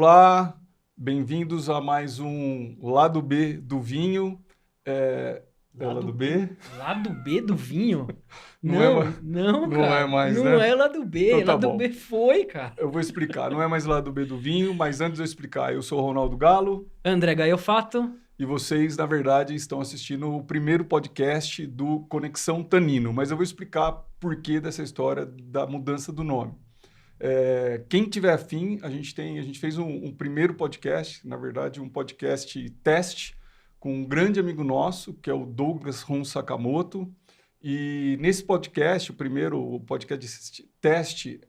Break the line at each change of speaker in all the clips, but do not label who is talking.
Olá, bem-vindos a mais um Lado B do Vinho. Lado B?
Lado B do vinho?
Não é mais,
Não,
não é
cara.
mais,
Não
né?
é lado B.
Então tá
Lado
bom.
B foi, cara.
Eu vou explicar. Não é mais Lado B do Vinho, mas antes de eu explicar, eu sou o Ronaldo Galo
André Gaiofato.
e vocês, na verdade, estão assistindo o primeiro podcast do Conexão Tanino. Mas eu vou explicar por que dessa história da mudança do nome. Quem tiver afim, a gente fez um primeiro podcast, na verdade, um podcast teste com um grande amigo nosso, que é o Douglas Ron Sakamoto. E nesse podcast, o primeiro podcast teste,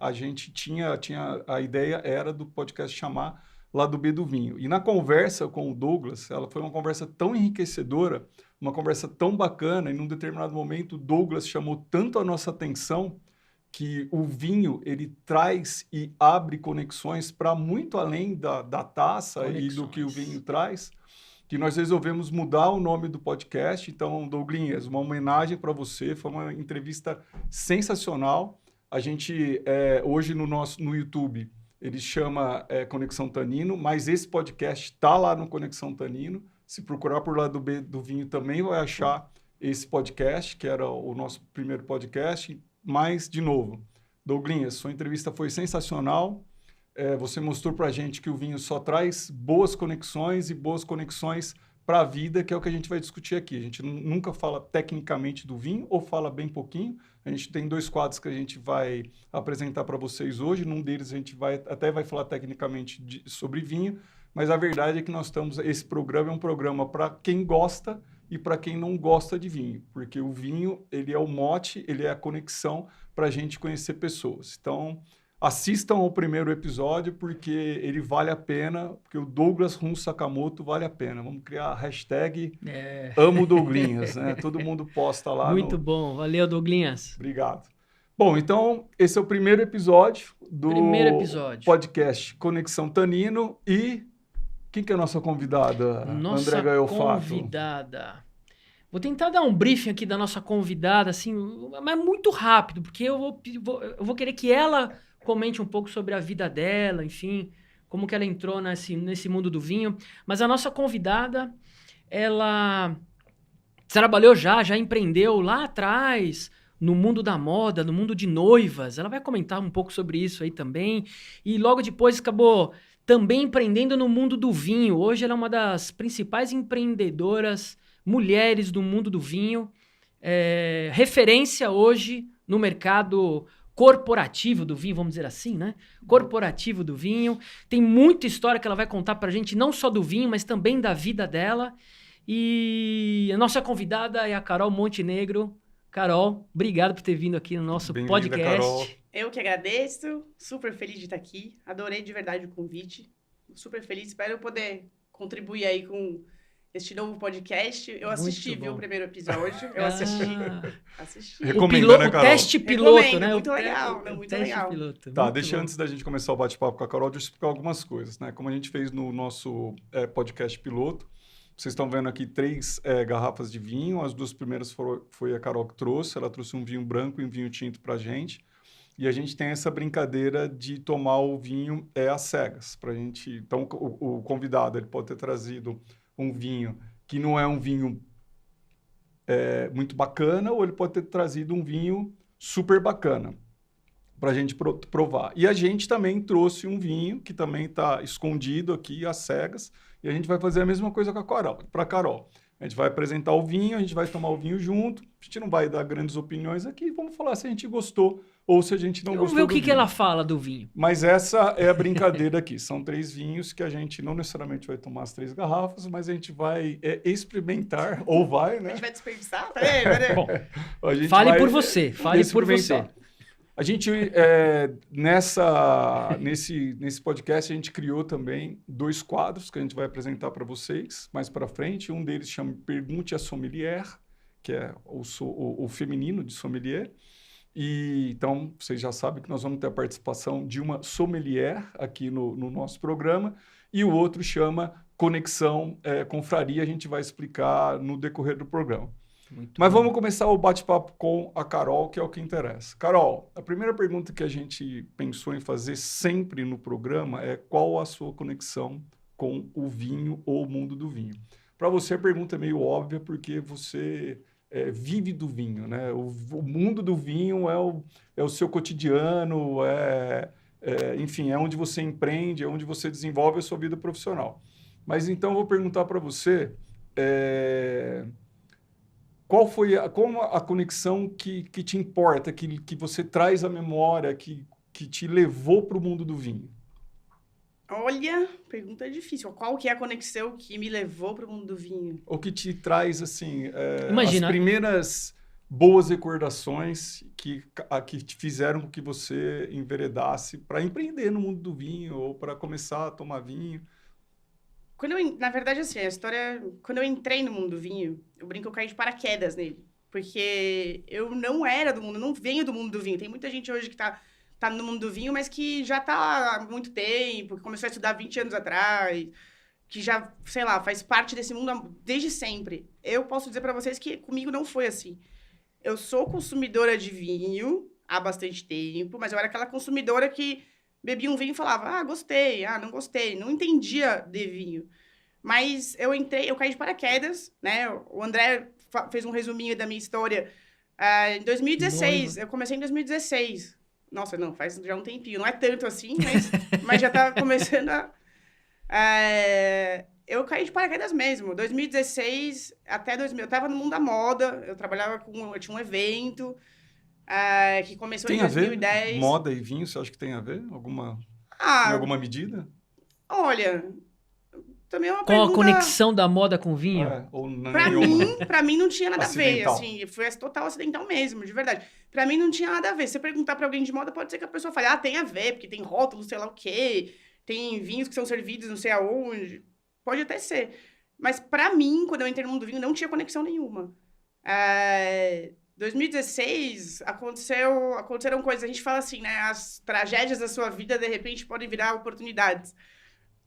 a gente tinha a ideia era do podcast chamar Lado B do Vinho. E na conversa com o Douglas, ela foi uma conversa tão enriquecedora, uma conversa tão bacana, e num determinado momento o Douglas chamou tanto a nossa atenção que o vinho, ele traz e abre conexões para muito além da taça e do que o vinho traz, que nós resolvemos mudar o nome do podcast. Então, Douglinhas, uma homenagem para você, foi uma entrevista sensacional. A gente, hoje no YouTube, ele chama Conexão Tanino, mas esse podcast está lá no Conexão Tanino. Se procurar por Lado B do Vinho, também vai achar esse podcast, que era o nosso primeiro podcast. Mas, de novo, Douglinhas, sua entrevista foi sensacional. Você mostrou para a gente que o vinho só traz boas conexões e boas conexões para a vida, que é o que a gente vai discutir aqui. A gente nunca fala tecnicamente do vinho ou fala bem pouquinho. A gente tem 2 quadros que a gente vai apresentar para vocês hoje. Num deles a gente vai falar tecnicamente sobre vinho, mas a verdade é que esse programa é um programa para quem gosta e para quem não gosta de vinho, porque o vinho, ele é o mote, ele é a conexão para a gente conhecer pessoas. Então, assistam ao primeiro episódio, porque ele vale a pena, porque o Douglas Ron Sakamoto vale a pena. Vamos criar a hashtag Amo Douglinhas, né? Todo mundo posta lá.
Muito bom, valeu, Douglinhas.
Obrigado. Bom, então, esse é o primeiro episódio do podcast Conexão Tanino. E quem que é a nossa convidada, André Gaiofato?
Convidada. Vou tentar dar um briefing aqui da nossa convidada, assim, mas muito rápido, porque eu vou querer que ela comente um pouco sobre a vida dela, enfim, como que ela entrou nesse mundo do vinho. Mas a nossa convidada, ela trabalhou já empreendeu lá atrás, no mundo da moda, no mundo de noivas. Ela vai comentar um pouco sobre isso aí também. E logo depois acabou também empreendendo no mundo do vinho. Hoje ela é uma das principais empreendedoras mulheres do mundo do vinho. Referência hoje no mercado corporativo do vinho, vamos dizer assim, né? Corporativo do vinho. Tem muita história que ela vai contar pra gente, não só do vinho, mas também da vida dela. E a nossa convidada é a Carol Montenegro. Carol, obrigado por ter vindo aqui no nosso podcast.
Carol.
Eu que agradeço, super feliz de estar aqui. Adorei de verdade o convite. Super feliz, espero poder contribuir aí com este novo podcast. Eu assisti, viu, o primeiro episódio. Eu assisti.
Recomendo, né, Carol?
O teste piloto,
Recomendo,
né?
Muito legal, muito legal.
Piloto,
Tá,
muito bom.
antes da gente começar o bate-papo com a Carol, deixa eu explicar algumas coisas, né? Como a gente fez no nosso podcast piloto, vocês estão vendo aqui 3 garrafas de vinho. As 2 primeiras foi a Carol que trouxe. Ela trouxe um vinho branco e um vinho tinto pra gente. E a gente tem essa brincadeira de tomar o vinho às cegas. Pra gente... Então, o convidado ele pode ter trazido um vinho que não é um vinho muito bacana, ou ele pode ter trazido um vinho super bacana para a gente provar. E a gente também trouxe um vinho que também está escondido aqui às cegas, e a gente vai fazer a mesma coisa com a Carol. A gente vai apresentar o vinho, a gente vai tomar o vinho junto, a gente não vai dar grandes opiniões aqui, vamos falar se a gente gostou ou se a gente não gostou do vinho.
Vamos ver o que ela fala do vinho.
Mas essa é a brincadeira aqui. São 3 vinhos que a gente não necessariamente vai tomar as 3 garrafas, mas a gente vai experimentar, ou vai, né?
A gente vai desperdiçar? Peraí.
Bom,
A gente
fale
vai
por você, fale por você.
experimentar. A gente, nesse podcast, a gente criou também 2 quadros que a gente vai apresentar para vocês mais para frente. Um deles chama Pergunte a Sommelier, que é o feminino de sommelier. E, então, vocês já sabem que nós vamos ter a participação de uma sommelier aqui no nosso programa. E o outro chama Conexão Confraria, a gente vai explicar no decorrer do programa. Mas vamos começar o bate-papo com a Carol, que é o que interessa. Carol, a primeira pergunta que a gente pensou em fazer sempre no programa é qual a sua conexão com o vinho ou o mundo do vinho. Para você, a pergunta é meio óbvia, porque você vive do vinho, né? O mundo do vinho é o seu cotidiano, enfim, é onde você empreende, é onde você desenvolve a sua vida profissional. Mas então eu vou perguntar para você... qual foi a conexão que te importa, que você traz à memória, que te levou para o mundo do vinho?
Olha, pergunta difícil. Qual que é a conexão que me levou para o mundo do vinho?
O que te traz, assim,
Imagina,
as primeiras boas recordações que te fizeram com que você enveredasse para empreender no mundo do vinho ou para começar a tomar vinho?
Na verdade, assim, a história... Quando eu entrei no mundo do vinho, eu brinco que eu caí de paraquedas nele. Porque eu não era do mundo, não venho do mundo do vinho. Tem muita gente hoje que tá no mundo do vinho, mas que já tá há muito tempo, que começou a estudar 20 anos atrás, que já, sei lá, faz parte desse mundo desde sempre. Eu posso dizer para vocês que comigo não foi assim. Eu sou consumidora de vinho há bastante tempo, mas eu era aquela consumidora que bebia um vinho e falava, gostei, não gostei, não entendia de vinho. Mas eu caí de paraquedas, né? O André fez um resuminho da minha história. Em 2016, eu comecei em 2016. Nossa, não, faz já um tempinho. Não é tanto assim, mas já tá começando eu caí de paraquedas mesmo. 2016 até 2000, eu tava no mundo da moda, eu tinha um evento que começou em 2010.
Tem a ver? Moda e vinho, você acha que tem a ver? Em alguma medida?
Olha, também é uma
Qual
pergunta...
a conexão da moda com vinho?
Pra mim não tinha nada a ver,
Acidental.
assim, foi total acidental mesmo, de verdade. Pra mim não tinha nada a ver. Se você perguntar pra alguém de moda, pode ser que a pessoa fale, tem a ver, porque tem rótulo, sei lá o quê, tem vinhos que são servidos não sei aonde. Pode até ser. Mas pra mim, quando eu entrei no mundo do vinho, não tinha conexão nenhuma. 2016, aconteceram coisas, a gente fala assim, né, as tragédias da sua vida, de repente, podem virar oportunidades.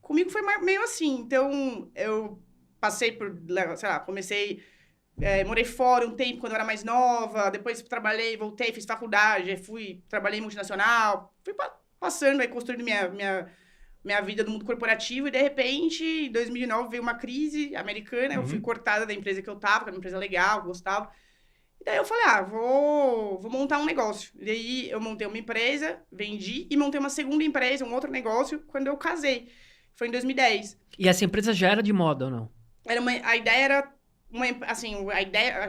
Comigo foi meio assim, então eu passei por, sei lá, morei fora um tempo quando eu era mais nova, depois trabalhei, voltei, fiz faculdade, trabalhei em multinacional, fui passando aí, construindo minha vida no mundo corporativo e de repente, em 2009 veio uma crise americana, eu fui cortada da empresa que eu tava, que era uma empresa legal, gostava. E daí eu falei, vou montar um negócio. E daí eu montei uma empresa, vendi e montei uma segunda empresa, um outro negócio, quando eu casei. Foi em 2010.
E essa empresa já era de moda ou não?
A ideia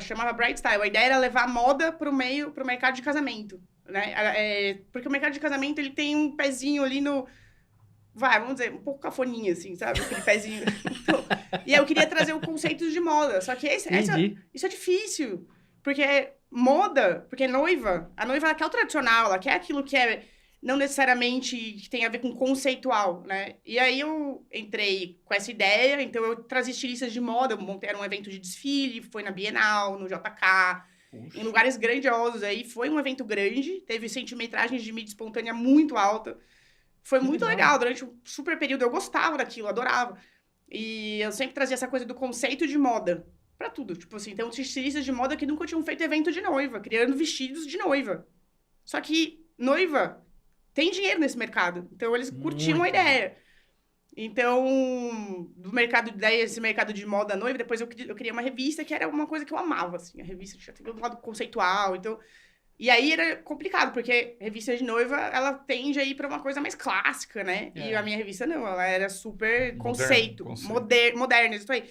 chamava Bright Style. A ideia era levar a moda pro mercado de casamento, né? Porque o mercado de casamento, ele tem um pezinho ali vamos dizer, um pouco cafoninha, assim, sabe? Aquele pezinho. Então, e aí eu queria trazer o conceito de moda. Só que isso é difícil. Porque porque a noiva ela quer o tradicional, ela quer aquilo que não necessariamente que tem a ver com conceitual, né? E aí eu entrei com essa ideia, então eu trazia estilistas de moda, eu montei um evento de desfile, foi na Bienal, no JK, em lugares grandiosos aí, foi um evento grande, teve centimetragens de mídia espontânea muito alta, foi muito legal, durante um super período, eu gostava daquilo, adorava. E eu sempre trazia essa coisa do conceito de moda pra tudo, tipo assim, então tinha estilistas de moda que nunca tinham feito evento de noiva, criando vestidos de noiva. Só que noiva tem dinheiro nesse mercado. Então, eles curtiam a ideia. Então, esse mercado de moda noiva, depois eu criei uma revista que era uma coisa que eu amava, assim. A revista tinha todo lado conceitual, então... E aí era complicado, porque revista de noiva, ela tende a ir pra uma coisa mais clássica, né? E a minha revista não, ela era super conceito. Moderna, isso aí.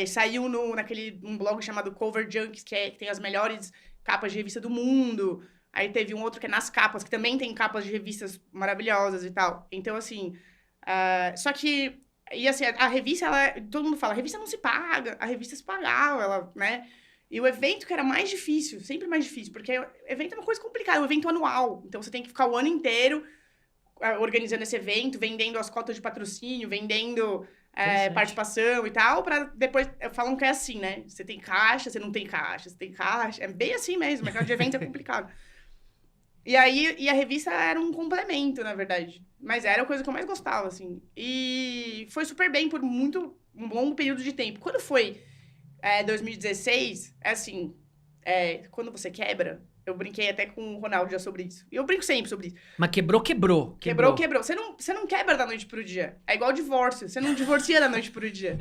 Saiu um blog chamado Cover Junkies, que tem as melhores capas de revista do mundo. Aí teve um outro que é Nas Capas, que também tem capas de revistas maravilhosas e tal. Então, assim... só que... E assim, a revista, todo mundo fala, a revista não se paga. A revista se pagava, né? E o evento que era mais difícil, sempre mais difícil, porque o evento é uma coisa complicada, é um evento anual. Então, você tem que ficar o ano inteiro organizando esse evento, vendendo as cotas de patrocínio, vendendo participação e tal, pra depois... Falam que é assim, né? Você tem caixa, você não tem caixa, você tem caixa. É bem assim mesmo, o mercado de evento é complicado. E a revista era um complemento, na verdade. Mas era a coisa que eu mais gostava, assim. E foi super bem por um longo período de tempo. Quando foi 2016, assim, quando você quebra, eu brinquei até com o Ronaldo já sobre isso. E eu brinco sempre sobre isso.
Mas quebrou.
Quebrou. Você não quebra da noite pro dia. É igual divórcio. Você não divorcia da noite pro dia.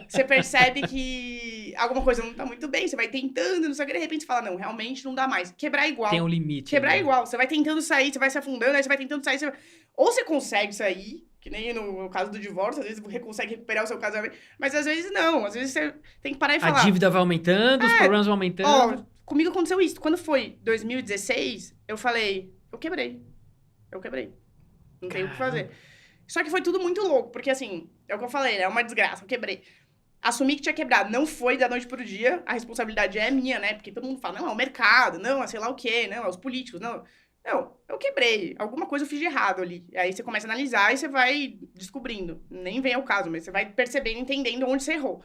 Você percebe que alguma coisa não tá muito bem, você vai tentando, não sei o que, de repente você fala, não, realmente não dá mais. Quebrar é igual.
Tem um limite.
Quebrar é igual. Você vai tentando sair, você vai se afundando, aí você vai tentando sair. Ou você consegue sair, que nem no caso do divórcio, às vezes você consegue recuperar o seu casamento, mas às vezes não. Às vezes você tem que parar e falar.
A dívida vai aumentando, os problemas vão aumentando.
Comigo aconteceu isso. Quando foi 2016, eu falei, eu quebrei. Não tenho o que fazer. Só que foi tudo muito louco, porque assim, é o que eu falei, né? É uma desgraça, eu quebrei. Assumi que tinha quebrado. Não foi da noite pro dia, a responsabilidade é minha, né? Porque todo mundo fala, não, é o mercado, não, é sei lá o quê, não, é os políticos, não. Não, eu quebrei. Alguma coisa eu fiz de errado ali. Aí você começa a analisar e você vai descobrindo. Nem vem ao caso, mas você vai percebendo, entendendo onde você errou.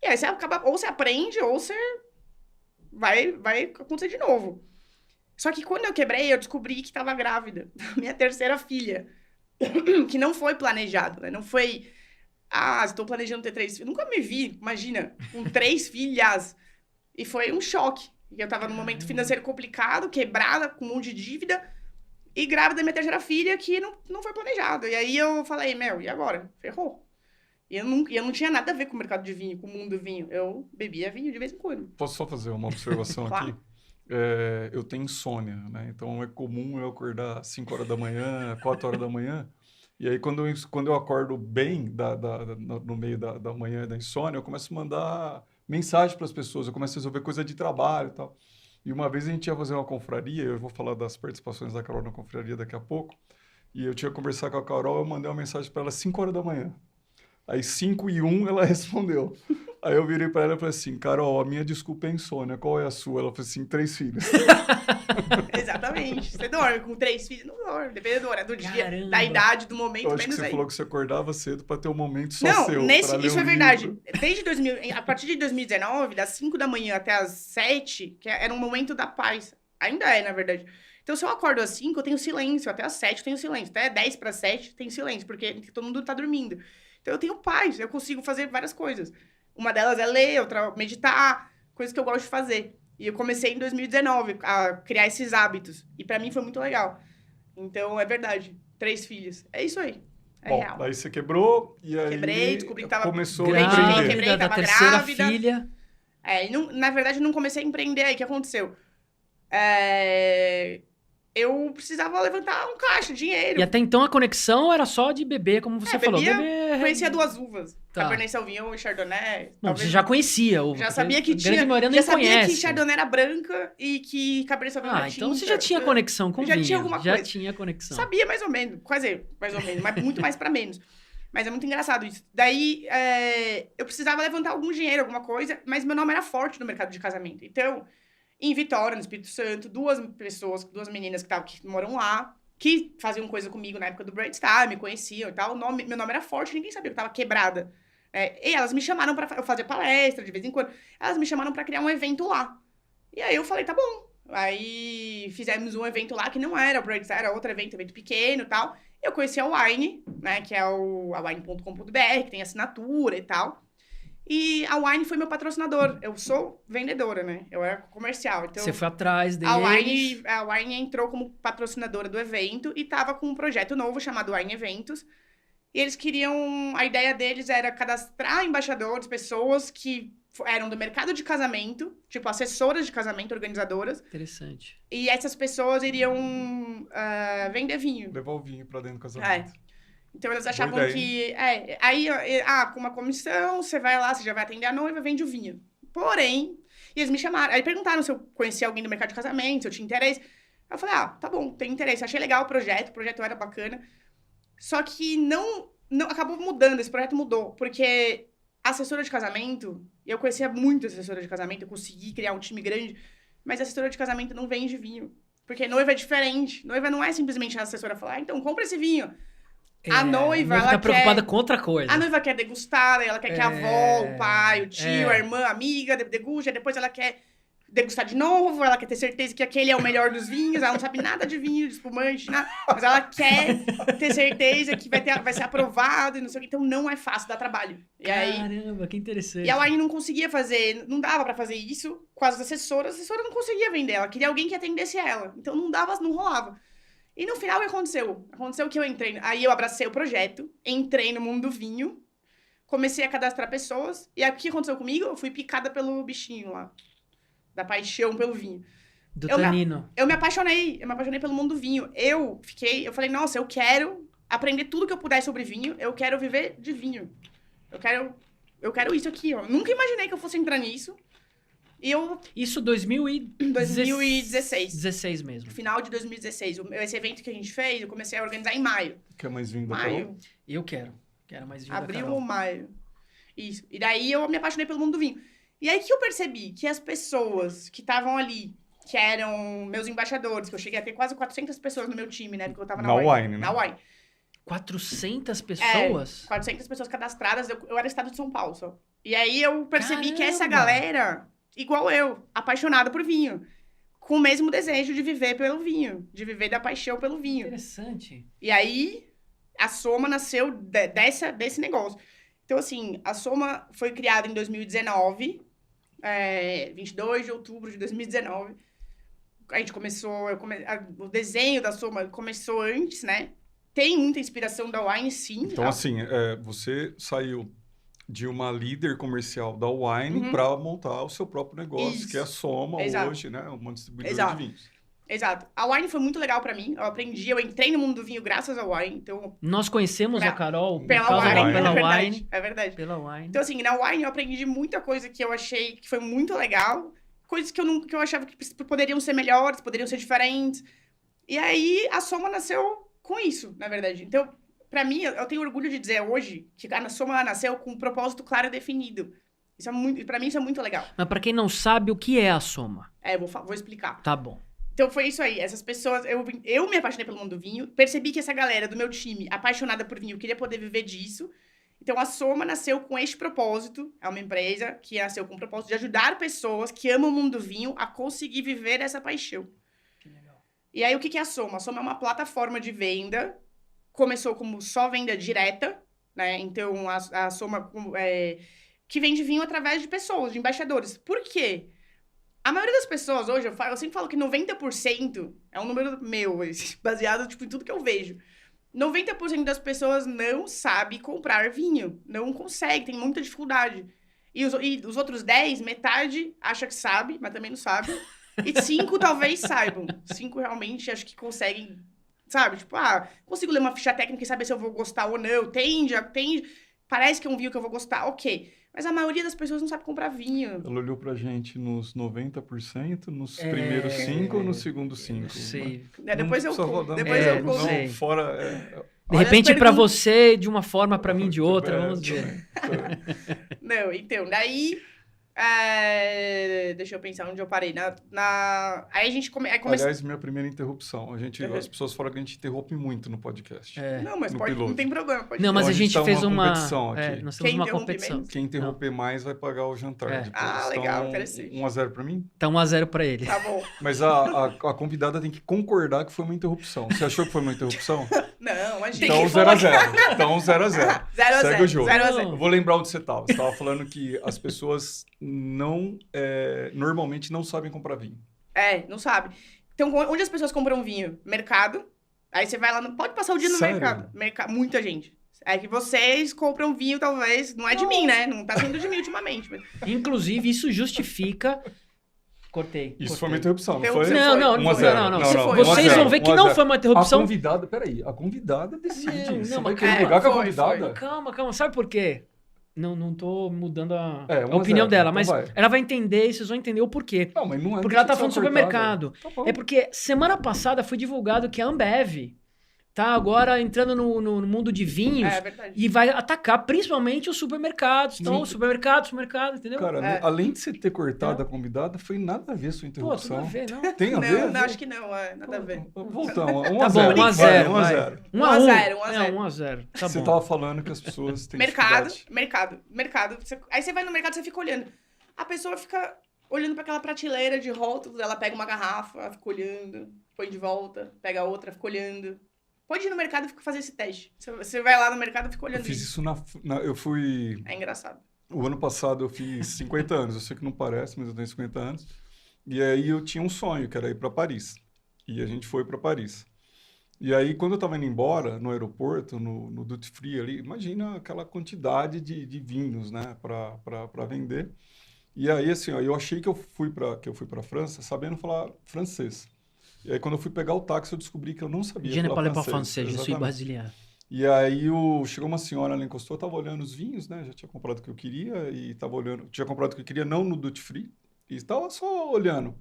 E aí você acaba, ou você aprende, ou você vai acontecer de novo. Só que quando eu quebrei, eu descobri que estava grávida da minha terceira filha. Que não foi planejado, né? Não foi, estou planejando ter 3 filhos. Nunca me vi, imagina, com 3 filhas. E foi um choque. Eu tava num momento financeiro complicado, quebrada, com um monte de dívida. E grávida da minha terceira filha, que não foi planejado. E aí eu falei, e agora? Ferrou. E eu não tinha nada a ver com o mercado de vinho, com o mundo do vinho. Eu bebia vinho de vez em quando.
Posso só fazer uma observação
Claro.
aqui? Eu tenho insônia, né? Então é comum eu acordar às 5 horas da manhã, 4 horas da manhã. E aí quando eu acordo bem no meio da manhã da insônia, eu começo a mandar mensagem para as pessoas, eu começo a resolver coisa de trabalho e tal. E uma vez a gente ia fazer uma confraria, eu vou falar das participações da Carol na confraria daqui a pouco, e eu tinha que conversar com a Carol, eu mandei uma mensagem para ela às 5 horas da manhã. Aí 5:01 ela respondeu. Aí eu virei para ela e falei assim, Carol, a minha desculpa é insônia, qual é a sua? Ela falou assim, 3 filhos.
Exatamente. Você dorme com 3 filhos? Não dorme, dependendo do horário do dia,
Caramba.
da idade, do momento,
Eu acho que
menos
você
aí.
falou que você acordava cedo para ter um momento só
Não,
seu. pra ler
isso
um
é verdade.
livro.
A partir de 2019, das 5 da manhã até as 7, que era um momento da paz. Ainda é, na verdade. Então, se eu acordo às 5, eu tenho silêncio. Até às 7 eu tenho silêncio. Até 10 para 7 tem silêncio, porque todo mundo tá dormindo. Então, eu tenho paz. Eu consigo fazer várias coisas. Uma delas é ler, outra meditar, coisas que eu gosto de fazer. E eu comecei em 2019 a criar esses hábitos. E pra mim foi muito legal. Então, é verdade. 3 filhos. É isso aí. É
Bom,
real.
aí você quebrou e aí
Quebrei, descobri que tava
começou a
grávida,
empreender.
quebrei,
da
tava
terceira
grávida.
filha.
Na verdade, eu não comecei a empreender aí. O que aconteceu? Eu precisava levantar um caixa, dinheiro.
E até então a conexão era só de bebê, como você falou.
bebia,
Bebê...
Conhecia 2 uvas.
Tá.
Cabernet Sauvignon e Chardonnay.
Não, você já conhecia.
Já sabia que
a
tinha.
grande maioria
Já
nem
sabia
conhece.
que Chardonnay era branca e que Cabernet Sauvignon era tinta.
Então você já tinha conexão com
Já
vinho.
tinha alguma
Já
coisa.
tinha conexão.
Sabia mais ou menos, quase mais ou menos, mas muito mais pra menos. Mas é muito engraçado isso. Daí, eu precisava levantar algum dinheiro, alguma coisa, mas meu nome era forte no mercado de casamento. Então, em Vitória, no Espírito Santo, 2 meninas que moram lá, que faziam coisa comigo na época do Brainstar, me conheciam e tal. Meu nome era forte, ninguém sabia que eu tava quebrada. E elas me chamaram pra eu fazer palestra de vez em quando. Elas me chamaram pra criar um evento lá. E aí eu falei, tá bom. Aí fizemos um evento lá que não era o Brainstar, era outro evento pequeno e tal. Eu conheci a Wine, né, que é a wine.com.br, que tem assinatura e tal. E a Wine foi meu patrocinador. Eu sou vendedora, né? Eu era comercial. Então,
você foi atrás deles.
A Wine entrou como patrocinadora do evento e tava com um projeto novo chamado Wine Eventos. E eles queriam... A ideia deles era cadastrar embaixadores, pessoas que eram do mercado de casamento, tipo assessoras de casamento, organizadoras.
Interessante.
E essas pessoas iriam vender vinho.
Levar o vinho para dentro do casamento.
Então, eles achavam que... com uma comissão, você vai lá, você já vai atender a noiva, vende o vinho. Porém, eles me chamaram. Aí perguntaram se eu conhecia alguém do mercado de casamento, se eu tinha interesse. Eu falei, tá bom, tenho interesse. Achei legal o projeto era bacana. Só que não acabou mudando, esse projeto mudou. Porque a assessora de casamento, eu conhecia muito assessora de casamento, eu consegui criar um time grande, mas a assessora de casamento não vende vinho. Porque noiva é diferente. Noiva não é simplesmente a assessora falar, então compra esse vinho. A noiva, ela
tá preocupada com outra coisa.
A noiva quer degustar, ela quer que a avó, o pai, o tio, a irmã, a amiga deguste, depois ela quer degustar de novo, ela quer ter certeza que aquele é o melhor dos vinhos, ela não sabe nada de vinho, de espumante, nada, mas ela quer ter certeza que vai ser aprovado e não sei o que, então não é fácil, dá trabalho. E aí,
caramba, que interessante.
e a Wine não conseguia fazer, não dava pra fazer isso com as assessoras, a assessora não conseguia vender, ela queria alguém que atendesse ela, então não rolava. E no final, o que aconteceu? Aconteceu que aí eu abracei o projeto, entrei no mundo do vinho, comecei a cadastrar pessoas, e aí o que aconteceu comigo? Eu fui picada pelo bichinho lá. Da paixão pelo vinho.
Do tanino.
Eu me apaixonei pelo mundo do vinho. Eu falei, nossa, eu quero aprender tudo que eu puder sobre vinho, eu quero viver de vinho. Eu quero isso aqui, ó. Nunca imaginei que eu fosse entrar nisso. E eu...
Isso 2016. 16 mesmo.
Final de 2016. Esse evento que a gente fez, eu comecei a organizar em maio.
Quer mais vinho da Carol?
Eu quero. Quero mais vinho
Abril
da Carol.
ou maio. Isso. E daí eu me apaixonei pelo mundo do vinho. E aí que eu percebi que as pessoas que estavam ali, que eram meus embaixadores, que eu cheguei a ter quase 400 pessoas no meu time, né? Porque eu tava na
Wine, né?
Na Wine.
400 pessoas?
400 pessoas cadastradas. Eu era estado de São Paulo só. E aí eu percebi que essa
Caramba!
galera, igual eu, apaixonada por vinho. Com o mesmo desejo de viver pelo vinho. De viver da paixão pelo vinho.
Interessante.
E aí, a Soma nasceu desse negócio. Então, assim, a Soma foi criada em 2019... 22 de outubro de 2019. A gente começou... o desenho da Soma começou antes, né? Tem muita inspiração da Wine, sim.
Então, assim, você saiu de uma líder comercial da Wine para montar o seu próprio negócio,
Isso.
que é a Soma.
Exato.
Hoje, né? Uma distribuidora
Exato.
de vinhos.
Exato. A Wine foi muito legal pra mim. Eu entrei no mundo do vinho graças à Wine. Então,
Nós conhecemos a Carol
pela Wine.
pela
É verdade.
Wine.
É verdade.
Pela Wine.
Então, assim, na Wine eu aprendi muita coisa que eu achei que foi muito legal. Coisas que eu achava que poderiam ser melhores, poderiam ser diferentes. E aí, a Soma nasceu com isso, na verdade. Então, pra mim, eu tenho orgulho de dizer hoje que a Soma nasceu com um propósito claro e definido. Pra mim, isso é muito legal.
Mas pra quem não sabe, o que é a Soma?
Vou explicar.
Tá bom.
Então, foi isso aí. Essas pessoas... Eu me apaixonei pelo mundo do vinho. Percebi que essa galera do meu time, apaixonada por vinho, queria poder viver disso. Então, a Soma nasceu com este propósito. É uma empresa que nasceu com o propósito de ajudar pessoas que amam o mundo do vinho a conseguir viver essa paixão.
Que legal.
E aí, o que é a Soma? A Soma é uma plataforma de venda. Começou como só venda direta, né? Então, a Soma... que vende vinho através de pessoas, de embaixadores. Por quê? A maioria das pessoas hoje, eu sempre falo que 90% é um número meu, baseado em tudo que eu vejo. 90% das pessoas não sabe comprar vinho. Não consegue, tem muita dificuldade. E os outros 10, metade acha que sabe, mas também não sabe. E 5 talvez saibam. 5 realmente acho que conseguem, sabe? Consigo ler uma ficha técnica e saber se eu vou gostar ou não. Tende. Parece que é um vinho que eu vou gostar, ok. Mas a maioria das pessoas não sabe comprar vinho.
Ela olhou pra gente nos 90%, nos primeiros 5 ou nos segundos 5?
Sei.
Depois eu conto.
não sei. De
Olha
repente, pra você, de uma forma, pra mim, de outra. Vamos
também.
Não, então, daí... deixa eu pensar onde eu parei. Aí a gente começou...
Aliás, minha primeira interrupção. As pessoas falam que a gente interrompe muito no podcast.
Não, mas
no
pode,
piloto.
não tem problema. Pode
Não, mas
Então,
a gente
tá
fez
uma competição aqui.
nós temos
Quem
uma
interrompe
competição.
menos?
Quem interromper mais vai pagar o jantar depois.
Ah, legal, interessante.
1-0 pra mim?
Tá 1-0 pra ele.
Tá bom.
Mas a convidada tem que concordar que foi uma interrupção. Você achou que foi uma interrupção?
Não, imagina.
Então 0-0. Então 0-0.
0-0.
Segue o jogo.
0-0.
Eu vou lembrar onde você estava. Você estava falando que as pessoas normalmente não sabem comprar vinho.
Não sabe. Então, onde as pessoas compram vinho? Mercado. Aí você vai lá, pode passar o dia no
Sério?
mercado. Muita gente. É que vocês compram vinho, talvez, não é de mim, né? Não tá sendo de mim ultimamente. Mas...
Inclusive, isso justifica... Cortei.
Isso foi uma interrupção, não
Interrupção.
foi?
Não.
1-0.
Não. Vocês vão ver que não foi uma interrupção.
A convidada decide.
Não,
Você
mas
vai querer
cara,
brigar com a
foi.
convidada?
Calma. Sabe por quê? Não tô mudando a
1-0,
opinião dela,
então
mas
vai.
ela vai entender e vocês vão entender o porquê.
Não, mas não é.
Porque ela tá falando
de
do supermercado.
Tá bom.
É porque semana passada foi divulgado que a Ambev tá agora entrando no mundo de vinhos
É verdade.
e vai atacar principalmente os supermercados. Então, supermercado, entendeu?
Cara, além de você ter cortado a convidada, foi nada a ver sua
Pô, tudo
interrupção.
a ver, não?
Tem a ver?
Não, acho que não. Nada a ver.
Voltamos. 1-0.
Tá bom, 1-0.
1-0.
1-1.
1-0.
1-0. Tá
Você
bom.
tava falando que as pessoas têm
Mercado.
dificuldade.
Aí você vai no mercado, você fica olhando. A pessoa fica olhando para aquela prateleira de rótulos, ela pega uma garrafa, fica olhando, põe de volta, pega outra, fica olhando. Pode ir no mercado e fazer esse teste. Você vai lá no mercado e fica olhando.
Eu fiz isso eu fui...
É engraçado.
O ano passado eu fiz 50 anos. Eu sei que não parece, mas eu tenho 50 anos. E aí eu tinha um sonho, que era ir para Paris. E a gente foi para Paris. E aí, quando eu estava indo embora, no aeroporto, no Duty Free ali, imagina aquela quantidade de vinhos, né, para vender. E aí, assim, ó, eu achei que eu fui para a França sabendo falar francês. E aí, quando eu fui pegar o táxi, eu descobri que eu não sabia
Je ne
falar
parle pas
francês.
français, je suis brésilien.
E aí, chegou uma senhora, ela encostou, eu tava olhando os vinhos, né, já tinha comprado o que eu queria e tava olhando, tinha comprado o que eu queria, não no Duty Free, e estava só olhando.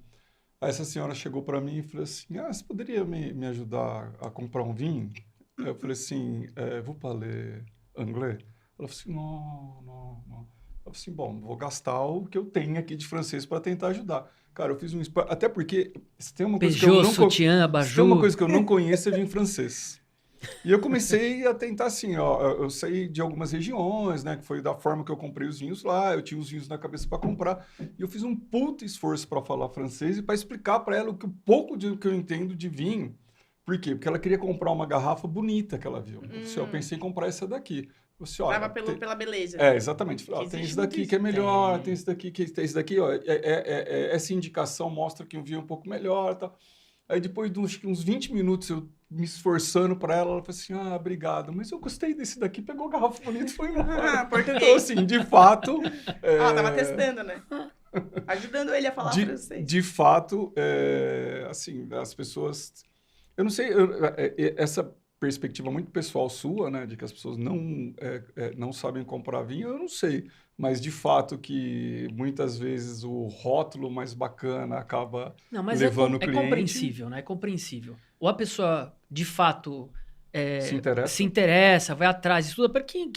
Aí essa senhora chegou para mim e falou assim, você poderia me ajudar a comprar um vinho? Eu falei assim, vous parlez anglais? Ela falou assim, não. Eu falei assim, bom, vou gastar o que eu tenho aqui de francês para tentar ajudar. Cara, eu fiz um... Até porque se tem uma coisa
Peugeot, sutiã, abajur.
Se tem uma coisa que eu não conheço, é vinho francês. E eu comecei a tentar assim, ó, eu saí de algumas regiões, né, que foi da forma que eu comprei os vinhos lá, eu tinha os vinhos na cabeça para comprar, e eu fiz um puta esforço para falar francês e para explicar para ela o pouco que eu entendo de vinho. Por quê? Porque ela queria comprar uma garrafa bonita que ela viu. Eu pensei em comprar essa daqui. Você, olha,
tava pela beleza.
Exatamente. Tem esse daqui que é melhor, tem esse daqui que esse daqui, ó, essa indicação mostra que um vinho é um pouco melhor, tá? Aí depois de uns 20 minutos eu me esforçando para ela falou assim, obrigado, mas eu gostei desse daqui, pegou a garrafa bonita e foi embora.
Português.
Então, assim, de fato...
tava testando, né? Ajudando ele a falar francês.
De fato, assim, as pessoas... Eu não sei, essa perspectiva muito pessoal sua, né, de que as pessoas não sabem comprar vinho, eu não sei. Mas, de fato, que muitas vezes o rótulo mais bacana acaba levando o cliente...
É compreensível, né? É compreensível. Ou a pessoa, de fato, se interessa, vai atrás, estuda. Para quem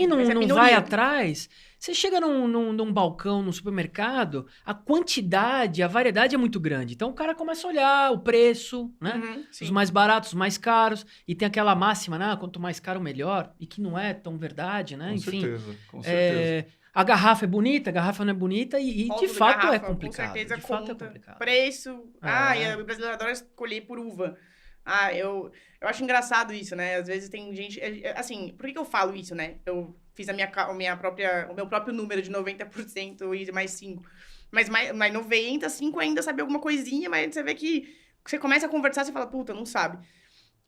não vai atrás... Você chega num balcão, num supermercado, a quantidade, a variedade é muito grande. Então, o cara começa a olhar o preço, né? Os mais baratos, os mais caros. E tem aquela máxima, né? Quanto mais caro, melhor. E que não é tão verdade, né?
Com certeza.
A garrafa é bonita, a garrafa não é bonita e de fato é complicado.
Com certeza
de fato é complicado.
Preço. E o brasileiro adora escolher por uva. Eu acho engraçado isso, né? Às vezes tem gente... Assim, por que eu falo isso, né? Eu fiz o meu próprio número de 90% e mais 5%. Mas 95% ainda sabe alguma coisinha, mas você vê que você começa a conversar, você fala, puta, não sabe.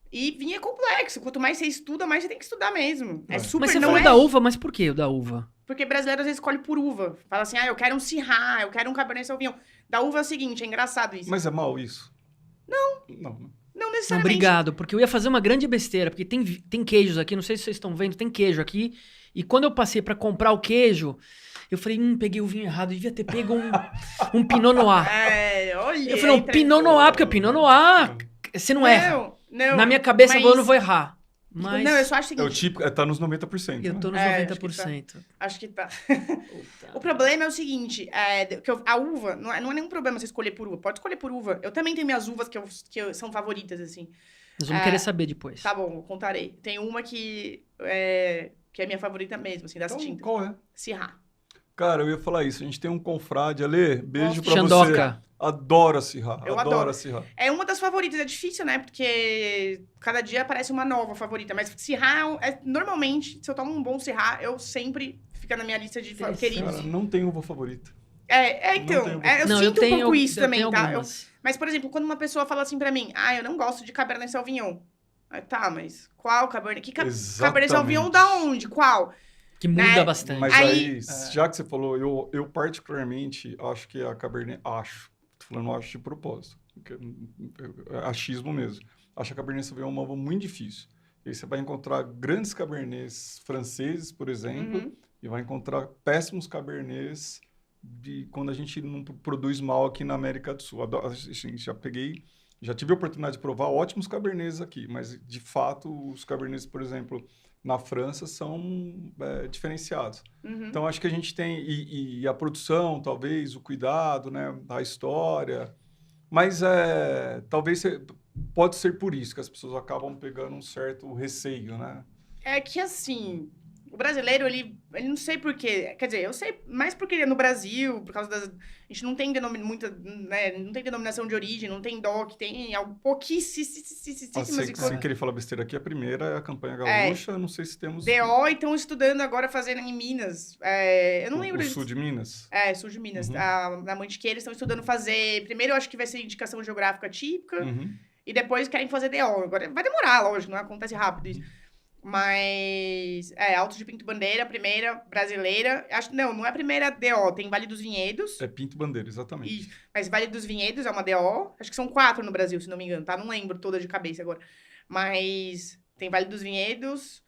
E vinho é complexo. Quanto mais você estuda, mais você tem que estudar mesmo. É super...
Mas você falou da uva, mas por que o da uva?
Porque brasileiro às vezes escolhe por uva. Fala assim, eu quero um Syrah, eu quero um Cabernet Sauvignon. Da uva é o seguinte, é engraçado isso.
Mas é mal isso?
Não necessariamente.
Não, obrigado, porque eu ia fazer uma grande besteira, porque tem queijos aqui, não sei se vocês estão vendo, tem queijo aqui. E quando eu passei para comprar o queijo, eu falei, peguei o vinho errado, eu devia ter pego um Pinot Noir.
Olha.
Eu falei, Pinot Noir, porque o Pinot Noir, você não erra.
Não,
na minha cabeça, eu não vou errar. Mas...
Não, eu só acho o seguinte...
É o típico, tá nos 90%.
Eu tô nos 90%.
Acho que tá. O problema é o seguinte, que a uva, não é nenhum problema você escolher por uva. Pode escolher por uva. Eu também tenho minhas uvas que são favoritas, assim.
Nós vamos querer saber depois.
Tá bom, eu contarei. Tem uma que é minha favorita mesmo, assim, das tintas.
Qual é?
Syrah.
Cara, eu ia falar isso. A gente tem um confrade, Ale, beijo pra
Xandoca.
você. Adoro a Syrah.
Eu adoro
a Syrah.
É uma das favoritas, é difícil, né? Porque cada dia aparece uma nova favorita. Mas Syrah, normalmente, se eu tomo um bom Syrah, eu sempre fica na minha lista de queridos.
Cara, não tem uva favorita.
Então, eu sinto um pouco isso também, tá? Mas, por exemplo, quando uma pessoa fala assim pra mim, eu não gosto de Cabernet Sauvignon. Tá, mas qual Cabernet? Cabernet Sauvignon da onde? Qual?
Que muda bastante.
Mas aí, já que você falou, eu particularmente acho que a Cabernet... Tô falando acho de propósito. É achismo mesmo. Acho a Cabernet Sauvignon uma uva muito difícil. E aí você vai encontrar grandes Cabernets franceses, por exemplo, e vai encontrar péssimos Cabernets quando a gente não produz mal aqui na América do Sul. Assim, já tive a oportunidade de provar ótimos Cabernets aqui, mas, de fato, os Cabernets, por exemplo, na França, são diferenciados. Então, acho que a gente tem... E a produção, talvez, o cuidado, né, a história. Mas, talvez, pode ser por isso que as pessoas acabam pegando um certo receio, né?
É que, assim... o brasileiro, ele não sei por quê. Quer dizer, eu sei mais porque ele é no Brasil, por causa das... A gente não tem não tem denominação de origem, não tem DOC, tem pouquíssimas...
Sem querer falar besteira aqui, a primeira é a campanha gaúcha, não sei se temos...
DO, e estão estudando agora, fazendo em Minas. Eu não lembro...
O sul de Minas?
Sul de Minas. Na Mantiqueira, eles estão estudando fazer... Primeiro, eu acho que vai ser indicação geográfica típica, e depois querem fazer DO. Agora, vai demorar, lógico, não acontece rápido isso. Mas, Altos de Pinto Bandeira, primeira brasileira. Não é a primeira DO, tem Vale dos Vinhedos.
É Pinto Bandeira, exatamente.
Isso. Mas Vale dos Vinhedos é uma DO. Acho que são 4 no Brasil, se não me engano, tá? Não lembro toda de cabeça agora. Mas tem Vale dos Vinhedos,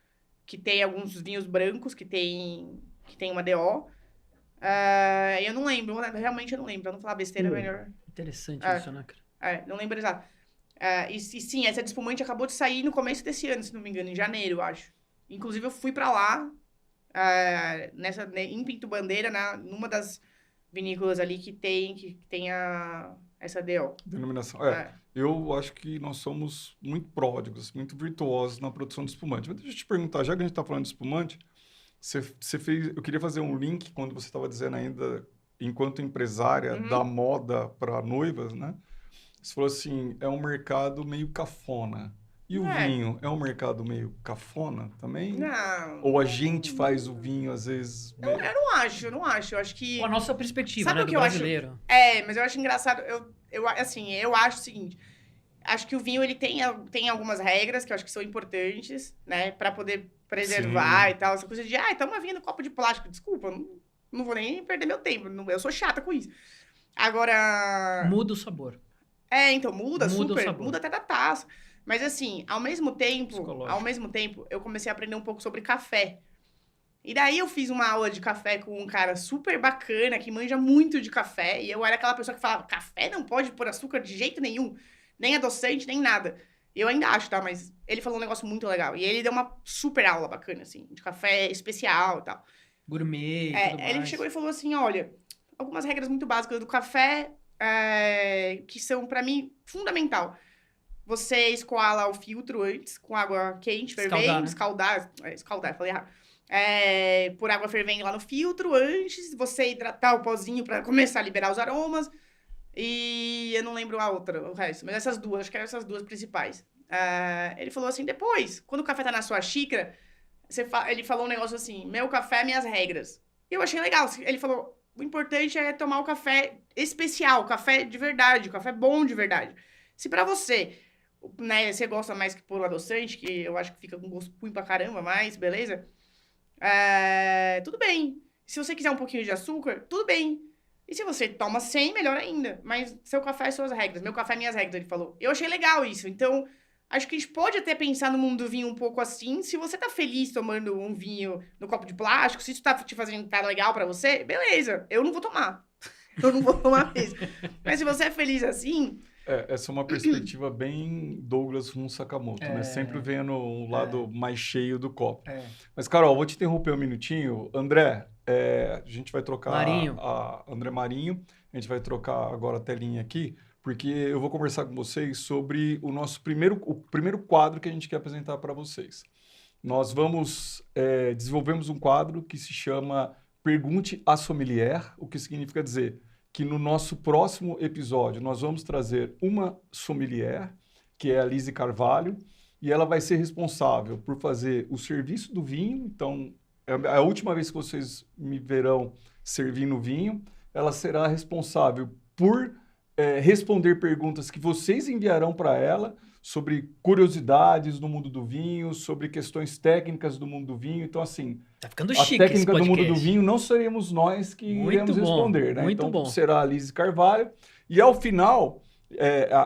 que tem alguns vinhos brancos, que tem uma DO. Eu não lembro, realmente eu não lembro. Pra não falar besteira, melhor.
Interessante isso, né, cara?
Não lembro exato. E sim, essa de espumante acabou de sair no começo desse ano, se não me engano, em janeiro, eu acho. Inclusive, eu fui pra lá, em Pinto Bandeira, numa das vinícolas ali que tem essa DO.
Denominação. Eu acho que nós somos muito pródigos, muito virtuosos na produção de espumante. Mas deixa eu te perguntar, já que a gente está falando de espumante, você fez... Eu queria fazer um link, quando você estava dizendo ainda, enquanto empresária da moda para noivas, né? Você falou assim, é um mercado meio cafona. E o vinho é um mercado meio cafona também?
Não.
Ou a gente faz o vinho, às vezes...
Eu não acho. Eu acho que...
Com a nossa perspectiva,
Sabe
né,
o que
do
eu
brasileiro.
Acho? Mas eu acho engraçado. Eu acho o seguinte. Acho que o vinho, ele tem algumas regras que eu acho que são importantes, né? Pra poder preservar e tal. Essa coisa de, toma vinho no copo de plástico. Desculpa, não vou nem perder meu tempo. Eu sou chata com isso. Agora...
Muda o sabor.
Então, muda super.
O sabor.
Muda até da taça. Mas assim, ao mesmo tempo, eu comecei a aprender um pouco sobre café. E daí eu fiz uma aula de café com um cara super bacana, que manja muito de café. E eu era aquela pessoa que falava, café não pode pôr açúcar de jeito nenhum. Nem adoçante, nem nada. Eu ainda acho, tá? Mas ele falou um negócio muito legal. E ele deu uma super aula bacana, assim, de café especial e tal.
Gourmet e tudo mais.
Ele chegou e falou assim, olha, algumas regras muito básicas do café... que são, pra mim, fundamental. Você escoar o filtro antes, com água quente, fervendo, escaldar, falei errado. Por água fervendo lá no filtro antes, você hidratar o pozinho pra começar a liberar os aromas. E eu não lembro o resto, mas essas duas, acho que eram essas duas principais. Ele falou assim, depois, quando o café tá na sua xícara, ele falou um negócio assim, meu café, minhas regras. E eu achei legal, ele falou... O importante é tomar o café especial, o café de verdade, o café bom de verdade. Se pra você, né, você gosta mais que por um adoçante, que eu acho que fica com gosto ruim pra caramba, mas beleza, tudo bem. Se você quiser um pouquinho de açúcar, tudo bem. E se você toma sem, melhor ainda. Mas seu café é suas regras, meu café é minhas regras, ele falou. Eu achei legal isso, então... Acho que a gente pode até pensar no mundo do vinho um pouco assim. Se você tá feliz tomando um vinho no copo de plástico, se isso tá te fazendo tá legal pra você, beleza. Eu não vou tomar. Eu não vou tomar mesmo. Mas se você é feliz assim...
essa é uma perspectiva bem Douglas Rum Sakamoto, né? Sempre vendo o lado mais cheio do copo. Mas, Carol, vou te interromper um minutinho. André, a gente vai trocar... André Marinho. A gente vai trocar agora a telinha aqui. Porque eu vou conversar com vocês sobre o nosso primeiro quadro que a gente quer apresentar para vocês. Nós desenvolvemos um quadro que se chama Pergunte à Sommelier, o que significa dizer que no nosso próximo episódio nós vamos trazer uma sommelier, que é a Lise Carvalho, e ela vai ser responsável por fazer o serviço do vinho. Então, é a última vez que vocês me verão servindo vinho. Ela será responsável por... responder perguntas que vocês enviarão para ela sobre curiosidades do mundo do vinho, sobre questões técnicas do mundo do vinho. Então, assim,
tá ficando chique
a técnica do mundo do vinho não seremos nós que iremos responder, né?
Muito
então,
bom.
Será a Lise Carvalho. E, ao final,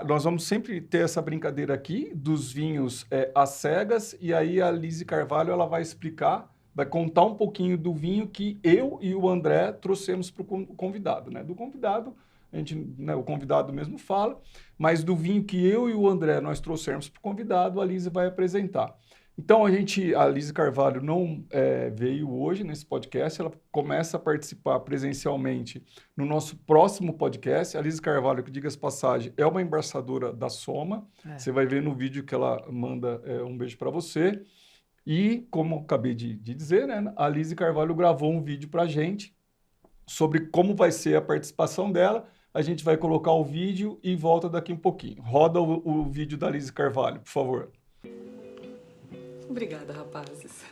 nós vamos sempre ter essa brincadeira aqui dos vinhos às cegas. E aí, a Lise Carvalho ela vai explicar, vai contar um pouquinho do vinho que eu e o André trouxemos para o convidado, né? Do convidado... o convidado mesmo fala, mas do vinho que eu e o André nós trouxemos para o convidado, a Lise vai apresentar. Então, a Lise Carvalho não veio hoje nesse podcast, ela começa a participar presencialmente no nosso próximo podcast. A Lise Carvalho, que diga-se passagem, é uma embaixadora da Soma. Você vai ver no vídeo que ela manda um beijo para você. E, como eu acabei de dizer, né, a Lise Carvalho gravou um vídeo para a gente sobre como vai ser a participação dela. A gente vai colocar o vídeo e volta daqui um pouquinho. Roda o vídeo da Lise Carvalho, por favor.
Obrigada, rapazes.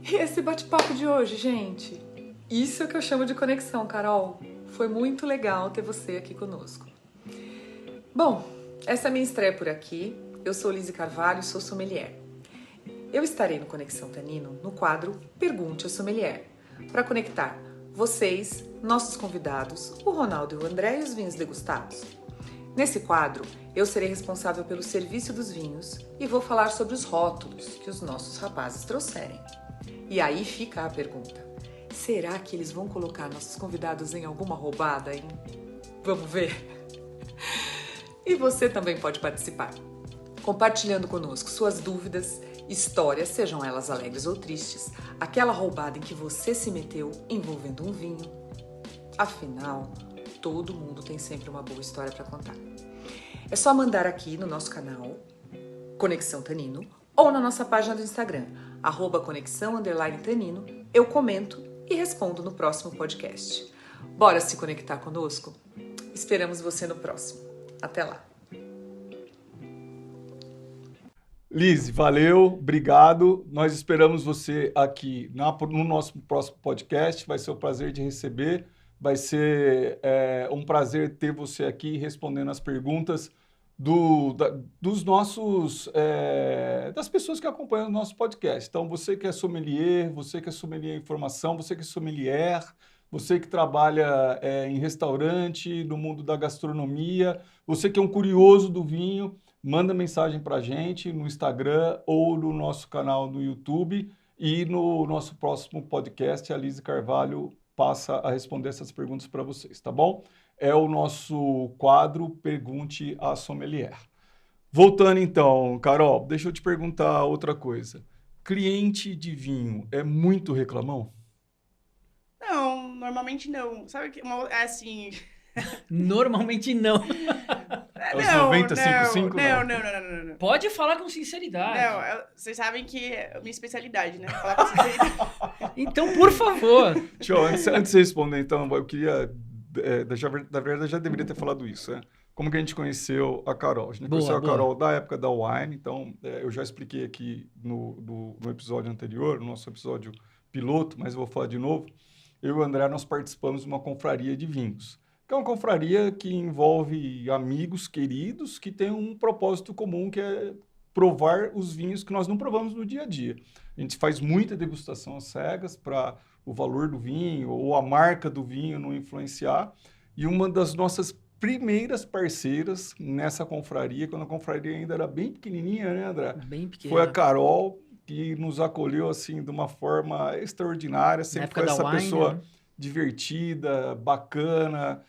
E esse bate-papo de hoje, gente? Isso é o que eu chamo de conexão, Carol. Foi muito legal ter você aqui conosco. Bom, essa é a minha estreia por aqui. Eu sou Lise Carvalho e sou sommelier. Eu estarei no Conexão Tanino no quadro Pergunte ao Sommelier, para conectar vocês, nossos convidados, o Ronaldo e o André e os vinhos degustados. Nesse quadro, eu serei responsável pelo serviço dos vinhos e vou falar sobre os rótulos que os nossos rapazes trouxerem. E aí fica a pergunta: será que eles vão colocar nossos convidados em alguma roubada, hein? Vamos ver? E você também pode participar, compartilhando conosco suas dúvidas, histórias, sejam elas alegres ou tristes, aquela roubada em que você se meteu envolvendo um vinho. Afinal, todo mundo tem sempre uma boa história para contar. É só mandar aqui no nosso canal, Conexão Tanino, ou na nossa página do Instagram, @conexão_tanino, eu comento e respondo no próximo podcast. Bora se conectar conosco? Esperamos você no próximo. Até lá.
Lise, valeu, obrigado. Nós esperamos você aqui no nosso próximo podcast. Vai ser um prazer de receber. Vai ser um prazer ter você aqui respondendo as perguntas dos nossos, das pessoas que acompanham o nosso podcast. Então, você que é sommelier em informação, você que é sommelier, você que trabalha em restaurante, no mundo da gastronomia, você que é um curioso do vinho, manda mensagem para a gente no Instagram ou no nosso canal no YouTube. E no nosso próximo podcast, a Lise Carvalho passa a responder essas perguntas para vocês, tá bom? É o nosso quadro Pergunte à Sommelier. Voltando então, Carol, deixa eu te perguntar outra coisa. Cliente de vinho é muito reclamão?
Não, normalmente não. Sabe que é assim...
Normalmente não.
É os 90-5-5?
Não.
Pode falar com sinceridade.
Não, vocês sabem que é a minha especialidade, né? Falar com sinceridade.
Então, por favor.
Tio, antes de responder, então, eu queria... na verdade, eu já deveria ter falado isso, né? Como que a gente conheceu a Carol? A gente conheceu a Carol da época da Wine, então eu já expliquei aqui no episódio anterior, no nosso episódio piloto, mas eu vou falar de novo. Eu e o André, nós participamos de uma confraria de vinhos, que é uma confraria que envolve amigos queridos que têm um propósito comum, que é provar os vinhos que nós não provamos no dia a dia. A gente faz muita degustação às cegas para o valor do vinho ou a marca do vinho não influenciar. E uma das nossas primeiras parceiras nessa confraria, quando a confraria ainda era bem pequenininha, né, André?
Bem pequena.
Foi a Carol, que nos acolheu assim de uma forma extraordinária. Sempre foi essa pessoa, né, divertida, bacana,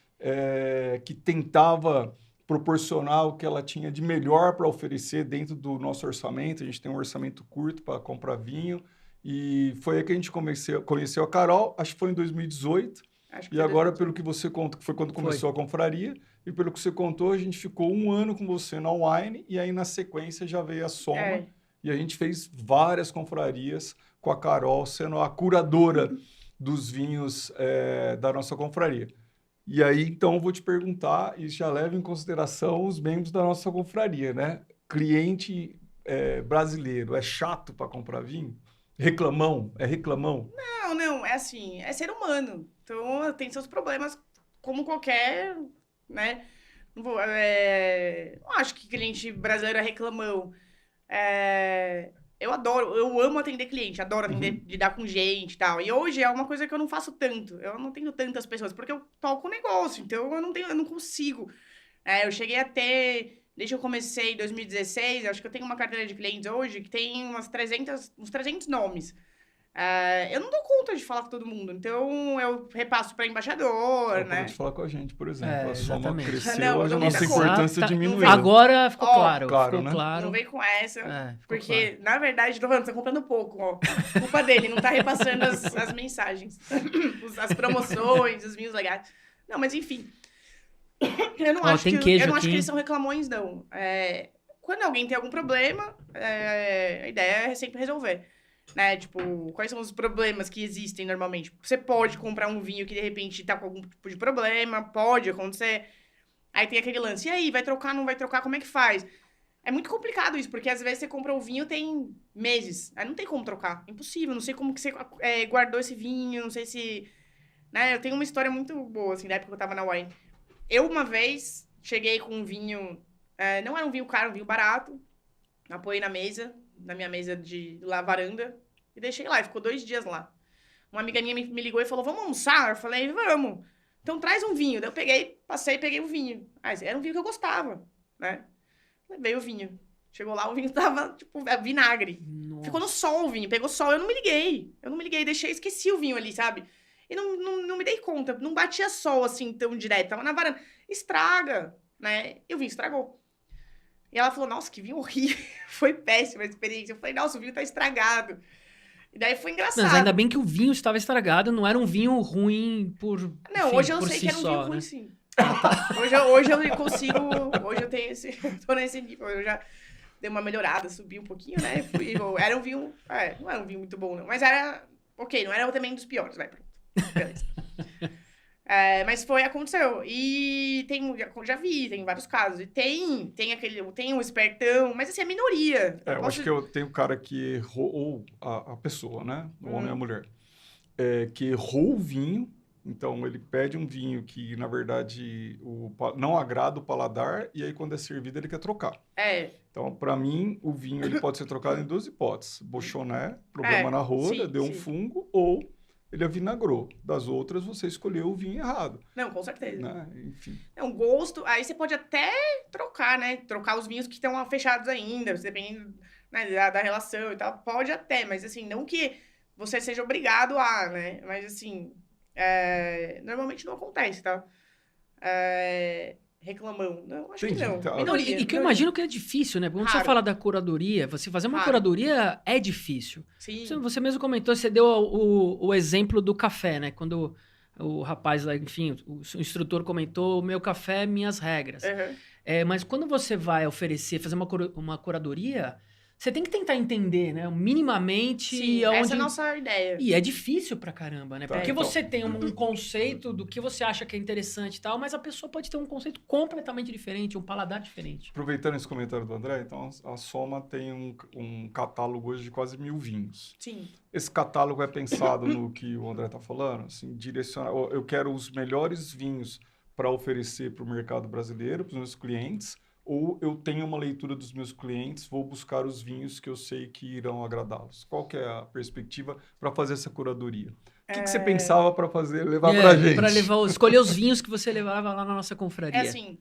que tentava proporcionar o que ela tinha de melhor para oferecer dentro do nosso orçamento. A gente tem um orçamento curto para comprar vinho. E foi aí que a gente conheceu a Carol, acho que foi em 2018. E agora, pelo que você conta, que foi quando começou a confraria, e pelo que você contou, a gente ficou 1 ano com você na Wine, e aí na sequência já veio a Soma, e a gente fez várias confrarias com a Carol, sendo a curadora dos vinhos da nossa confraria. E aí, então, eu vou te perguntar, e já leva em consideração os membros da nossa confraria, né? Cliente brasileiro é chato para comprar vinho? Reclamão? É reclamão?
Não, é assim, é ser humano. Então, tem seus problemas como qualquer, né? Não acho que cliente brasileiro é reclamão. Eu amo atender cliente, adoro lidar com gente e tal. E hoje é uma coisa que eu não faço tanto. Eu não tenho tantas pessoas, porque eu toco o negócio, então eu não consigo. Eu cheguei a ter... Desde que eu comecei em 2016, acho que eu tenho uma carteira de clientes hoje que tem uns 300 nomes. Eu não dou conta de falar com todo mundo, então eu repasso para embaixador, né?
Pode falar com a gente, por exemplo. A Soma cresceu,
não,
a nossa importância diminuiu.
Agora ficou claro,
né?
claro.
Não vem com essa, porque, na verdade, tô falando, você tá comprando pouco, ó. Culpa dele, não tá repassando as mensagens, as promoções, os vinhos legais. Não, mas enfim... Eu não acho que eles são reclamões, não. quando alguém tem algum problema, a ideia é sempre resolver. Né? Tipo, quais são os problemas que existem normalmente? Você pode comprar um vinho que, de repente, tá com algum tipo de problema, pode acontecer. Aí tem aquele lance, e aí, vai trocar, não vai trocar, como é que faz? É muito complicado isso, porque às vezes você compra um vinho tem meses, aí não tem como trocar, impossível, não sei como que você guardou esse vinho, não sei se... Né? Eu tenho uma história muito boa, assim, da época que eu tava na Wine. Eu, uma vez, cheguei com um vinho, não era um vinho caro, um vinho barato, apoiei na minha mesa de lá, varanda, e deixei lá, e ficou 2 dias lá. Uma amiga minha me ligou e falou, vamos almoçar? Eu falei, vamos. Então traz um vinho. Daí eu peguei o vinho. Era um vinho que eu gostava, né? Levei o vinho. Chegou lá, o vinho tava, tipo, vinagre. Nossa. Ficou no sol o vinho, pegou sol. Eu não me liguei, esqueci o vinho ali, sabe? E não me dei conta, não batia sol assim tão direto, tava na varanda. Estraga, né? E o vinho estragou. E ela falou, nossa, que vinho horrível. Foi péssima a experiência. Eu falei, nossa, o vinho tá estragado. E daí foi engraçado.
Mas ainda bem que o vinho estava estragado, não era um vinho ruim por
Não,
enfim,
hoje eu sei
si
que era um vinho
só,
ruim,
né?
sim. Hoje eu consigo... Hoje eu tenho tô nesse nível. Eu já dei uma melhorada, subi um pouquinho, né? Era um vinho... não era um vinho muito bom, não. Mas era... Ok, não era também um dos piores, vai, pronto. Beleza. Mas aconteceu. E já vi, tem vários casos. E tem um espertão, mas assim, é minoria.
Eu acho que eu tenho um cara que errou, ou a pessoa, né? O homem e a mulher. Que errou o vinho. Então, ele pede um vinho que, na verdade, não agrada o paladar. E aí, quando é servido, ele quer trocar. Então, para mim, o vinho ele pode ser trocado em 2 hipóteses. Bochonné, problema na roda, deu um fungo, ou... ele avinagrou. Das outras, você escolheu o vinho errado.
Não, com certeza.
Né? Enfim.
É um gosto... Aí você pode até trocar, né? Trocar os vinhos que estão fechados ainda, dependendo, né, da relação e tal. Pode até, mas assim, não que você seja obrigado a, né? Mas assim, normalmente não acontece, tá? Reclamão. Não, acho que não.
Tá.
Minoria.
E que eu imagino que é difícil, né? Quando você fala da curadoria, você fazer uma curadoria é difícil.
Sim.
Você mesmo comentou, você deu o exemplo do café, né? Quando o rapaz lá, enfim, o instrutor comentou, meu café, minhas regras.
Uhum.
Mas quando você vai fazer uma curadoria, você tem que tentar entender, né? Minimamente...
Sim, essa é a nossa ideia.
E é difícil pra caramba, né? Porque
então.
você tem um conceito do que você acha que é interessante e tal, mas a pessoa pode ter um conceito completamente diferente, um paladar diferente.
Aproveitando esse comentário do André, então a Soma tem um catálogo hoje de quase 1000 vinhos.
Sim.
Esse catálogo é pensado no que o André está falando, assim, eu quero os melhores vinhos para oferecer para o mercado brasileiro, para os meus clientes, ou eu tenho uma leitura dos meus clientes, vou buscar os vinhos que eu sei que irão agradá-los. Qual que é a perspectiva para fazer essa curadoria? O que você pensava para levar para a gente?
Para escolher os vinhos que você levava lá na nossa confraria.
Assim,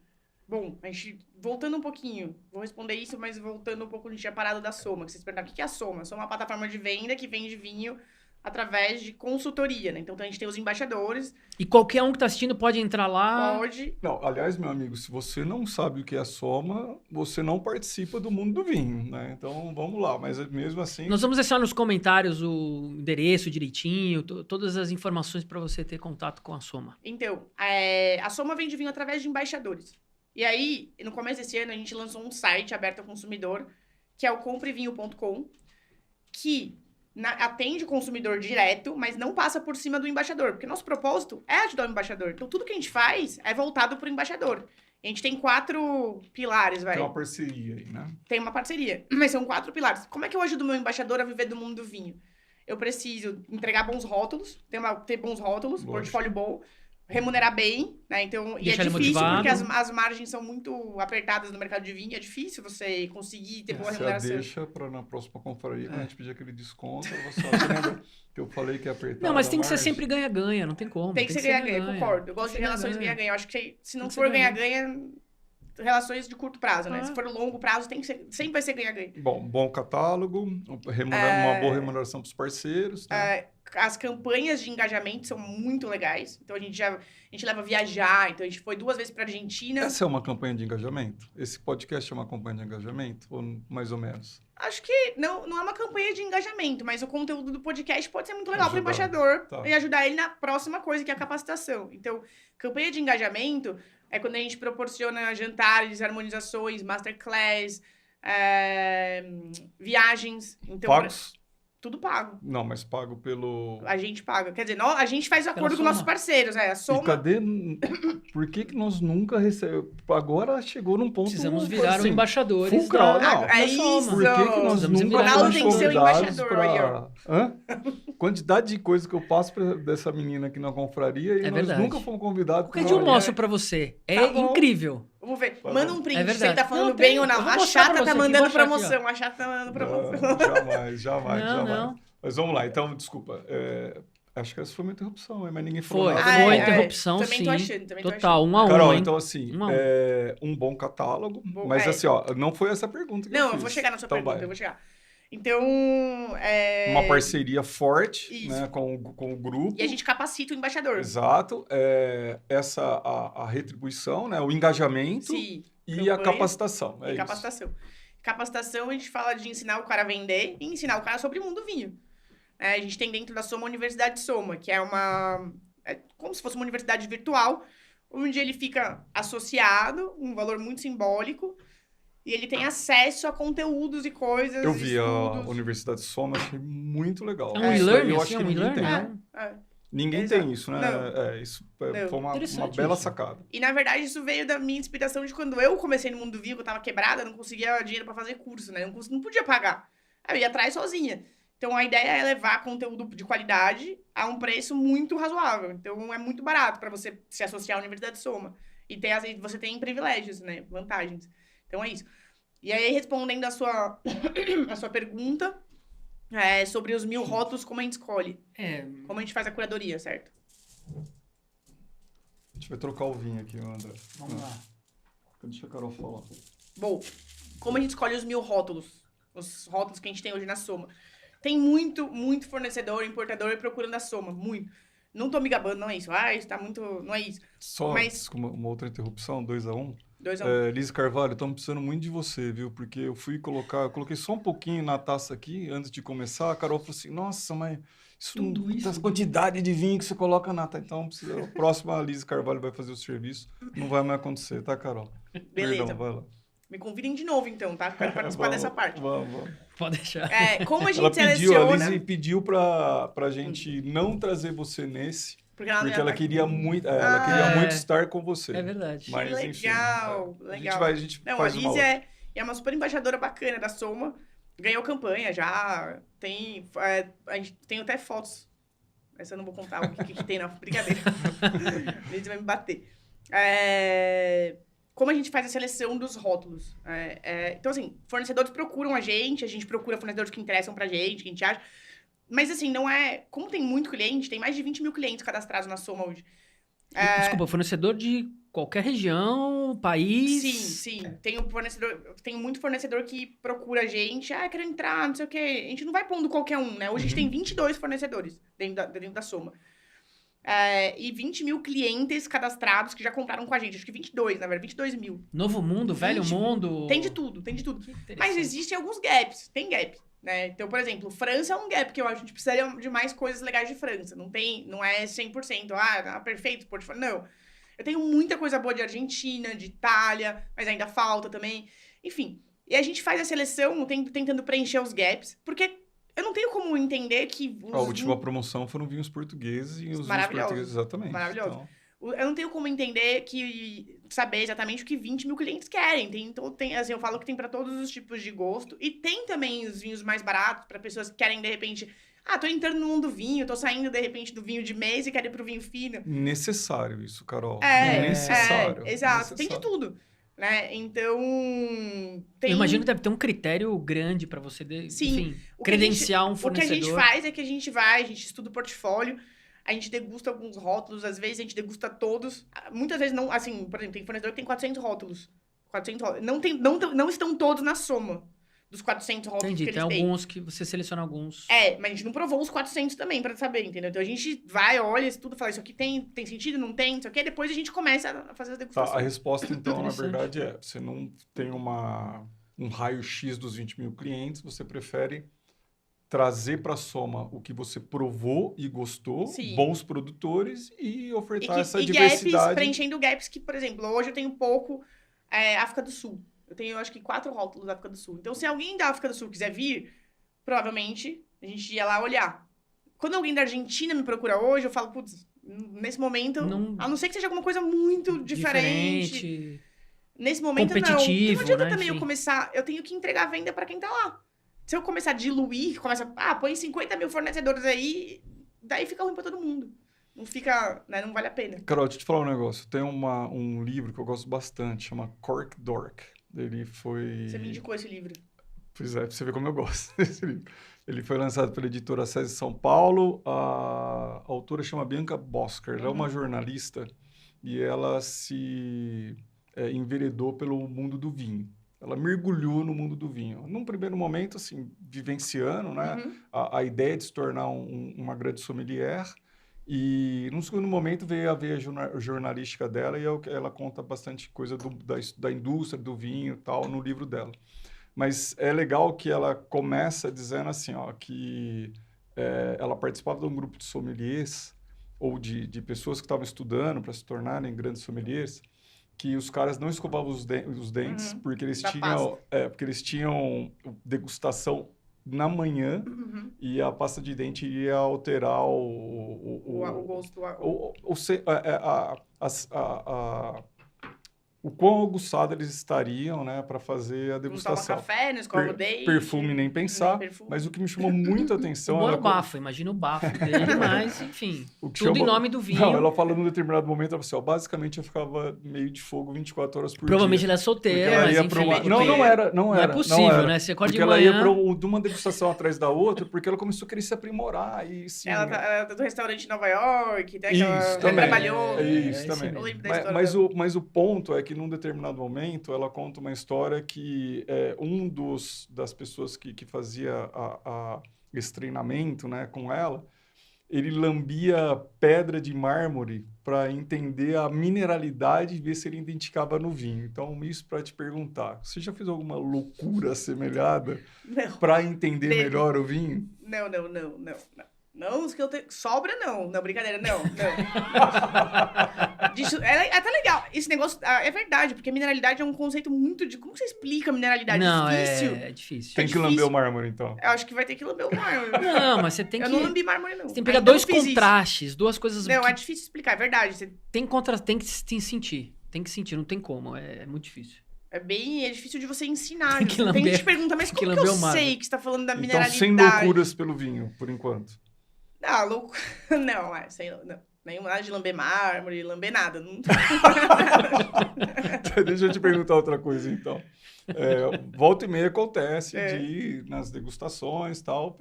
bom, a gente, voltando um pouquinho, vou responder isso, mas voltando um pouco, a gente tinha parado da Soma, que vocês perguntaram, o que é a Soma? A Soma é uma plataforma de venda que vende vinho através de consultoria, né? Então a gente tem os embaixadores.
E qualquer um que está assistindo pode entrar lá?
Pode.
Não, aliás, meu amigo, se você não sabe o que é a Soma, você não participa do mundo do vinho, né? Então, vamos lá, mas mesmo assim...
Nós vamos deixar nos comentários o endereço direitinho, todas as informações para você ter contato com a Soma.
Então, a Soma vende vinho através de embaixadores. E aí, no começo desse ano, a gente lançou um site aberto ao consumidor, que é o comprevinho.com, que... atende o consumidor direto, mas não passa por cima do embaixador, porque nosso propósito é ajudar o embaixador. Então, tudo que a gente faz é voltado para o embaixador. A gente tem 4 pilares, vai.
Tem uma parceria aí, né?
Tem uma parceria, mas são 4 pilares. Como é que eu ajudo o meu embaixador a viver do mundo do vinho? Eu preciso entregar bons rótulos, ter bons rótulos, portfólio bom, remunerar bem, né? Então, e é difícil porque as margens são muito apertadas no mercado de vinho, é difícil você conseguir ter boa remuneração.
Você deixa para na próxima confraria, quando a gente pedir aquele desconto, você lembra que eu falei que ia apertar.
Não, mas tem que ser sempre ganha-ganha, não tem como.
Tem que ser ganha-ganha, concordo. Eu gosto de relações ganha-ganha. Eu acho que se não for ganha-ganha, relações de curto prazo, né? Se for longo prazo, sempre vai ser ganha-ganha.
Bom catálogo, uma boa remuneração para os parceiros. Né?
As campanhas de engajamento são muito legais. Então, a gente leva a viajar. Então, a gente foi 2 vezes para a Argentina.
Essa é uma campanha de engajamento? Esse podcast é uma campanha de engajamento? Ou mais ou menos?
Acho que não é uma campanha de engajamento, mas o conteúdo do podcast pode ser muito legal para o embaixador e ajudar ele na próxima coisa, que é a capacitação. Então, campanha de engajamento é quando a gente proporciona jantares, harmonizações, masterclass, Viagens. Então,
Pagos?
tudo pago.
Não, mas pago pelo...
A gente paga. Quer dizer, a gente faz acordo com
soma.
nossos parceiros. A
E
soma...
cadê... Por que nós nunca recebemos... Agora chegou num ponto...
Precisamos virar
assim,
embaixores
fulcral,
da,
não.
da
É
soma.
isso.
Por que nós
Precisamos
nunca
virar
fomos
tem que ser o
convidados
embaixador aí, ó.
pra... Hã? Quantidade de coisa que eu passo dessa menina aqui na confraria e
É
nós
verdade.
nunca fomos convidados.
Qualquer dia eu mostro pra você. É
Tá bom.
incrível.
Vamos ver.
Tá
Manda
bom.
um print
É
se
verdade.
ele tá falando
Não,
bem
tem.
ou não.
Eu vou
A
mostrar
chata
pra
tá
você aqui,
mandando
vou achar aqui,
promoção. A chata tá mandando promoção.
Jamais.
Não.
Mas vamos lá, então, desculpa. Acho que essa foi uma interrupção, mas ninguém falou
Foi,
nada.
foi
é.
interrupção,
Também
sim.
tô achando, também tô
Total,
achando.
1 a 1,
Carol,
hein?
então assim,
1 a 1.
um bom catálogo,
Bom,
mas
é.
assim, ó, não foi essa a pergunta que eu
Não,
fiz.
eu vou chegar na sua
Então
pergunta,
vai.
eu vou chegar. Então,
Uma parceria forte,
Isso.
né, com o grupo.
E a gente capacita o embaixador.
Exato. A retribuição, né, o engajamento
Sim.
e a
campanha
capacitação. É
E
isso.
capacitação. Capacitação, a gente fala de ensinar o cara a vender e ensinar o cara sobre o mundo do vinho. A gente tem dentro da Soma a Universidade Soma, que é como se fosse uma universidade virtual, onde ele fica associado, um valor muito simbólico, e ele tem acesso a conteúdos e coisas,
Eu vi a
estudos.
Universidade Soma, achei muito legal.
É um
Isso
e-learning,
aí eu
assim,
acho
é
que
um
ninguém
e-learning?
tem.
É.
Ninguém
Exato.
tem isso, né?
Não.
Isso
Não.
foi uma
Interessante
bela
isso.
sacada.
E, na verdade, isso veio da minha inspiração de quando eu comecei no mundo do vinho, que eu tava quebrada, não conseguia dinheiro pra fazer curso, né? Não podia pagar. Aí eu ia atrás sozinha. Então, a ideia é levar conteúdo de qualidade a um preço muito razoável. Então, é muito barato para você se associar à Universidade Soma. E você tem privilégios, né? Vantagens. Então, é isso. E aí, respondendo a sua pergunta sobre os 1000 rótulos, como a gente escolhe? Como a gente faz a curadoria, certo?
A gente vai trocar o vinho aqui, André.
Vamos lá.
Deixa a Carol falar.
Bom, como a gente escolhe os 1000 rótulos? Os rótulos que a gente tem hoje na Soma. Tem muito fornecedor, importador procurando a Soma. Muito. Não tô me gabando, não é isso. Isso tá muito... Não é isso.
Só
Mas-
uma outra interrupção, 2-1.
2 a 1.
Liz Carvalho, estamos precisando muito de você, viu? Porque eu coloquei só um pouquinho na taça aqui, antes de começar. A Carol falou assim, nossa, mas
Tudo isso?
essa quantidade de vinho que você coloca na taça. Então, a próxima Liz Carvalho vai fazer o serviço. Não vai mais acontecer, tá, Carol?
Beleza.
Perdão, vai lá.
Me convidem de novo, então, tá? Quero participar dessa parte.
Vamos.
Pode deixar.
Como a gente
A
seleciona...
Liz pediu pra gente não trazer você nesse,
Porque ela, não
porque
ia
ela
tá-
queria muito, ela queria muito estar com você.
É verdade.
Mas,
Que
enfim,
legal,
a gente
legal.
vai, a gente
Não, a
faz
Liz
uma outra.
é uma super embaixadora bacana da Soma. Ganhou campanha já. A gente tem até fotos. Essa eu não vou contar o que tem, não. Brincadeira. A Liz vai me bater. Como a gente faz a seleção dos rótulos? Então, assim, fornecedores procuram a gente procura fornecedores que interessam pra gente, que a gente acha. Mas, assim, não é... Como tem muito cliente, tem mais de 20 mil clientes cadastrados na Soma hoje.
Desculpa, fornecedor de qualquer região, país...
Sim. Tem muito fornecedor que procura a gente. Quero entrar, não sei o quê. A gente não vai pondo qualquer um, né? Hoje a gente tem 22 fornecedores dentro da Soma. E 20 mil clientes cadastrados que já compraram com a gente. Acho que 22, na verdade. 22 mil.
Novo mundo, velho
20.
mundo...
Tem de tudo.
Que interessante.
Mas existem alguns gaps. Tem gap, né? Então, por exemplo, França é um gap que eu acho que a gente precisaria de mais coisas legais de França. Não é 100%. Perfeito, portfólio. Não. Eu tenho muita coisa boa de Argentina, de Itália, mas ainda falta também. Enfim. E a gente faz a seleção tentando preencher os gaps, porque eu não tenho como entender que...
A última promoção foram vinhos portugueses e os vinhos
Maravilhosos.
portugueses, exatamente.
Maravilhoso.
Então,
Eu não tenho como entender saber exatamente o que 20 mil clientes querem. Assim, eu falo que tem para todos os tipos de gosto. E tem também os vinhos mais baratos para pessoas que querem, de repente... tô entrando no mundo do vinho, tô saindo, de repente, do vinho de mesa e quero ir pro vinho fino.
necessário isso, Carol.
É,
necessário.
Exato. Tem de
Necessário.
tudo. Né? Então,
Eu imagino que deve ter um critério grande pra você,
Sim.
enfim,
O que a gente-
credenciar um
O que a
fornecedor.
gente faz é que a gente estuda o portfólio, a gente degusta alguns rótulos, às vezes a gente degusta todos. Muitas vezes não, assim, por exemplo, tem fornecedor que tem 400 rótulos. 400 rótulos. Não estão todos na Soma dos 400 rótulos
Entendi,
que
tem
eles têm.
alguns que você seleciona alguns.
Mas a gente não provou os 400 também, pra saber, entendeu? Então a gente vai, olha, estuda, fala, isso aqui tem sentido, não tem, não sei o quê, depois a gente começa a fazer as
Tá,
degustações.
a resposta, então, na
Interessante.
verdade, você não tem um raio-x dos 20 mil clientes, você prefere trazer para a Soma o que você provou e gostou,
Sim.
bons produtores e ofertar essa
gaps,
diversidade.
preenchendo gaps que, por exemplo, hoje eu tenho pouco África do Sul. Eu tenho, acho que 4 rótulos da África do Sul. Então, se alguém da África do Sul quiser vir, provavelmente a gente ia lá olhar. Quando alguém da Argentina me procura hoje, eu falo, putz, nesse momento, a não ser que seja alguma coisa muito diferente. Nesse momento, não. Porque não adianta também eu começar... Eu tenho que entregar a venda pra quem tá lá. Se eu começar a diluir, põe 50 mil fornecedores aí, daí fica ruim pra todo mundo. Não fica... Né, não vale a pena.
Carol, deixa eu te falar um negócio. Tem um livro que eu gosto bastante, chama Cork Dork. Ele foi...
Você me indicou esse livro.
Pois é, pra você ver como eu gosto desse livro. Ele foi lançado pela editora SESI São Paulo. A autora chama Bianca Bosker. Ela é uma jornalista e ela se enveredou pelo mundo do vinho. Ela mergulhou no mundo do vinho. Num primeiro momento, assim, vivenciando, né, a ideia de se tornar uma grande sommelier. E num segundo momento veio a veia jornalística dela e ela conta bastante coisa da indústria do vinho e tal no livro dela. Mas é legal que ela começa dizendo assim, ó, que ela participava de um grupo de sommeliers ou de pessoas que estavam estudando para se tornarem grandes sommeliers, que os caras não escovavam os dentes porque eles tinham degustação na manhã e a pasta de dente ia alterar o
gosto.
O quão aguçado eles estariam, né, para fazer a degustação.
Não toma café, não escova o dente.
Perfume nem pensar, mas o que me chamou muito a atenção...
O bafo, imagina o bafo dele, mas, enfim, tudo em nome do vinho.
Não, ela fala num determinado momento, ela falou assim, basicamente eu ficava meio de fogo 24 horas por
Provavelmente
dia.
ela é solteira, mas enfim...
Não era.
Não é possível, né? Você acorda de manhã...
Porque ela ia de uma degustação atrás da outra, porque ela começou a querer se aprimorar e sim...
Ela tá do restaurante em Nova York, né, que
ela
trabalhou...
Isso, também.
Eu lembro da história
mas o ponto é que num determinado momento ela conta uma história que das pessoas que fazia esse treinamento, né, com ela, ele lambia pedra de mármore para entender a mineralidade e ver se ele identificava no vinho. Então, isso para te perguntar, você já fez alguma loucura assemelhada para entender melhor o vinho?
Não. Não, os que eu tenho... Sobra, não. Não, brincadeira, não. É até legal. Esse negócio é verdade, porque mineralidade é um conceito muito de... Como você explica mineralidade?
Não,
difícil.
É difícil.
Tem que lamber o mármore, então.
Eu acho que vai ter que lamber o mármore.
Não, mas você tem que...
Eu não lambi mármore, não.
Você tem que pegar dois contrastes, duas coisas...
Não, é difícil explicar, é verdade. Você...
Tem que sentir. Tem que sentir, não tem como. É muito difícil.
É difícil de você ensinar.
Tem que lamber,
tem que te perguntar, mas como que eu sei que você tá falando da mineralidade?
Então, sem loucuras pelo vinho, por enquanto.
Não, louco. Não, nenhuma de lamber mármore, lamber nada. Não...
Deixa eu te perguntar outra coisa, então. Volta e meia acontece de ir nas degustações e tal.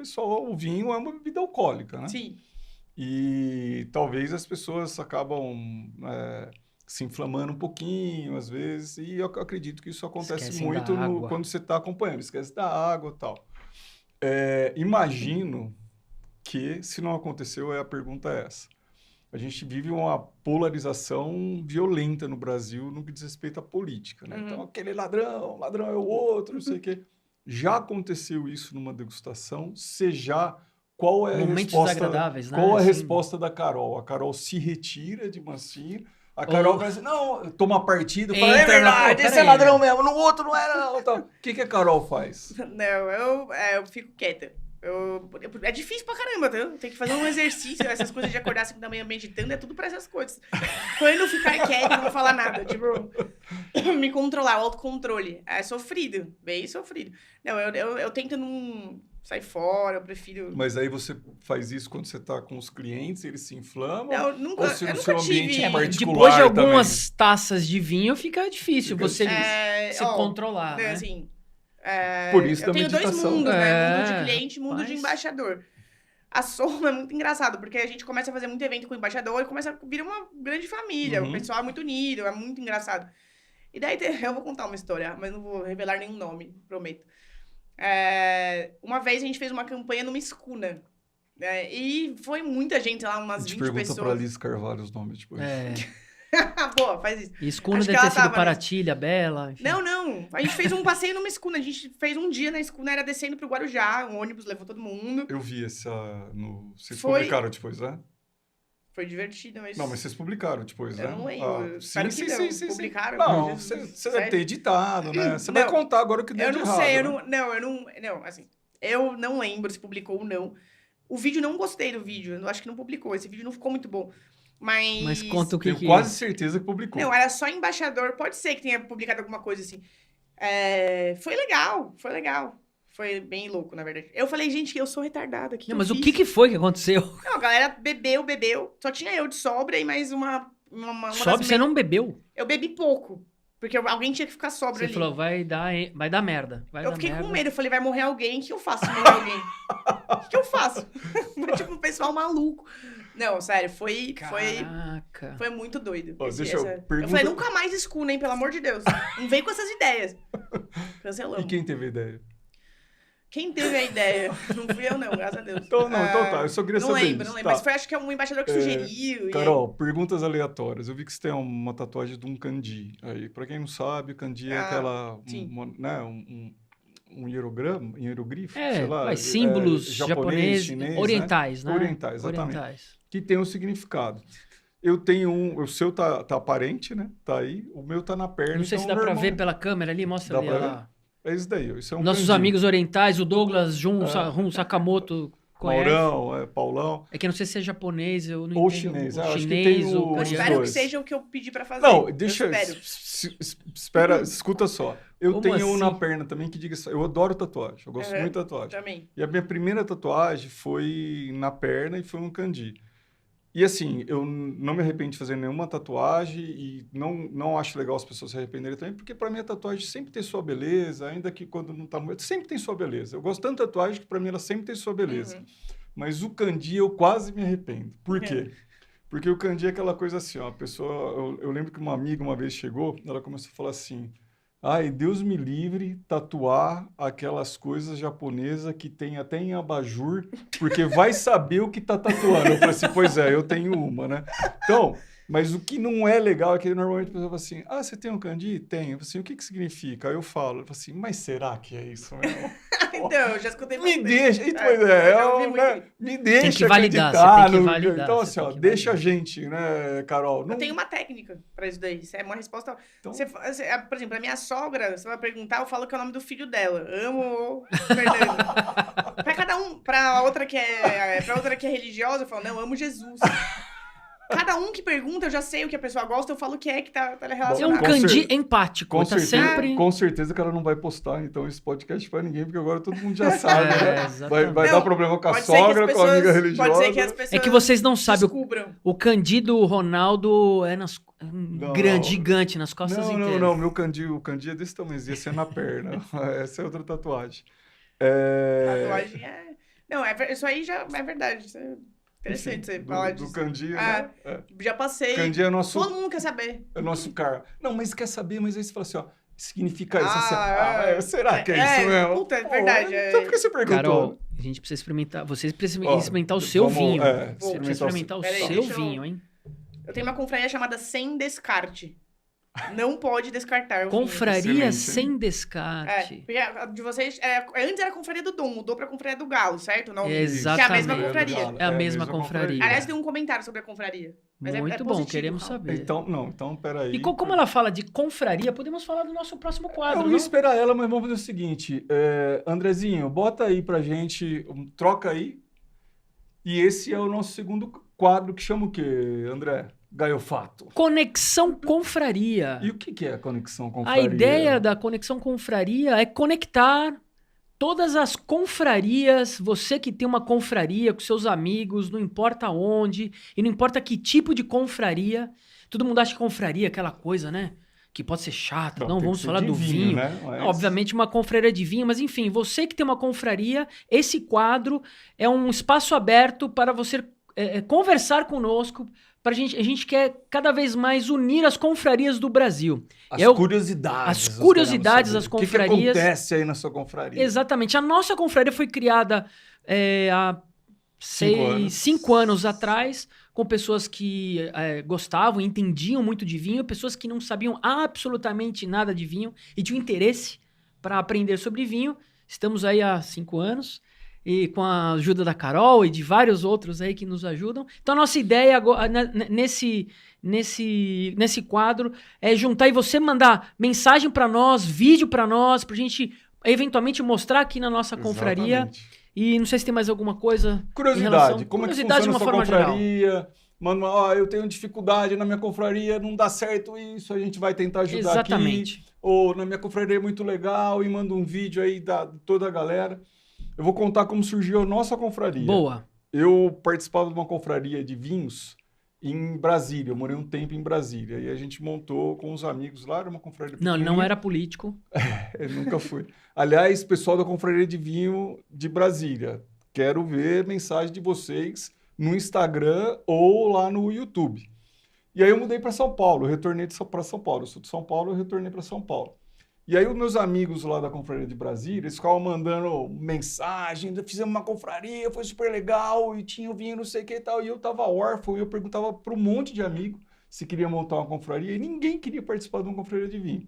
O vinho é uma bebida alcoólica, né?
Sim.
E talvez as pessoas acabam se inflamando um pouquinho, às vezes, e eu acredito que isso acontece muito quando você está acompanhando. Esquece da água e tal. Imagino que, se não aconteceu, a pergunta é essa. A gente vive uma polarização violenta no Brasil no que diz respeito à política, né? Então, aquele ladrão é o outro, não sei o quê. Já aconteceu isso numa degustação? Qual é a resposta? Qual é a resposta da Carol? A Carol se retira de mansinho, a Carol vai dizer, não, toma partido, fala, é verdade, esse é ladrão mesmo, no outro não era não. Então, o que a Carol faz?
Não, eu fico quieta. É difícil pra caramba, tá? Tem que fazer um exercício, essas coisas de acordar 5 da manhã meditando, é tudo pra essas coisas. Quando eu ficar quieta, não vou falar nada, tipo, me controlar, o autocontrole. É sofrido, bem sofrido. Não, eu tento não sair fora, eu prefiro...
Mas aí você faz isso quando você tá com os clientes, eles se inflamam?
Não, nunca,
ou se no seu ambiente particular
depois de algumas taças de vinho, fica difícil você se controlar, né?
Assim...
Por isso
eu tenho
meditação.
2 mundos, né? Mundo de cliente e mundo de embaixador. A Soma é muito engraçado, porque a gente começa a fazer muito evento com o embaixador e começa a virar uma grande família. O pessoal é muito unido, é muito engraçado. E daí, eu vou contar uma história, mas não vou revelar nenhum nome, prometo. Uma vez a gente fez uma campanha numa escuna. E foi muita gente, sei lá, umas 20 pessoas.
Pergunta pra Alice Carvalho os nomes, tipo...
Boa, faz isso.
E escuna deve ter sido Paratilha, Bela... Enfim.
Não. A gente fez um passeio numa escuna. A gente fez um dia na escuna, era descendo pro Guarujá. Um ônibus levou todo mundo.
Eu vi vocês publicaram depois, né?
Foi divertido, mas...
Não, mas vocês publicaram depois, né?
Eu não lembro.
Espero
que não. Publicaram?
Não, você deve ter editado, né? Você vai contar agora o que deu de errado.
Assim, eu não lembro se publicou ou não. O vídeo, não gostei do vídeo. Eu acho que não publicou. Esse vídeo não ficou muito bom.
Mas conta o que
Tenho quase certeza que publicou.
Não, era só embaixador. Pode ser que tenha publicado alguma coisa assim. Foi legal. Foi bem louco, na verdade. Eu falei, gente, eu sou retardada.
Mas o que foi que aconteceu?
Não, a galera bebeu. Só tinha eu de sobra e mais uma
Sobra? Você não bebeu?
Eu bebi pouco. Porque alguém tinha que ficar sobra ali.
Você falou, vai dar merda.
Eu fiquei com medo. Eu falei, vai morrer alguém. O que eu faço se morrer alguém? O que eu faço? Tipo, um pessoal maluco. Não, sério, foi muito doido. Eu falei, nunca mais escuta, hein? Pelo amor de Deus. Não vem com essas ideias. Cancelamos.
E quem teve a ideia?
Quem teve a ideia? Não fui eu, não, graças a Deus.
Então tá. Eu só queria saber.
Não lembro.
Tá.
Mas foi, acho que é um embaixador que sugeriu.
Carol, perguntas aleatórias. Eu vi que você tem uma tatuagem de um kanji. Aí, pra quem não sabe, o kanji é aquela... Um hierogrifo, sei lá.
Símbolos japoneses,
chinês,
orientais, né?
Orientais, exatamente. Que tem um significado. Eu tenho o seu tá aparente, né? Tá aí. O meu tá na perna.
Não sei se dá pra ver pela câmera ali. Mostra ali, lá.
É isso daí. Isso é um
Nossos
kanji.
amigos orientais, o Douglas Jun Sakamoto conhece.
Maurão, Paulão.
É que eu não sei se é japonês ou
ou chinês. Acho que tem
ou
eu espero que seja o que eu pedi pra fazer.
Não, deixa... Espera, escuta só. Eu
Como
tenho um
assim?
na perna também que diga... Eu adoro tatuagem. Eu gosto muito de tatuagem.
Também.
E a minha primeira tatuagem foi na perna e foi um kanji. E assim, eu não me arrependo de fazer nenhuma tatuagem e não acho legal as pessoas se arrependerem também, porque para mim a tatuagem sempre tem sua beleza, ainda que quando não tá muito, sempre tem sua beleza. Eu gosto tanto de tatuagem que para mim ela sempre tem sua beleza. Mas o kanji eu quase me arrependo. Por quê? Porque o kanji é aquela coisa assim, ó, a pessoa... Eu lembro que uma amiga uma vez chegou, ela começou a falar assim... Ai, Deus me livre tatuar aquelas coisas japonesas que tem até em abajur, porque vai saber o que tá tatuando. Eu falei assim, pois é, eu tenho uma, né? Então, mas o que não é legal é que normalmente a pessoa fala assim, você tem um kanji? Tenho. Eu falo assim, o que significa? Aí eu falo assim, mas será que é isso mesmo?
Então, eu já escutei
Me
bastante.
deixa, me deixa
tem que validar,
acreditar.
Você tem que validar.
Então, assim, ó, deixa a gente, né, Carol?
Eu tenho uma técnica pra isso daí. Isso é uma resposta... Então... por exemplo, a minha sogra, você vai perguntar, eu falo que é o nome do filho dela. Amo Fernando. Pra cada um, pra outra que é religiosa, eu falo, não, eu amo Jesus. Cada um que pergunta, eu já sei o que a pessoa gosta, eu falo o que é que tá relacionado.
É um kanji empático,
Com certeza que ela não vai postar, então, esse podcast pra ninguém, porque agora todo mundo já sabe, né? Vai dar problema com a sogra, com a amiga religiosa.
Pode ser que as pessoas
é que vocês não sabem,
descubram.
O kanji do Ronaldo é gigante, nas costas inteiras.
Não, o kanji é desse tamanho, ia ser na perna. Essa é outra tatuagem.
Tatuagem é... Não, isso aí já é verdade, isso é... Interessante você falar disso.
Do kanji, né?
Já passei.
Kanji é nosso...
Todo mundo quer saber.
É nosso cara. Não, mas quer saber, mas aí você fala assim, ó, significa isso. Será que é isso mesmo?
Puta, é verdade.
Então por que você perguntou?
Carol, a gente precisa experimentar, vocês precisam experimentar o seu vinho. Você precisa experimentar o seu vinho, hein?
Eu tenho uma confraria chamada Sem Descarte. Não pode descartar o
confraria sem descarte.
Porque a de vocês... antes era a confraria do Dom, mudou pra confraria do Galo, certo? Não,
exatamente.
Que é a mesma confraria.
É a mesma confraria.
Aliás, tem um comentário sobre a confraria. Mas
muito bom, queremos saber.
Então, peraí.
E como ela fala de confraria, podemos falar do nosso próximo quadro,
Eu ia esperar ela, mas vamos fazer o seguinte. Andrezinho, bota aí pra gente, troca aí. E esse é o nosso segundo quadro, que chama o quê, André? Gaiofato.
Conexão Confraria.
E o que é a Conexão Confraria?
A ideia da Conexão Confraria é conectar todas as confrarias, você que tem uma confraria com seus amigos, não importa onde, e não importa que tipo de confraria. Todo mundo acha que confraria é aquela coisa, né? Que pode ser chata. Não, vamos falar do vinho.
Né? Mas...
Obviamente uma confraria de vinho, mas enfim, você que tem uma confraria, esse quadro é um espaço aberto para você conversar conosco. A gente quer cada vez mais unir as confrarias do Brasil.
As curiosidades das confrarias. O que acontece aí na sua confraria?
Exatamente. A nossa confraria foi criada há 5 anos atrás, com pessoas que gostavam, entendiam muito de vinho, pessoas que não sabiam absolutamente nada de vinho e tinham interesse para aprender sobre vinho. Estamos aí há 5 anos. e com a ajuda da Carol e de vários outros aí que nos ajudam. Então, a nossa ideia agora, nesse quadro é juntar e você mandar mensagem para nós, vídeo para nós, pra gente eventualmente mostrar aqui na nossa confraria.
Exatamente.
E não sei se tem mais alguma coisa.
Curiosidade, como é que funciona
de uma
a sua
forma
confraria?
geral.
Mano, eu tenho dificuldade na minha confraria, não dá certo isso, a gente vai tentar ajudar
Exatamente.
aqui. Ou na minha confraria é muito legal e manda um vídeo aí da toda a galera. Eu vou contar como surgiu a nossa confraria.
Boa.
Eu participava de uma confraria de vinhos em Brasília. Eu morei um tempo em Brasília. E a gente montou com os amigos lá, era uma confraria
Não,
pequenininha.
ele não era político.
Eu nunca fui. Aliás, pessoal da confraria de vinho de Brasília, quero ver mensagem de vocês no Instagram ou lá no YouTube. E aí eu mudei para São Paulo, eu retornei para São Paulo. Eu sou de São Paulo, eu retornei para São Paulo. E aí os meus amigos lá da confraria de Brasília, eles ficavam mandando mensagem, fizemos uma confraria, foi super legal, e tinha o vinho não sei o que e tal. E eu tava órfão, e eu perguntava para um monte de amigos se queria montar uma confraria, e ninguém queria participar de uma confraria de vinho.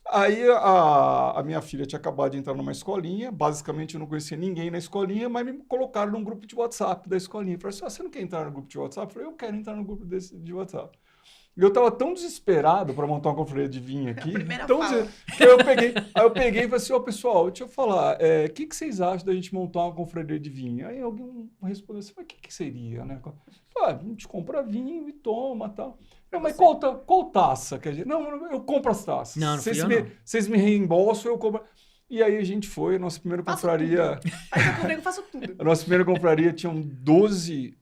Aí a minha filha tinha acabado de entrar numa escolinha, basicamente eu não conhecia ninguém na escolinha, mas me colocaram num grupo de WhatsApp da escolinha. Falaram assim, você não quer entrar no grupo de WhatsApp? Eu falei, eu quero entrar no grupo de WhatsApp. E eu tava tão desesperado para montar uma confraria de vinho aqui, que eu peguei e falei assim, pessoal, deixa eu falar, o que vocês acham da gente montar uma confraria de vinho? Aí alguém respondeu assim, mas o que seria, né? A gente compra vinho e toma e tal. Não, mas qual taça? Quer dizer, não, eu compro as taças.
Não
Vocês me reembolsam, eu compro. E aí a gente foi, a nossa primeira confraria...
Eu faço tudo.
A nossa primeira confraria tinham 12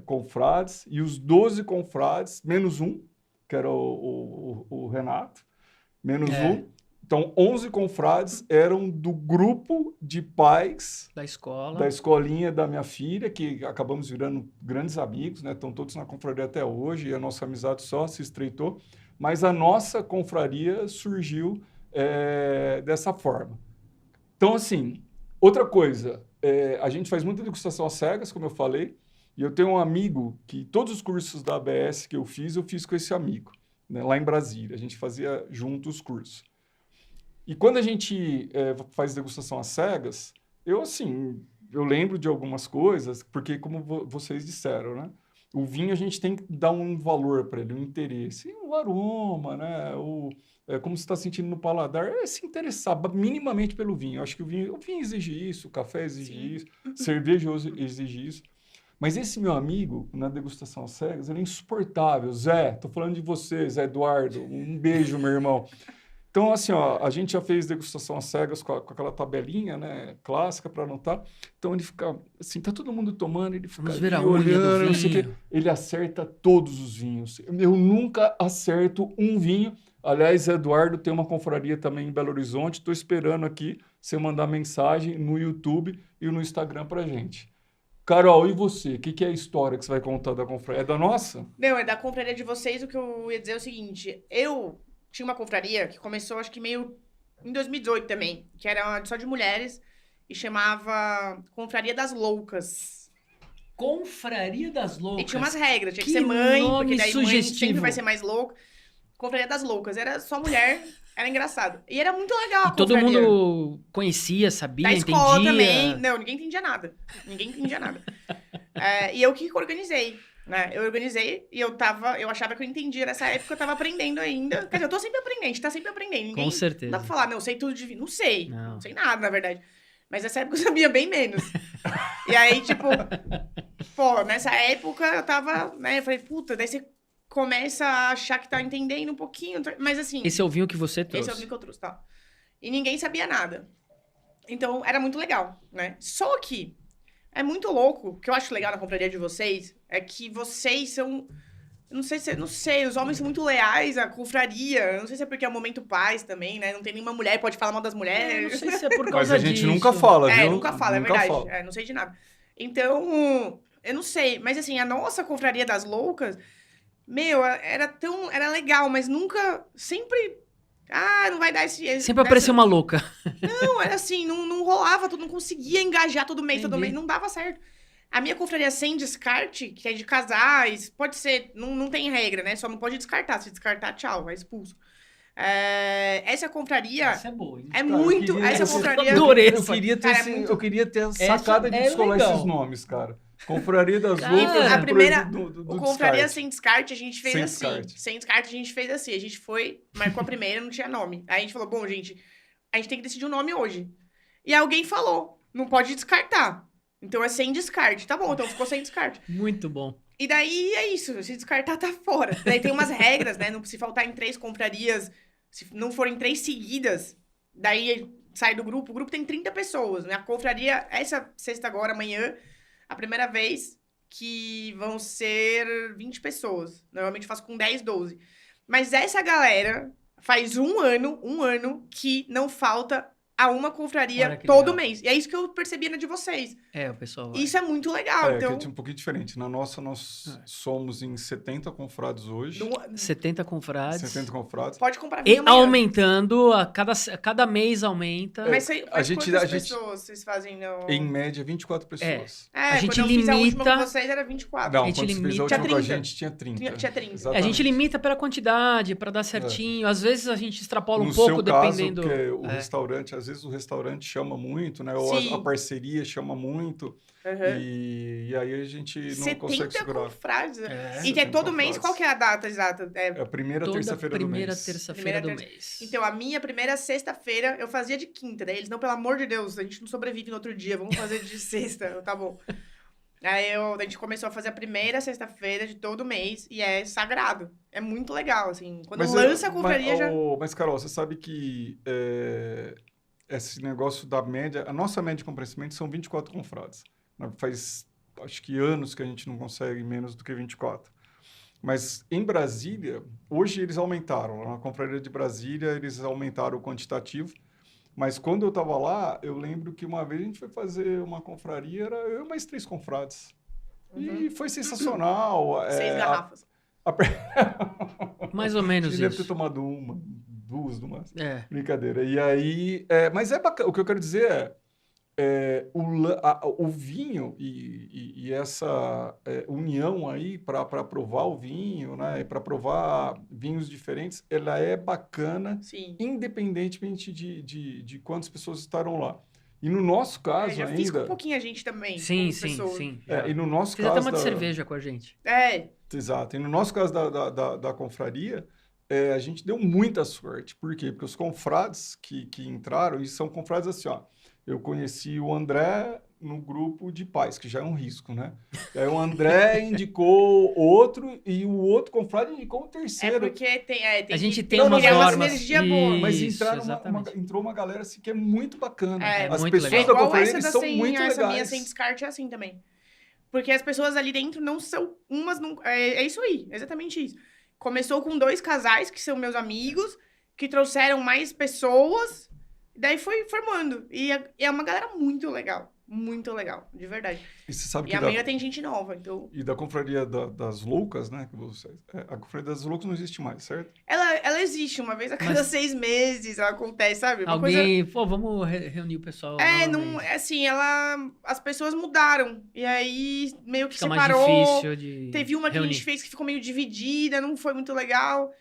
confrades, e os 12 confrades, menos um, que era o Renato, menos um. Então, 11 confrades eram do grupo de pais
da escola,
da escolinha da minha filha, que acabamos virando grandes amigos, né? Estão todos na confraria até hoje, e a nossa amizade só se estreitou. Mas a nossa confraria surgiu dessa forma. Então, assim, outra coisa, a gente faz muita degustação às cegas, como eu falei, e eu tenho um amigo que todos os cursos da ABS que eu fiz com esse amigo, né? Lá em Brasília. A gente fazia junto os cursos. E quando a gente faz degustação às cegas, eu lembro de algumas coisas, porque como vocês disseram, né? O vinho a gente tem que dar um valor para ele, um interesse. O aroma, né? Como você está sentindo no paladar, se interessar minimamente pelo vinho. Eu acho que o vinho exige isso, o café exige isso, cerveja exige isso. Mas esse meu amigo, na degustação às cegas, ele é insuportável. Zé, tô falando de você, Zé Eduardo. Um beijo, meu irmão. Então, assim, a gente já fez degustação às cegas com aquela tabelinha, né, clássica para anotar. Então, ele fica, assim, tá todo mundo tomando, ele fica olhando, não sei o quê. Ele acerta todos os vinhos. Eu nunca acerto um vinho. Aliás, Eduardo tem uma confraria também em Belo Horizonte. Estou esperando aqui você mandar mensagem no YouTube e no Instagram pra gente. Carol, e você? O que é a história que você vai contar da confraria? É da nossa?
Não, é da confraria de vocês. O que eu ia dizer é o seguinte, eu tinha uma confraria que começou, acho que meio em 2018 também, que era só de mulheres e chamava Confraria das Loucas.
Confraria das Loucas?
E tinha umas regras, tinha que ser mãe, porque daí
sugestivo.
Mãe sempre vai ser mais louca. Confraria das Loucas, era só mulher, era engraçado. E era muito legal a
todo
confraria.
mundo conhecia, sabia,
da escola
entendia.
também. Não, ninguém entendia nada. E eu que organizei. Né? Eu organizei e eu achava que eu entendia nessa época, eu tava aprendendo ainda. Quer dizer, eu tô sempre aprendendo, a gente tá sempre aprendendo.
Com certeza.
Não dá pra falar, eu sei tudo de vinho. Não sei.
Não.
Não sei nada, na verdade. Mas nessa época eu sabia bem menos. E aí, tipo, nessa época eu tava, né? Eu falei, puta, daí você começa a achar que tá entendendo um pouquinho. Mas assim.
Esse é o vinho que você trouxe.
Esse é o vinho que eu trouxe, tá? E ninguém sabia nada. Então era muito legal, né? Só que é muito louco. O que eu acho legal na confraria de vocês é que vocês são... Não sei, os homens são muito leais à confraria. Não sei se é porque é o momento paz também, né? Não tem nenhuma mulher que pode falar mal das mulheres.
Não sei se é por causa
Mas a gente
disso.
nunca fala, viu?
Nunca fala, é verdade. Não sei de nada. Então, eu não sei. Mas assim, a nossa confraria das loucas, era legal, mas nunca... Sempre... não vai dar esse...
Sempre apareceu uma louca.
Não, era assim, não rolava tudo, não conseguia engajar todo mês, não dava certo. A minha confraria sem descarte, que é de casais, pode ser, não tem regra, né? Só não pode descartar. Se descartar, tchau, vai expulso. Essa confraria
Essa é boa, hein?
é muito... Essa confraria...
Adorei.
Eu queria ter a sacada de
é
descolar
legal.
esses nomes, cara. Confraria das
Cara,
Loucas.
a primeira...
do
O confraria
descarte.
sem descarte, a gente fez
Sem
assim.
descarte.
Sem descarte, a gente fez assim. A gente foi, marcou a primeira, não tinha nome. Aí a gente falou, bom, gente, a gente tem que decidir o nome hoje. E alguém falou, não pode descartar. Então é sem descarte. Tá bom, então ficou sem descarte.
Muito bom.
E daí é isso, se descartar tá fora. Daí tem umas regras, né? Se faltar em 3 confrarias, se não forem 3 seguidas, daí sai do grupo. O grupo tem 30 pessoas, né? A confraria, essa sexta agora, amanhã, a primeira vez que vão ser 20 pessoas. Normalmente eu faço com 10, 12. Mas essa galera faz um ano que não falta a uma confraria
Olha que
todo
legal.
mês. E é isso que eu percebi na de vocês.
O pessoal vai.
Isso é muito legal. Então,
Que é um pouquinho diferente. Na nossa, nós somos em 70 confrades hoje.
70 confrades.
70 confrades.
pode comprar
E
vinho amanhã.
aumentando, a cada mês aumenta.
Mas quantas
gente-
pessoas vocês fazem no...
Em média, 24 pessoas.
A gente
quando eu fiz a última
limita-
com vocês era 24.
Não,
a gente
quando você fez a
limita-
última com a
30.
gente, tinha 30.
Tinha 30.
A
Exatamente.
gente limita pela quantidade, para dar certinho. Às vezes a gente extrapola um
No
pouco,
seu caso,
dependendo.
que é o
É.
restaurante, às vezes o restaurante chama muito, né? Ou
Sim.
a parceria chama muito.
Uhum.
E aí a gente não
70
consegue segurar.
confrades.
É.
E tem
70
todo mês,
confrades.
qual que é a data exata?
É a primeira
Toda
terça-feira do
primeira
mês.
terça-feira do
Primeira
mês.
Então, a minha primeira sexta-feira, eu fazia de quinta. Daí eles, não, pelo amor de Deus, a gente não sobrevive no outro dia, vamos fazer de sexta. Eu, tá bom. Aí a gente começou a fazer a primeira sexta-feira de todo mês e é sagrado. É muito legal, assim. Quando lança a confraria já...
Mas, Carol, você sabe que esse negócio da média... A nossa média de comparecimento são 24 confrades. Faz, acho que anos que a gente não consegue menos do que 24. Mas em Brasília, hoje eles aumentaram. Na confraria de Brasília, eles aumentaram o quantitativo. Mas quando eu estava lá, eu lembro que uma vez a gente foi fazer uma confraria, era eu e mais 3 confrades. E foi sensacional.
6 garrafas.
Mais ou menos
Deve ter
isso.
tomado uma, 2 no máximo.
É.
Brincadeira. E aí... mas é bacana. O que eu quero dizer o vinho e essa união aí para provar o vinho, né? Para provar vinhos diferentes, ela é bacana,
Sim.
independentemente de quantas pessoas estarão lá. E no nosso caso
já fiz com
ainda...
um pouquinho a gente também.
Sim,
com
sim,
pessoas.
sim.
e no nosso
Fiz até
caso
uma de cerveja com a gente.
Exato. E no nosso caso da confraria, a gente deu muita sorte. Por quê? Porque os confrades que entraram, e são confrades assim, ó. Eu conheci o André no grupo de pais, que já é um risco, né? Aí o André indicou outro e o outro confrade indicou o terceiro.
porque tem
A gente
que
tem umas
criar uma
normas.
sinergia boa.
Mas
Isso,
entrou
exatamente.
uma galera assim que é muito bacana.
As
As
muito
pessoas
legal.
da
igual
confraria,
essa
eles
da
são
sem,
muito
essa minha
legais.
sem descarte é assim também. Porque as pessoas ali dentro não são umas... Não, é isso aí, exatamente isso. Começou com 2 casais, que são meus amigos, que trouxeram mais pessoas, daí foi formando. E é uma galera muito legal, de verdade.
E você sabe
E
que
amanhã tem gente nova, então...
E da confraria das loucas, né? A confraria das loucas não existe mais, certo?
Ela existe uma vez a cada
Mas-
6 meses, ela acontece, sabe? Uma
Alguém, pô, vamos reunir o pessoal. novamente.
assim, as pessoas mudaram. E aí, meio que
Fica mais
separou.
difícil de
Teve uma que a
reunir.
gente fez que ficou meio dividida, não foi muito legal,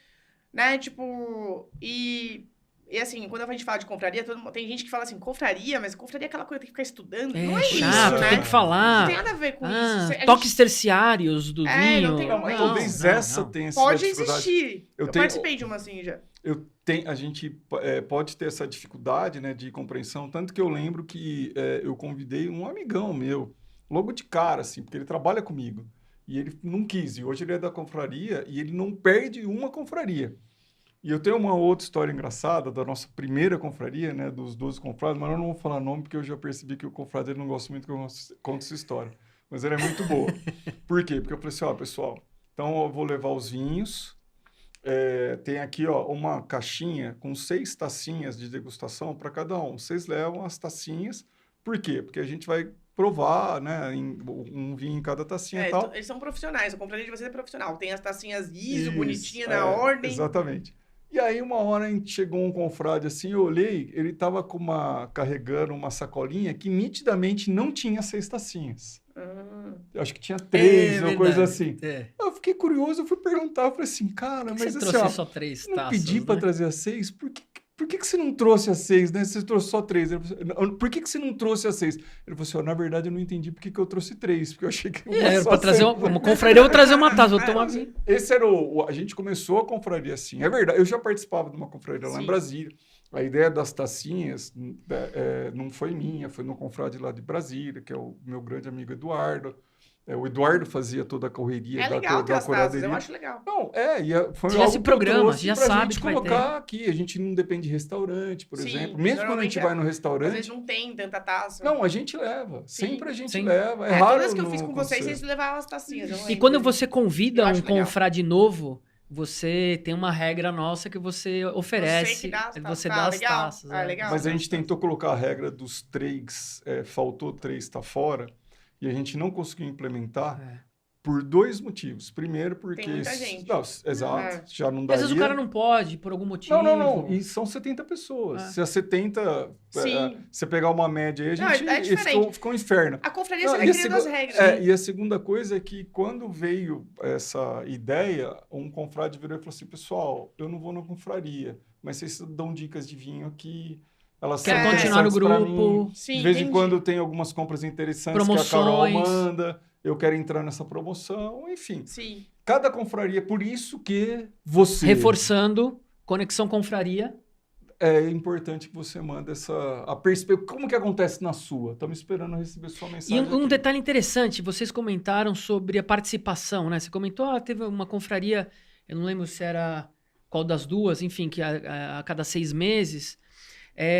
né? Tipo, e assim, quando a gente fala de confraria, tem gente que fala assim, confraria, mas confraria é aquela coisa que tem que ficar estudando. Não é
chato,
isso, né?
tem que falar.
Não tem nada a ver com isso. A
Toques
gente
terciários do vinho.
não tem-
Mas
Não,
talvez
não,
essa
não.
tenha essa
pode
dificuldade.
existir. Eu
tenho-
participei de uma assim já.
A gente pode ter essa dificuldade, né, de compreensão, tanto que eu lembro que eu convidei um amigão meu, logo de cara, assim, porque ele trabalha comigo, e ele não quis, e hoje ele é da confraria, e ele não perde uma confraria. E eu tenho uma outra história engraçada da nossa primeira confraria, né, dos 12 confrades, mas eu não vou falar nome, porque eu já percebi que o confrade ele não gosta muito que eu conte essa história, mas ela é muito boa. Por quê? Porque eu falei assim, ó, pessoal, então eu vou levar os vinhos. Tem aqui, ó, uma caixinha com 6 tacinhas de degustação para cada um. Vocês levam as tacinhas. Por quê? Porque a gente vai provar, né, um vinho em cada tacinha e tal.
Eles são profissionais, a confraria de vocês é profissional. Tem as tacinhas ISO,
Isso,
bonitinha, na ordem.
Exatamente. E aí, uma hora, a gente chegou um confrade assim, eu olhei, ele estava carregando uma sacolinha que nitidamente não tinha 6 tacinhas. Eu acho que tinha 3, uma coisa assim.
É.
Eu fiquei curioso, eu fui perguntar, eu falei assim, cara, mas
Você
assim,
trouxe só 3
não
taças,
pedi para
né?
trazer as 6, por que você não trouxe as 6, né? Você trouxe só 3. Por que você não trouxe as 6? Ele falou assim, na verdade eu não entendi por que eu trouxe 3, porque eu achei que
Era pra trazer uma confraria, eu vou trazer uma taça, vou tomar vinho.
Esse era a gente começou a confraria assim. É verdade, eu já participava de uma confraria lá em Brasília. A ideia das tacinhas não foi minha, foi no confrade lá de Brasília, que é o meu grande amigo Eduardo. O Eduardo fazia toda a correria
legal ter
da
as taças, eu
curadoria.
acho legal.
Não, foi
Você já
algo
se
que eu
programa,
trouxe
já
pra
sabe
gente
que vai
colocar aqui. A gente não depende de restaurante, por
Sim,
exemplo. Mesmo quando a gente vai no
Às
restaurante...
vezes não tem tanta taça.
Não, a gente leva. Sempre a gente
Sim.
leva. É raro
Todas que eu fiz com vocês,
acontecer.
vocês levavam as tacinhas. eu não
E
lembro.
quando você convida
Eu
um
acho legal.
confrade novo, você tem uma regra nossa que você oferece.
Você que dá as taças.
Você dá as
legal.
taças.
Legal.
Mas a gente tentou colocar a regra dos 3, faltou 3, tá fora. E a gente não conseguiu implementar. Por 2 motivos. Primeiro, porque...
Tem muita gente.
Não, exato. Já não daria.
Às vezes o cara não pode, por algum motivo.
Não. E são 70 pessoas. Se as 70... você pegar uma média aí, a gente
Não, é diferente.
ficou um inferno.
A confraria você vai criando as regras.
E a segunda coisa é que quando veio essa ideia, um confrade virou e falou assim, pessoal, eu não vou na confraria, mas vocês dão dicas de vinho aqui. Elas
Quero
são
continuar no
interessantes pra
grupo.
mim.
Sim,
De vez em
entendi.
quando tem algumas compras interessantes que a Carol
Promoções.
manda. Eu quero entrar nessa promoção, enfim.
Sim.
Cada confraria, por isso que você...
Reforçando, Conexão Confraria.
É importante que você manda a perspectiva. Como que acontece na sua? Estamos esperando receber sua
E
mensagem
um
aqui.
detalhe interessante, vocês comentaram sobre a participação, né? Você comentou, teve uma confraria, eu não lembro se era qual das duas, enfim, que a cada 6 meses.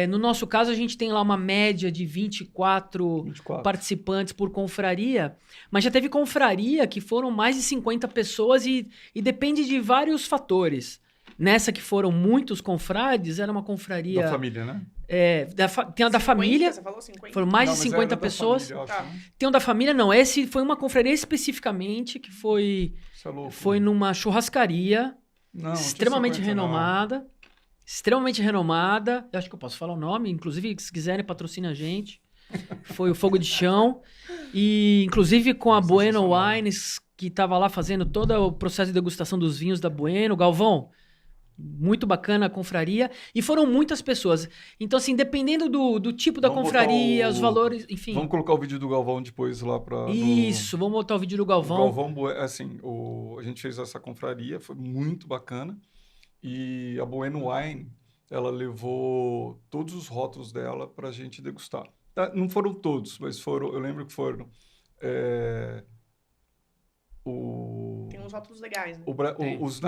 No nosso caso, a gente tem lá uma média de 24 participantes por confraria, mas já teve confraria que foram mais de 50 pessoas e depende de vários fatores. Nessa que foram muitos confrades, era uma confraria...
Da família, né?
Tem a da
50,
família,
Você falou 50?
foram mais
Não,
de
mas
50
era da
pessoas.
família, eu acho,
Tá.
né?
Tem um da família, não. Esse foi uma confraria especificamente que foi numa churrascaria
Não,
extremamente renomada. Extremamente renomada. Eu acho que eu posso falar o nome. Inclusive, se quiserem, patrocina a gente. Foi o Fogo de Chão. E, inclusive, com a Bueno Wines, que estava lá fazendo todo o processo de degustação dos vinhos da Bueno. Galvão, muito bacana a confraria. E foram muitas pessoas. Então, assim, dependendo do tipo da
Vamos
confraria,
botar
os valores, enfim.
Vamos colocar o vídeo do Galvão depois lá para...
Isso, vamos botar o vídeo do Galvão.
O Galvão, assim, a gente fez essa confraria, foi muito bacana. E a Bueno Wine, ela levou todos os rótulos dela para a gente degustar. Não foram todos, mas eu lembro que foram...
Tem uns rótulos legais, né?
Os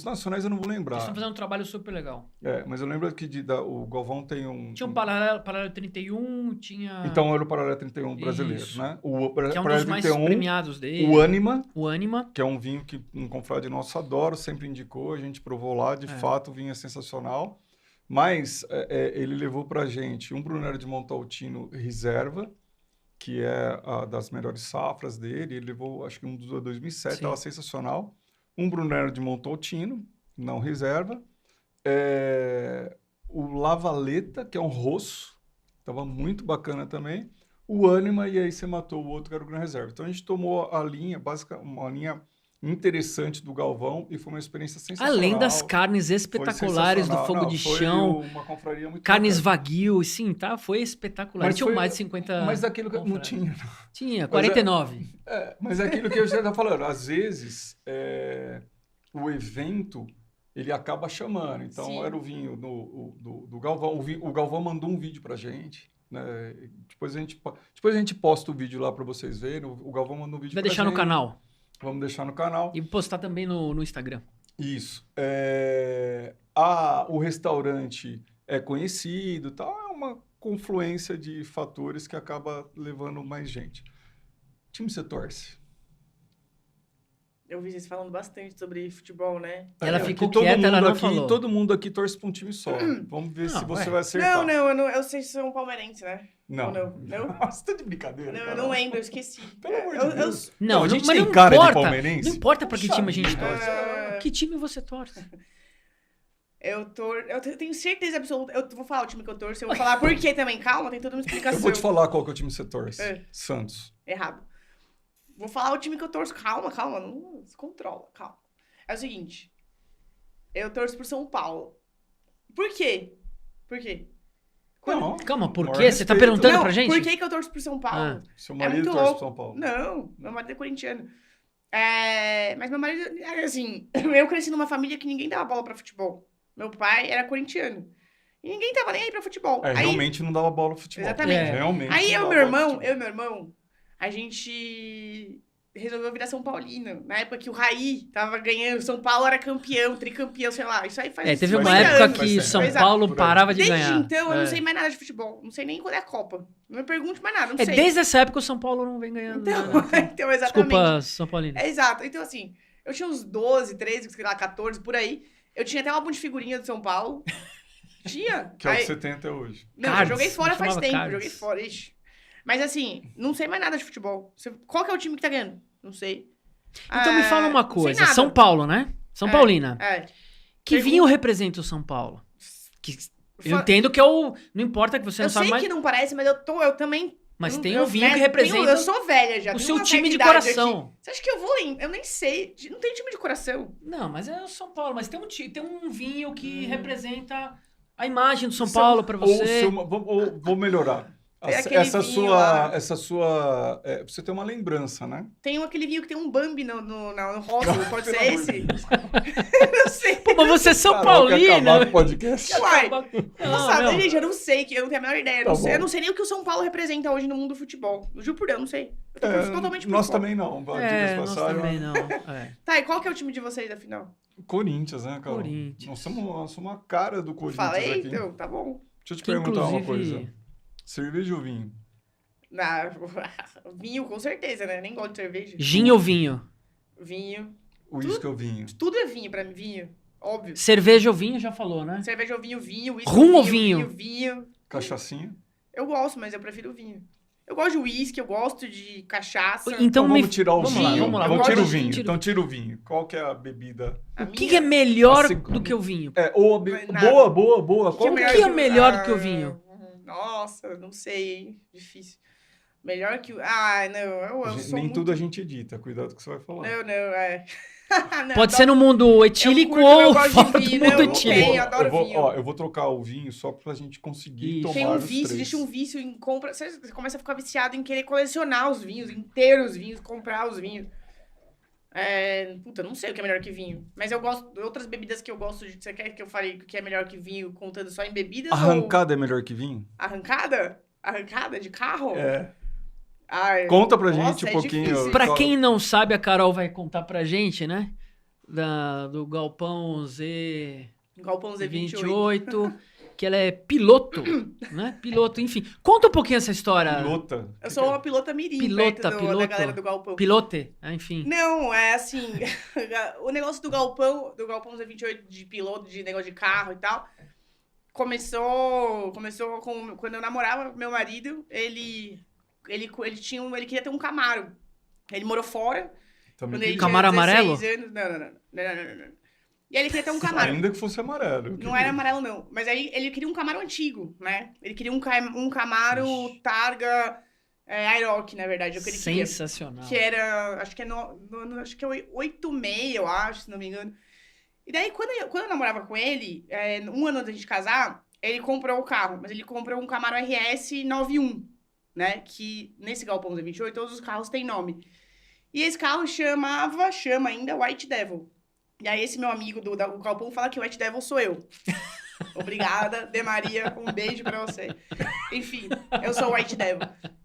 nacionais eu não vou lembrar.
Eles estão fazendo um trabalho super legal.
Mas eu lembro que o Galvão tem um...
Tinha um Paralelo 31, tinha...
Então era o Paralelo 31 brasileiro,
Isso.
né?
Que é um
Paralelo
dos mais
31,
premiados dele.
o Anima,
O Anima.
que é um vinho que um confrade nosso adora, sempre indicou, a gente provou lá, de fato o vinho é sensacional. Mas ele levou pra gente um Brunello de Montalcino Reserva, que é das melhores safras dele. Ele levou, acho que um dos 2007, estava sensacional. Um Brunello de Montalcino, não reserva. O Lavaleta, que é um rosso, estava muito bacana também. O Anima, e aí você matou o outro, que era o Gran Reserva. Então a gente tomou a linha, uma linha interessante do Galvão, e foi uma experiência sensacional.
Além das carnes espetaculares do Fogo de Chão.
Uma confraria muito
carnes
bacana.
Wagyu, sim, tá? Foi espetacular.
Mas
Tinha
foi-
mais de 50...
Mas daquilo que não
confrades.
tinha.
Tinha, 49.
Mas é aquilo que eu já estava falando, às vezes o evento ele acaba chamando. Então
Sim.
era o vinho do Galvão. O Galvão mandou um vídeo pra gente. Né? Depois a gente posta o vídeo lá para vocês verem. O Galvão mandou um vídeo
Vai
pra
deixar no
gente.
canal.
Vamos deixar no canal.
E postar também no Instagram.
Isso. O restaurante é conhecido, tal. É uma confluência de fatores que acaba levando mais gente. Time você torce?
Eu vi vocês falando bastante sobre futebol, né?
Ela
Aqui
ficou
todo
quieta, ela
mundo
não
aqui,
falou.
Todo mundo aqui torce para um time só. Vamos ver se você vai acertar.
Não, eu sei se são palmeirense, né?
Não.
Ou não?
Nossa, tá de brincadeira.
Não, eu
cara.
não lembro, eu esqueci.
Pelo amor de Deus.
Não,
a gente
mas
tem
não
cara
importa.
de palmeirense.
Não importa pra que
Puxa
time a gente
vida.
torce. Que time você torce?
Eu tenho certeza absoluta. Eu vou falar o time que eu torço, eu vou falar por quê também. Calma, tem toda uma explicação.
Eu vou te falar qual que é o time que você torce.
É.
Santos.
Errado. Vou falar o time que eu torço. Calma, não se controla, calma. É o seguinte, eu torço pro São Paulo. Por quê?
Não,
Calma, por
maior
quê? Você tá
respeito.
perguntando
Não,
pra gente?
por que eu torço pro São Paulo?
Seu
É
marido
muito
torce
louco.
pro São Paulo.
Não, meu marido é corintiano. Mas meu marido, assim, eu cresci numa família que ninguém dava bola pra futebol. Meu pai era corintiano. E ninguém tava nem aí pra futebol. Aí,
Realmente não dava bola pro futebol.
Exatamente.
Realmente
aí
não
eu e
dava
meu
bola pro
irmão, a gente resolveu virar São Paulino. Na época que o Raí tava ganhando, São Paulo era campeão, tricampeão, sei lá. Isso aí faz
Teve
uns
uma
50
época
anos.
que
Faz
São
tempo.
Paulo
Por aí.
parava de
Desde
ganhar.
então, eu não sei mais nada de futebol. Não sei nem quando é a Copa. Não me pergunte mais nada, não sei.
Desde essa época o São Paulo não vem ganhando nada.
Então, exatamente.
Desculpa, São Paulino.
Exato. Então, assim, eu tinha uns 12, 13, sei lá, 14, por aí. Eu tinha até um álbum de figurinha do São Paulo. Tinha.
Que é o
Aí-
que você tem até hoje.
Não,
Cards,
eu joguei fora faz
chamava
tempo.
Cards.
Joguei fora, ixi. Mas, assim, não sei mais nada de futebol. Qual que é o time que tá ganhando? Não sei.
Então me fala uma
não sei
coisa.
nada.
São Paulo, né? São Paulina. Que
Pergunta-
vinho representa o São Paulo? Que eu
Fa-
entendo que não importa que você
Eu
não sabe
sei
mais,
que não parece, mas eu também...
mas
eu-
tem
eu-
um vinho
né,
que representa
Eu sou velha já.
o
tenho
seu
uma
time de
certa idade aqui.
coração.
Você acha que eu vou lembrar? Eu nem sei. Não tem time de coração.
Não, mas é o São Paulo. Mas tem um vinho que representa a imagem do São Paulo pra você.
Vou melhorar.
Tem aquele vinho lá.
Essa você tem uma lembrança, né?
Tem aquele vinho que tem um Bambi no rótulo. Pode ser
Pelo amor
esse?
de Deus.
Eu não sei.
Pô, mas você é São
Carol, quer acabar com
Paulino.
o podcast?
Uai,
Não,
nossa,
meu.
gente, eu não sei, eu não tenho a menor ideia.
Tá
Eu não
bom.
sei nem o que o São Paulo representa hoje no mundo do futebol. Eu juro por Deus, não sei. Eu tô totalmente por
Nós
fora.
também não.
Nós também não. É.
Tá, e qual que é o time de vocês, afinal?
Corinthians, né, Carol?
Corinthians.
Nós somos a cara do Corinthians
Falei,
aqui.
então, tá bom.
Deixa eu te
Que
perguntar uma
inclusive-
coisa. Cerveja ou vinho?
Vinho, com certeza, né? Nem gosto de cerveja.
Gin ou vinho?
Vinho.
Uísque ou vinho?
Tudo é vinho pra mim, vinho. Óbvio.
Cerveja ou vinho, já falou, né?
Cerveja ou vinho, whisky
Rum ou
vinho.
Cachaçinha?
Eu gosto, mas eu prefiro vinho. Eu gosto de uísque, eu gosto de cachaça.
Então
vamos tirar o
vamos
vinho.
Lá,
Vamos tirar o
gosto de-
vinho. Então tira o vinho. Qual que é a bebida?
A
O que
minha-
é melhor
Assim,
do que o vinho?
Nada.
Boa.
que é
Qual
melhor? melhor do que o vinho?
Nossa, não sei, hein? Difícil. Melhor que o... não, eu sou
Nem
muito...
tudo a gente edita. Cuidado com o que você vai falar.
Não,
Pode ser no mundo etílico ou fora do
vinho,
mundo
eu
etílico.
tenho, adoro vinho.
Eu vou trocar o vinho só pra gente conseguir
Isso.
tomar
Tem um
os
vício,
três.
existe um vício em compra. Você começa a ficar viciado em querer colecionar os vinhos, inteiros os vinhos, comprar os vinhos. Puta, não sei o que é melhor que vinho. Mas eu gosto. Outras bebidas que eu gosto de. Você quer que eu fale o que é melhor que vinho, contando só em bebidas?
Arrancada é melhor que vinho?
Arrancada? Arrancada de carro?
É.
Ai,
Conta pra
nossa,
gente um
é
pouquinho.
difícil.
Pra quem não sabe, a Carol vai contar pra gente, né? Do Galpão
Galpão Z28.
Z28, que ela é piloto, né? Piloto, enfim. Conta um pouquinho essa história.
Pilota.
Eu sou uma pilota mirim,
Pilota,
perto da
piloto.
galera do Galpão.
Pilote, enfim.
Não, é assim, o negócio do Galpão Z28 de piloto, de negócio de carro e tal, começou com, quando eu namorava com meu marido, ele queria ter um Camaro. Ele morou fora.
Também
Quando ele
queria.
Camaro
tinha 16
amarelo?
anos. Não. E aí ele queria ter um Camaro.
Ainda que fosse amarelo.
Não era amarelo, não. Mas aí ele queria um Camaro antigo, né? Ele queria um Camaro
Ixi.
Targa Aeroc, na verdade. É o que ele queria.
Sensacional.
Que era, acho que é 86, eu acho, se não me engano. E daí, quando eu namorava com ele, um ano antes de casar, ele comprou o carro. Mas ele comprou um Camaro RS 91, né? Que nesse Galpão Z28, todos os carros têm nome. E esse carro chama ainda White Devil. E aí esse meu amigo do Galpão fala que o White Devil sou eu. Obrigada, De Maria, um beijo pra você. Enfim, eu sou o White Devil.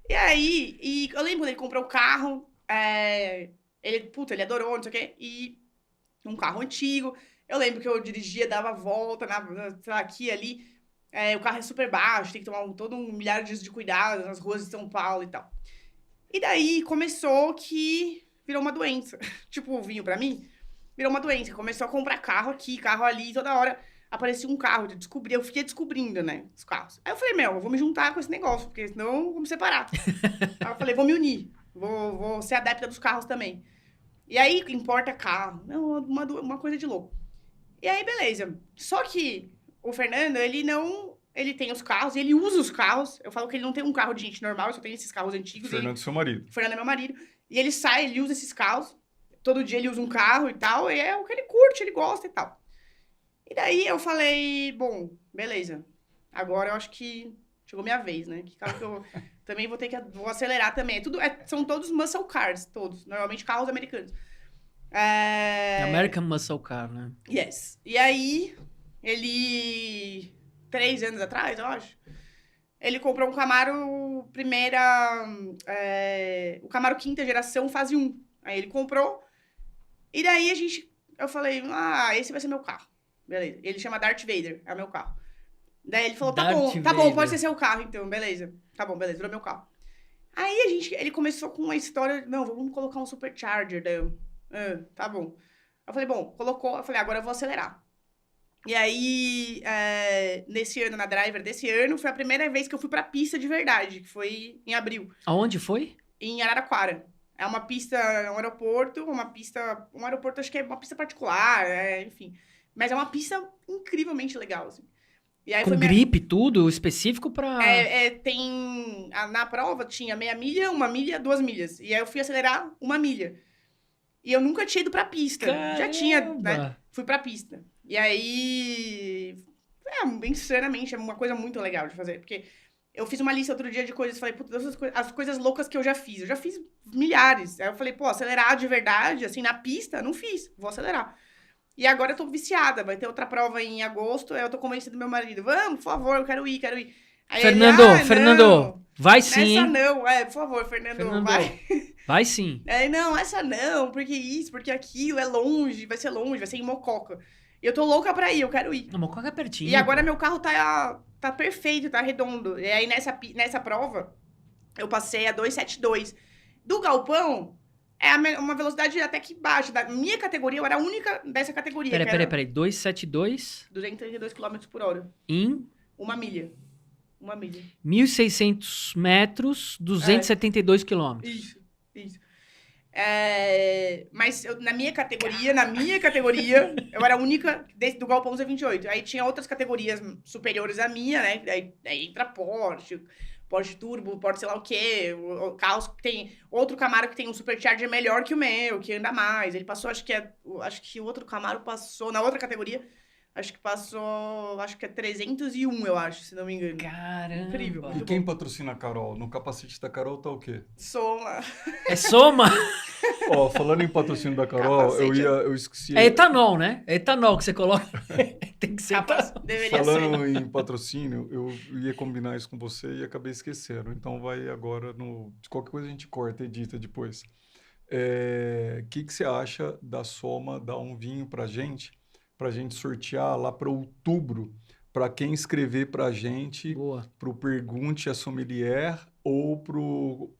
E aí, eu lembro quando ele comprou o carro, ele adorou, não sei o quê, e um carro antigo. Eu lembro que eu dirigia, dava volta, aqui e ali. O carro é super baixo, tem que tomar todo um milhar de cuidado nas ruas de São Paulo e tal. E daí começou que virou uma doença. Tipo, o vinho pra mim virou uma doença. Começou a comprar carro aqui, carro ali, toda hora aparecia um carro. Eu fiquei descobrindo, né, os carros. Aí eu falei, eu vou me juntar com esse negócio, porque senão eu vou me separar. Aí eu falei, vou me unir. Vou ser adepta dos carros também. E aí, importa carro. Não, uma coisa de louco. E aí, beleza. Só que o Fernando, ele tem os carros, e ele usa os carros. Eu falo que ele não tem um carro de gente normal, só tem esses carros antigos.
Fernando, seu marido.
O Fernando é meu marido. E ele sai, ele usa esses carros. Todo dia ele usa um carro e tal. E é o que ele curte, ele gosta e tal. E daí eu falei, bom, beleza. Agora eu acho que chegou minha vez, né? Que carro que eu também vou acelerar também. São todos muscle cars, todos. Normalmente carros americanos.
American Muscle Car, né?
Yes. E aí, ele... 3 anos atrás, eu acho. Ele comprou um Camaro o Camaro quinta geração, fase 1. Aí ele comprou. E daí eu falei, esse vai ser meu carro. Beleza. Ele chama Darth Vader, é o meu carro. Daí ele falou, tá bom, pode ser seu carro, então, beleza. Tá bom, beleza, virou meu carro. Aí ele começou com uma história, não, vamos colocar um supercharger. Daí eu, tá bom. Eu falei, bom, colocou, eu falei, agora eu vou acelerar. E aí, nesse ano, na Driver desse ano, foi a primeira vez que eu fui pra pista de verdade, que foi em abril.
Aonde foi?
Em Araraquara. É uma pista, um aeroporto, acho que é uma pista particular, enfim. Mas é uma pista incrivelmente legal, assim. E aí
com gripe, tudo específico pra...
Na prova tinha meia milha, 1 milha, 2 milhas. E aí eu fui acelerar 1 milha. E eu nunca tinha ido pra pista.
Caramba!
Já tinha, né? Fui pra pista. E aí... insanamente, é uma coisa muito legal de fazer. Porque eu fiz uma lista outro dia de coisas. Falei, putz, as coisas loucas que eu já fiz. Eu já fiz milhares. Aí eu falei, pô, acelerar de verdade, assim, na pista, não fiz. Vou acelerar. E agora eu tô viciada. Vai ter outra prova em agosto. Aí eu tô convencendo meu marido. Vamos, por favor, eu quero ir. Aí
Fernando, vai sim.
Essa não, por favor, Fernando, vai.
Vai sim.
Não, essa não, porque isso, porque aquilo, é longe, vai ser em Mococa. E eu tô louca pra ir, eu quero ir.
A Mococa é pertinho.
E agora meu carro tá perfeito, tá redondo. E aí nessa prova, eu passei a 272. Do galpão, uma velocidade até que baixa. Da minha categoria, eu era a única dessa categoria.
Peraí, 272?
232 km por hora.
Em?
1 milha. 1 milha.
1.600 metros, 272 quilômetros.
Isso. Mas na minha categoria, eu era a única do Galpão Z28. Aí tinha outras categorias superiores à minha, né? Aí entra Porsche Turbo, Porsche sei lá o quê. Carros que tem... Outro Camaro que tem um supercharger melhor que o meu, que anda mais. Ele passou, acho que o outro Camaro passou na outra categoria. Acho que é 301, eu acho, se não me engano.
Caramba!
Incrível.
E quem patrocina a Carol? No capacete da Carol tá o quê?
Soma.
É Soma?
Falando em patrocínio da Carol, eu esqueci...
É etanol, né? É etanol que você coloca. Tem que ser
Deveria
Falando
ser.
em patrocínio, eu ia combinar isso com você e acabei esquecendo. Então vai agora de qualquer coisa a gente corta e edita depois. Que você acha da Soma dar um vinho pra gente sortear lá para outubro, para quem escrever para a gente, para o Pergunte a Sommelier ou para o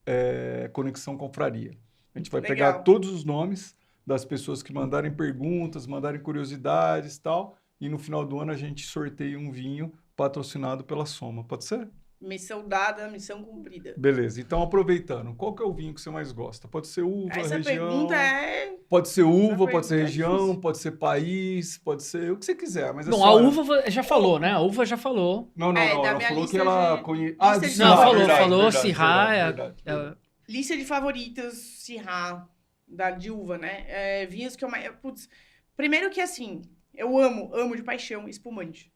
Conexão Confraria. A gente vai pegar todos os nomes das pessoas que mandarem perguntas, mandarem curiosidades e tal, e no final do ano a gente sorteia um vinho patrocinado pela Soma. Pode ser?
Missão dada, missão cumprida.
Beleza. Então, aproveitando, qual que é o vinho que você mais gosta? Pode ser uva,
Essa
região...
pergunta é...
Pode ser uva, pode ser região, pode ser país, pode ser o que você quiser. Mas
Bom, a uva já falou, né? A uva já falou.
Não. Ela falou que ela conhece...
Falou Syrah.
Lista de favoritos, Syrah, de uva, né? Vinhos que eu mais... Primeiro que, assim, eu amo de paixão espumante.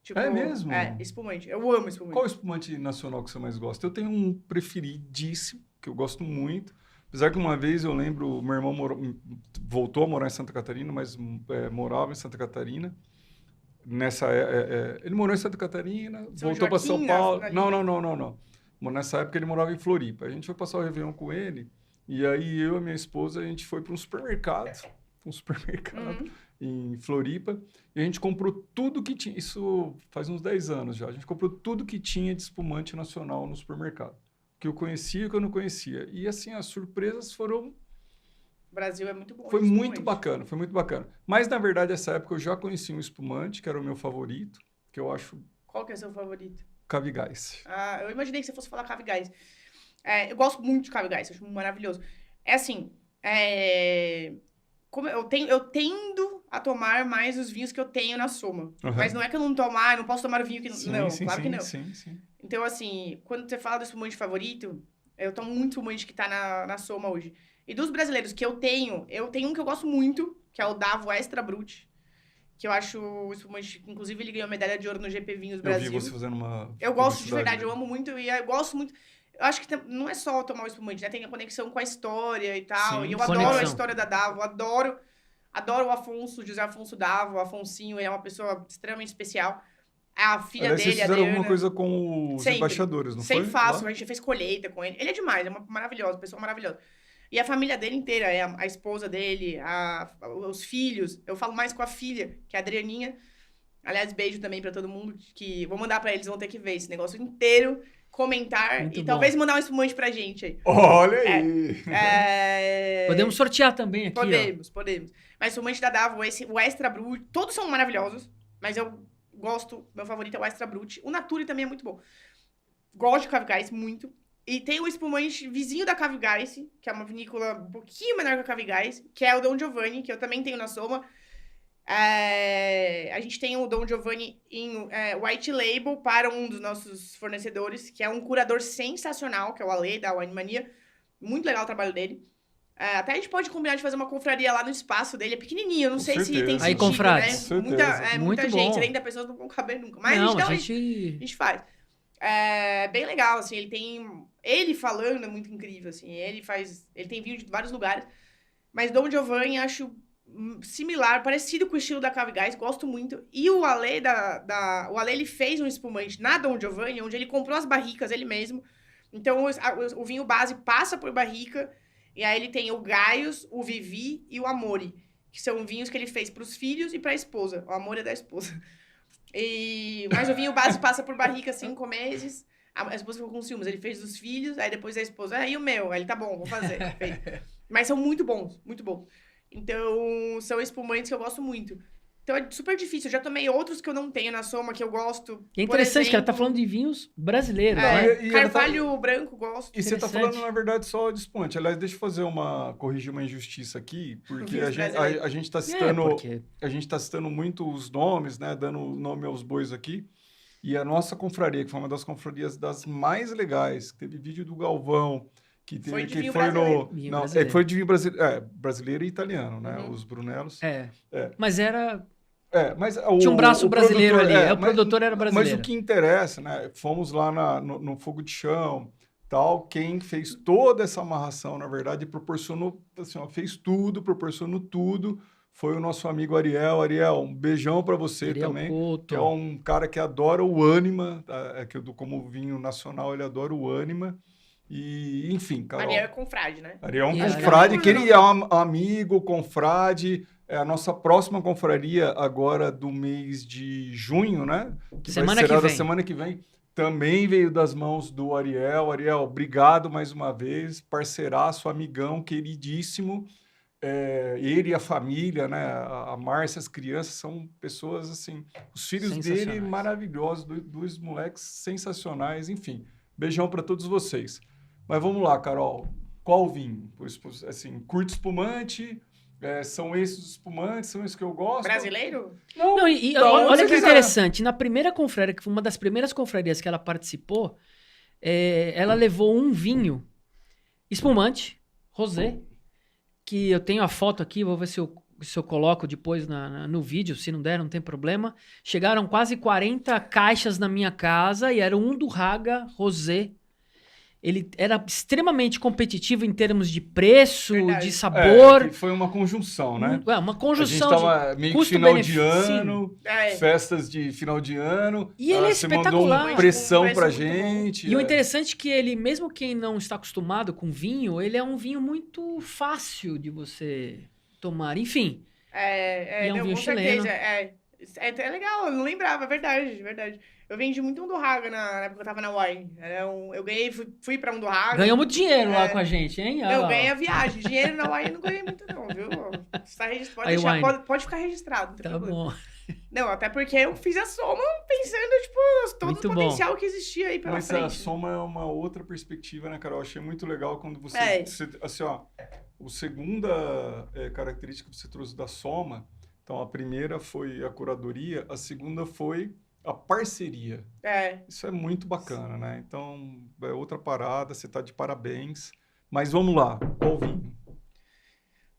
Tipo,
é mesmo?
Espumante. Eu amo espumante.
Qual espumante nacional que você mais gosta? Eu tenho um preferidíssimo, que eu gosto muito. Apesar que uma vez eu lembro, meu irmão voltou a morar em Santa Catarina, mas morava em Santa Catarina. Ele morou em Santa Catarina, voltou para São Paulo. Não. Nessa época ele morava em Floripa. A gente foi passar o Réveillon com ele, e aí eu e minha esposa, a gente foi para um supermercado. Em Floripa, e a gente comprou tudo que tinha, isso faz uns 10 anos já, a gente comprou tudo que tinha de espumante nacional no supermercado, que eu conhecia e que eu não conhecia, e assim, as surpresas foram...
O Brasil é muito bom.
Foi muito bacana, mas na verdade, essa época eu já conhecia um espumante, que era o meu favorito, que eu acho...
Qual que é o seu favorito?
Cave-Gás.
Eu imaginei que você fosse falar Cave-Gás. Eu gosto muito de Cave-Gás, acho maravilhoso. Como eu tendo a tomar mais os vinhos que eu tenho na Soma. Uhum. Mas não é que eu não posso tomar o vinho que... Claro que não.
Sim.
Então, assim, quando você fala do espumante favorito, Eu tomo muito espumante que tá na Soma hoje. E dos brasileiros que eu tenho um que eu gosto muito, que é o Davo Extra Brut. Que eu acho o espumante... Inclusive, ele ganhou medalha de ouro no GP Vinhos Brasil.
Eu vi você fazendo uma...
Eu gosto de verdade, eu amo muito. E eu gosto muito... Eu acho que não é só tomar o espumante, né? Tem a conexão com a história e tal.
Sim,
e eu
conexão.
adoro a história da Davo. Adoro o Afonso, José Afonso Davo. O Afonsinho, ele é uma pessoa extremamente especial. A filha
Aliás,
dele,
vocês
a
fizeram
Adriana.
alguma coisa com os embaixadores, não foi?
Sempre faço,
Lá?
a gente fez colheita com ele. Ele é demais, é uma maravilhosa, pessoa maravilhosa. E a família dele inteira, a esposa dele, os filhos. Eu falo mais com a filha, que é a Adrianinha. Aliás, beijo também pra todo mundo, que vou mandar pra eles, vão ter que ver esse negócio inteiro, comentar
Muito
e
bom.
talvez mandar um espumante pra gente aí.
Olha aí!
Podemos sortear também aqui,
Podemos. Mas o espumante da Davo, o Extra Brut, todos são maravilhosos, mas eu gosto, meu favorito é o Extra Brut. O Nature também é muito bom. Gosto de Cave Gás, muito. E tem o espumante vizinho da Cave Gás, que é uma vinícola um pouquinho menor que a Cave Gás, que é o Dom Giovanni, que eu também tenho na Soma. A gente tem o Dom Giovanni em White Label para um dos nossos fornecedores, que é um curador sensacional, que é o Ale, da Wine Mania. Muito legal o trabalho dele. Até a gente pode combinar de fazer uma confraria lá no espaço dele. É pequenininho, eu não
Com
sei se tem
certeza.
sentido,
Aí, confrades.
né?
Certeza.
Muita
Muito
gente,
bom.
30 pessoas não vão caber nunca. Mas
Não,
a
a
gente faz. É bem legal, assim, ele falando é muito incrível, assim, ele tem vinho de vários lugares, mas Dom Giovanni acho similar, parecido com o estilo da Cave Gás, gosto muito. E o Ale o Ale, ele fez um espumante na Dom Giovanni, onde ele comprou as barricas ele mesmo. Então o vinho base passa por barrica, e aí ele tem o Gaius, o Vivi e o Amore, que são vinhos que ele fez para os filhos e para a esposa. O Amore é da esposa. Mas o vinho base passa por barrica 5 meses. A esposa ficou com ciúmes. Ele fez dos filhos, aí depois a esposa, e o meu? Aí ele, tá bom, vou fazer. Mas são muito bons, muito bons. Então, são espumantes que eu gosto muito. Então, é super difícil. Eu já tomei outros que eu não tenho na Soma, que eu gosto.
E é interessante que ela tá falando de vinhos brasileiros, né?
E ela
Carvalho branco, gosto.
E você tá
Interessante.
falando, na verdade, só de espumante. Aliás, deixa eu corrigir uma injustiça aqui, porque
Vinhos brasileiros.
a gente tá citando...
porque
A gente está citando muito os nomes, né? Dando nome aos bois aqui. E a nossa confraria, que foi uma das confrarias das mais legais, que teve vídeo do Galvão, que
Foi de
que
vinho
foi
brasileiro.
Vinho
não,
brasileiro.
foi de vinho brasileiro e italiano, né?
Uhum.
Os Brunelos.
Mas era...
Mas
Tinha um braço brasileiro
produtor,
ali. O produtor era brasileiro.
Mas o que interessa, né? Fomos lá no Fogo de Chão, tal. Quem fez toda essa amarração, na verdade, proporcionou, assim, ó, fez tudo, proporcionou tudo. Foi o nosso amigo Ariel. Ariel, um beijão para você
Ariel
também.
Couto.
Que é um cara que adora o Ânima, como vinho nacional, ele adora o Ânima. E, enfim, Carol.
Ariel é confrade, né?
Ariel é um
E
confrade,
Ariel-
que ele é um amigo, confrade. É a nossa próxima confraria agora do mês de junho, né? Que
Semana
vai ser
que
da
vem.
semana que vem. Também veio das mãos do Ariel. Ariel, obrigado mais uma vez. Parceiraço, amigão, queridíssimo. Ele e a família, né? A Márcia, as crianças, são pessoas assim. Os filhos dele
Sensacionais.
maravilhosos, dois moleques sensacionais. Enfim, beijão para todos vocês. Mas vamos lá, Carol. Qual vinho? Assim, curto espumante. São esses os espumantes, são esses que eu gosto.
Brasileiro?
Não,
Da onde
olha
você
que
quiser.
interessante. Na primeira confraria, que foi uma das primeiras confrarias que ela participou, ela levou um vinho espumante, rosé, que eu tenho a foto aqui, vou ver se eu coloco depois no vídeo, se não der, não tem problema. Chegaram quase 40 caixas na minha casa e era um do Raga rosé. Ele era extremamente competitivo em termos de preço,
Verdade.
de sabor.
Que foi uma conjunção, né?
Uma conjunção
A gente tava meio que final de
custo-benefício.
ano,
É.
festas de final de ano.
E ele é
Você mandou
espetacular.
uma pressão
Um preço
pra
muito bom.
gente.
E o interessante é que ele, mesmo quem não está acostumado com vinho, ele é um vinho muito fácil de você tomar. Enfim, E é um
Não,
vinho
com
chileno.
certeza. É legal, eu não lembrava, é verdade. Eu vendi muito um do Raga na época que eu tava na Wine. Eu ganhei, fui pra um do Raga.
ganhou muito dinheiro lá com a gente, hein? Olha
Eu
lá, ó.
ganhei a viagem. Dinheiro na Wine eu não ganhei muito, não, viu? Está
Aí, Wine.
pode ficar registrado, não tem
Tá
problema.
bom.
Não, até porque eu fiz a soma pensando, tipo, todo
Muito
o
bom.
potencial que existia aí pela
Mas
frente.
a soma é uma outra perspectiva, né, Carol? Achei muito legal quando você... assim, ó, a segunda característica que você trouxe da soma, então a primeira foi a curadoria, a segunda foi a parceria.
É.
Isso é muito bacana, né? Então, é outra parada, você tá de parabéns. Mas vamos lá, qual vinho?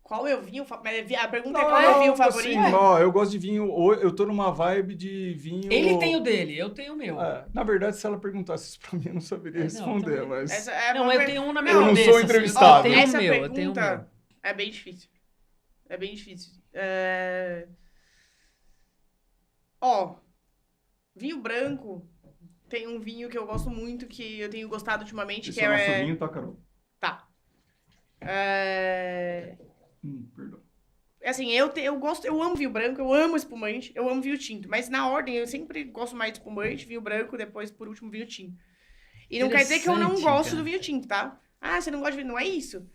Qual é o vinho? A pergunta é qual é o vinho favorito?
Assim, ó, eu gosto de vinho, eu tô numa vibe de vinho...
Ele tem o dele, eu tenho o meu.
Na verdade, se ela perguntasse isso pra mim, eu não saberia responder, mas...
Eu tenho um na minha
Eu não
cabeça.
sou entrevistado.
Eu tenho
Essa
o meu,
pergunta
eu tenho o meu.
é bem difícil. É bem difícil. Ó, vinho branco, tem um vinho que eu gosto muito, que eu tenho gostado ultimamente,
Esse
que
é o nosso vinho, tá, Carol?
Tá.
Perdão.
Assim, eu gosto, eu amo vinho branco, eu amo espumante, eu amo vinho tinto. Mas na ordem, eu sempre gosto mais de espumante, vinho branco, depois, por último, vinho tinto. E não quer dizer que eu não gosto do vinho tinto, tá? Ah, você não gosta de vinho... Não é isso.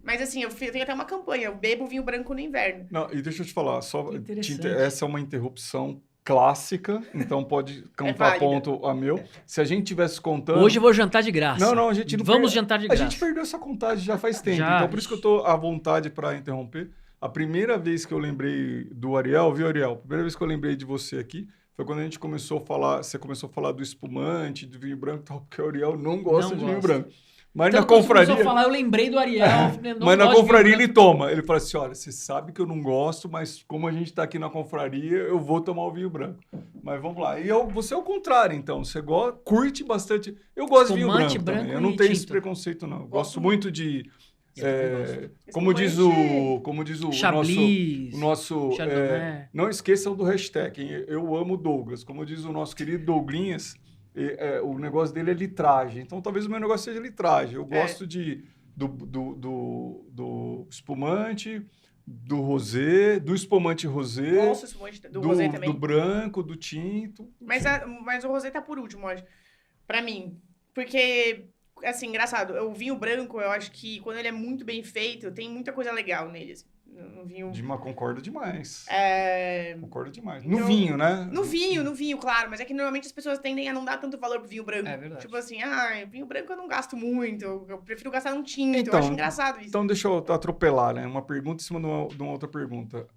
Mas assim, eu tenho até uma campanha, eu bebo vinho branco no inverno.
Não, e deixa eu te falar,
Interessante.
essa é uma interrupção clássica, então pode contar ponto a meu. Se a gente tivesse contando...
Hoje eu vou jantar de graça.
Não, a gente não...
Vamos jantar de graça.
A gente perdeu essa contagem já faz tempo,
Já,
então por isso que eu tô à vontade para interromper. A primeira vez que eu lembrei do Ariel, viu, Ariel? A primeira vez que eu lembrei de você aqui foi quando a gente começou a falar, você começou a falar do espumante, do vinho branco e tal, porque o Ariel não gosta de vinho branco. Mas
então,
na confraria...
Falar, eu lembrei do Ariel.
Mas na confraria ele toma. Ele fala assim, olha, você sabe que eu não gosto, mas como a gente tá aqui na confraria, eu vou tomar o vinho branco. Mas vamos lá. E você é o contrário, então. Você curte bastante... Eu gosto de vinho branco também. Eu não tenho esse preconceito, não. Eu gosto muito de... como diz o nosso não esqueçam do hashtag. Eu amo Douglas. Como diz o nosso querido Douglinhas, o negócio dele é litragem. Então, talvez o meu negócio seja litragem. Eu gosto do espumante, do rosé, do espumante rosé,
gosto do espumante do rosé também.
Do branco, do tinto.
Mas o rosé tá por último, acho. Pra mim. Porque... Assim, engraçado, o vinho branco, eu acho que quando ele é muito bem feito, tem muita coisa legal nele, assim. No vinho...
Concordo demais. Concordo demais.
Então,
no vinho, né?
No vinho, claro. Mas é que normalmente as pessoas tendem a não dar tanto valor pro vinho branco.
É verdade.
Tipo assim, vinho branco eu não gasto muito, eu prefiro gastar num tinto. Então, eu acho engraçado isso.
Então, deixa eu atropelar, né? Uma pergunta em cima de uma outra pergunta.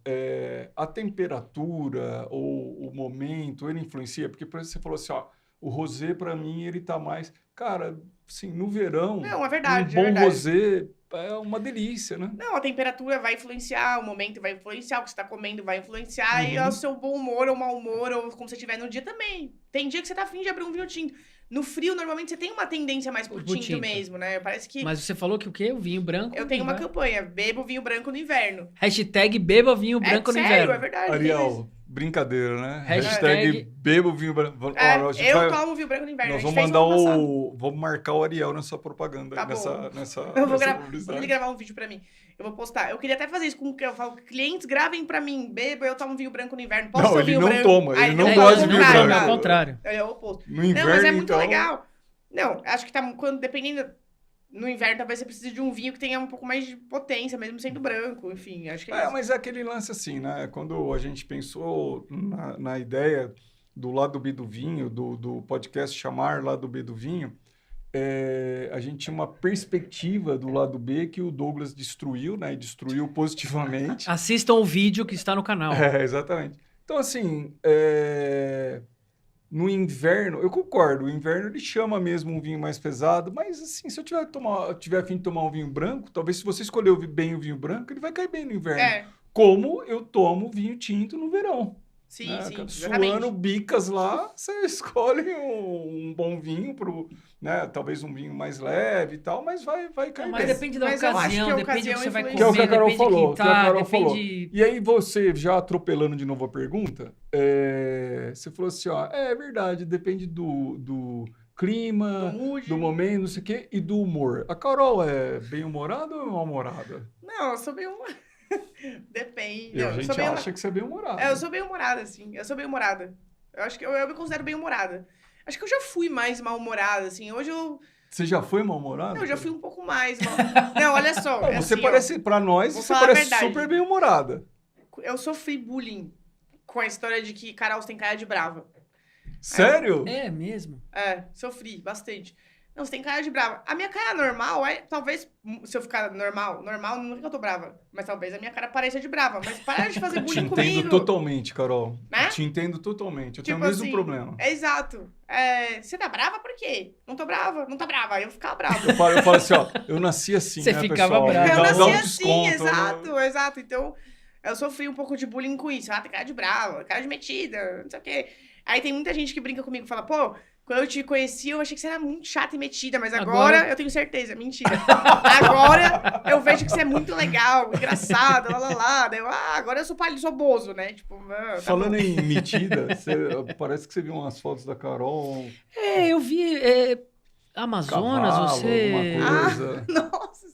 A temperatura ou o momento, ele influencia? Porque, por exemplo, você falou assim, ó, o rosé, pra mim, ele tá mais... Cara, assim, no verão,
não, é verdade,
um bom rosé é uma delícia, né?
Não, a temperatura vai influenciar, o momento vai influenciar, o que você tá comendo vai influenciar, e o seu bom humor ou mau humor, ou como você estiver no dia também. Tem dia que você tá afim de abrir um vinho tinto. No frio, normalmente, você tem uma tendência mais pro tinto mesmo, né? Parece que...
Mas você falou que o quê? O vinho branco?
Eu tenho uma campanha, bebo vinho branco no inverno.
Hashtag beba vinho branco no inverno.
É verdade.
Ariel, brincadeira, né?
Hashtag
beba vinho branco.
Eu tomo vinho branco no inverno.
Nós vamos marcar o Ariel nessa propaganda.
Tá
nessa
eu vou gravar um vídeo pra mim. Eu vou postar. Eu queria até fazer isso com que eu falo, clientes gravem pra mim. Beba, eu tomo vinho branco no inverno. Posso
não, ele
vinho
não
branco?
toma. Ele não gosta de vinho branco.
Ao contrário.
É o oposto.
No inverno,
mas é muito legal. Não, acho que dependendo... No inverno, talvez você precise de um vinho que tenha um pouco mais de potência, mesmo sendo branco. Enfim, acho que é isso.
Mas é aquele lance assim, né? Quando a gente pensou na ideia do Lado B do Vinho, do podcast chamar Lado B do Vinho, a gente tinha uma perspectiva do Lado B que o Douglas destruiu, né? E destruiu positivamente.
Assistam o vídeo que está no canal.
Exatamente. Então, assim... No inverno, eu concordo, o inverno ele chama mesmo um vinho mais pesado, mas assim, se eu tiver a fim de tomar um vinho branco, talvez se você escolher bem o vinho branco, ele vai cair bem no inverno. Como eu tomo vinho tinto no verão.
Sim,
né?
sim,
suando bicas lá, você escolhe um bom vinho né? Talvez um vinho mais leve e tal, mas vai cair
mas
bem.
Depende da ocasião, depende do que você vai comer,
que é o que a Carol falou,
falou.
E aí você, já atropelando de novo a pergunta, você falou assim, ó, é verdade, depende do clima, do momento, não sei o quê, e do humor. A Carol é bem-humorada ou é mal-humorada?
Não, eu sou bem-humorada. Depende.
A gente acha que você é bem-humorada.
Eu sou bem-humorada, sim. Eu sou bem-humorada. Eu acho que eu me considero bem-humorada. Acho que eu já fui mais mal-humorada, assim. Hoje eu...
Você já foi mal-humorada?
Não, eu já fui um pouco mais. Não, olha só.
Você
assim,
parece, pra nós, você parece super bem-humorada.
Eu sofri bullying com a história de que Carol tem cara de brava.
Sério?
É mesmo?
Sofri bastante. Não, você tem cara de brava. A minha cara normal talvez, se eu ficar normal, não é que eu tô brava, mas talvez a minha cara pareça de brava. Mas para de fazer bullying comigo.
Te entendo totalmente, Carol.
Né?
Te entendo totalmente. Eu
tipo
tenho o mesmo
assim,
problema.
Exato. Você tá brava por quê? Não tô brava. Não tá brava. Eu ficava brava.
Eu falo assim, ó, eu nasci assim,
Você
né,
ficava
pessoal?
bravo.
Eu
Dá
nasci
um
assim,
desconto,
exato. Então, eu sofri um pouco de bullying com isso. Tem cara de brava, cara de metida, não sei o quê. Aí tem muita gente que brinca comigo e fala, pô, quando eu te conheci, eu achei que você era muito chata e metida, mas agora eu tenho certeza, mentira. Agora eu vejo que você é muito legal, engraçado, lá. Daí agora eu sou palha, sou bozo, né? Tipo, tá
falando
bom.
em metida, parece que você viu umas fotos da Carol.
Eu vi. Amazonas,
Cavalo,
você.
alguma coisa.
Nossa,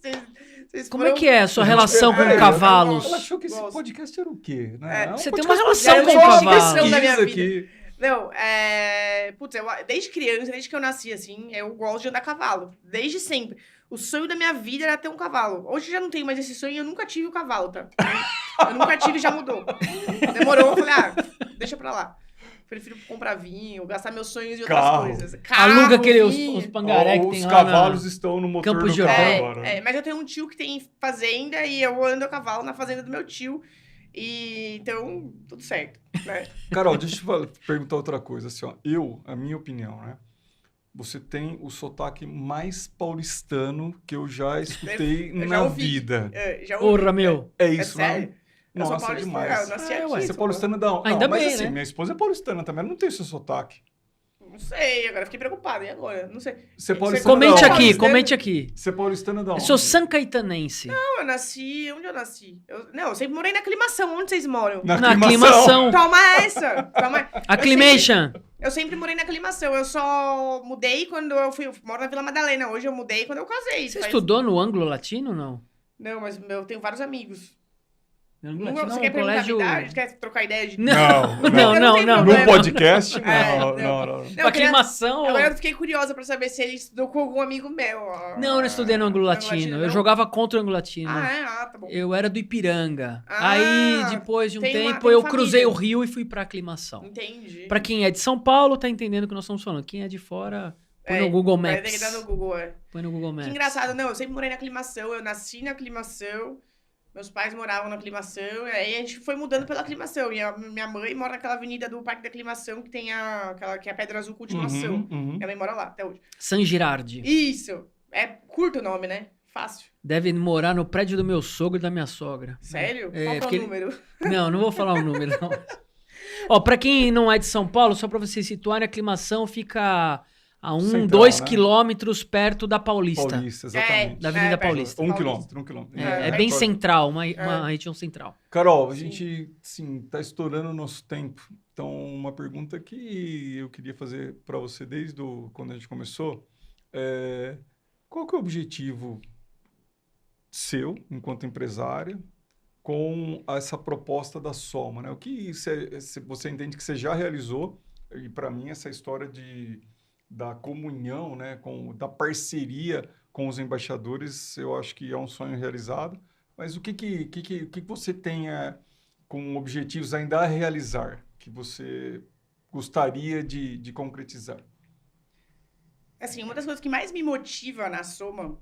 vocês
Como
foram...
é que é a sua relação com cavalos?
Ela achou que esse
Gosto.
podcast era o quê? Né?
Você
um
tem uma
podcast
relação
com
de
cavalos.
pesquisa
Da minha vida.
aqui.
Não, putz, desde criança, desde que eu nasci, assim, eu gosto de andar a cavalo. Desde sempre. O sonho da minha vida era ter um cavalo. Hoje eu já não tenho mais esse sonho e eu nunca tive o cavalo, tá? Eu nunca tive e já mudou. Demorou, eu falei, deixa pra lá. Prefiro comprar vinho, gastar meus sonhos em outras
Carro.
coisas. Carro,
Aluga
vinho.
os pangaré que tem
Os
lá
cavalos estão no motor
Campos
do
de
carro
Jordão.
agora.
Mas eu tenho um tio que tem fazenda e eu ando a cavalo na fazenda do meu tio. E então, tudo certo, né?
Carol, deixa eu te perguntar outra coisa. Assim, ó, a minha opinião, né? Você tem o sotaque mais paulistano que eu já escutei
Eu já
na
ouvi.
vida.
Já ouvi.
Porra, meu.
É isso,
sério?
né?
Eu sou
Nossa,
paulistana,
demais.
eu nasci aqui.
ué,
Você é
sou
paulistana da onde?
Ainda
Não, mas
bem,
assim,
né?
minha esposa é paulistana também, ela não tem seu sotaque.
Não sei, agora fiquei preocupada. E agora? Não sei.
Você é paulistana
Comente
da onde?
aqui,
Paulistano.
comente aqui.
Você é paulistana da
Eu
onde?
sou sancaitenense.
Não, eu nasci... Onde eu nasci? Eu sempre morei na Aclimação. Onde vocês moram?
Na
Na
aclimação.
aclimação.
Toma essa!
Acclimation.
Eu sempre morei na Aclimação. Eu só mudei quando eu moro na Vila Madalena. Hoje eu mudei quando eu casei.
Você estudou no anglo-latino ou não?
Não, mas eu tenho vários amigos.
Anglo-latino
Você
é
quer
um
perguntar
colégio...
a idade? Quer trocar ideia de...
Não,
Eu não tenho
No
problema.
podcast,
É,
não.
Não, eu queria-
Aclimação...
Agora eu fiquei curiosa pra saber se ele estudou com algum amigo meu.
Não, eu não estudei no anglo-latino. Eu
não?
jogava contra o anglo-latino.
Tá bom.
Eu era do Ipiranga.
Ah,
Aí, depois de um
tem
tempo,
tem
eu
família.
cruzei o rio e fui pra aclimação.
Entendi.
Pra quem é de São Paulo, tá entendendo o que nós estamos falando. Quem é de fora, põe no Google
Vai
Maps.
ter que dar no Google,
Põe no Google Maps.
Que engraçado, não, eu sempre morei na Aclimação, eu nasci na Aclimação, meus pais moravam na Aclimação, e aí a gente foi mudando pela Aclimação, e a minha mãe mora naquela avenida do Parque da Aclimação, que tem aquela que é a Pedra Azul Continuação. Minha mãe mora lá, até hoje.
San Girardi.
Isso! É curto o nome, né? Fácil.
Deve morar no prédio do meu sogro e da minha sogra.
Sério?
É,
Qual que é
porque
o número?
Não vou falar o número, não. Ó, pra quem não é de São Paulo, só pra vocês situarem, a aclimação fica a
Central,
2
né?
quilômetros perto da Paulista.
Paulista, exatamente.
Da Avenida
perto.
Paulista.
1 quilômetro.
É bem central, uma região central.
Carol, a gente, sim, tá estourando o nosso tempo. Então, uma pergunta que eu queria fazer para você desde quando a gente começou, qual que é o objetivo seu, enquanto empresária, com essa proposta da Soma, né? O que você entende que você já realizou? E para mim essa história da comunhão, né, da parceria com os embaixadores, eu acho que é um sonho realizado. Mas o que você tem com objetivos ainda a realizar, que você gostaria de concretizar?
Assim, uma das coisas que mais me motiva na Soma,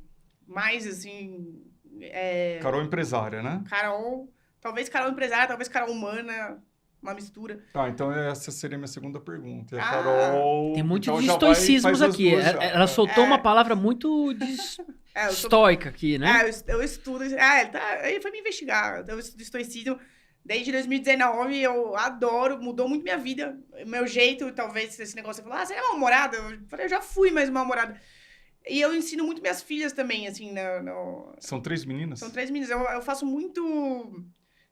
mais assim...
Carol empresária, né?
Talvez Carol empresária, talvez Carol humana, uma mistura.
Então essa seria a minha segunda pergunta. A Carol...
Tem muitos
então já
estoicismos
faz as
aqui.
duas já.
Ela soltou uma palavra muito estoica aqui, né?
Eu estudo... Ele foi me investigar. Eu estudo estoicismo desde 2019. Eu adoro, mudou muito minha vida. Meu jeito, talvez, esse negócio. Você falou, você é mal-humorada? Eu falei, eu já fui mais mal-humorada. E eu ensino muito minhas filhas também, assim,
São 3 meninas?
São 3 meninas. Eu faço muito...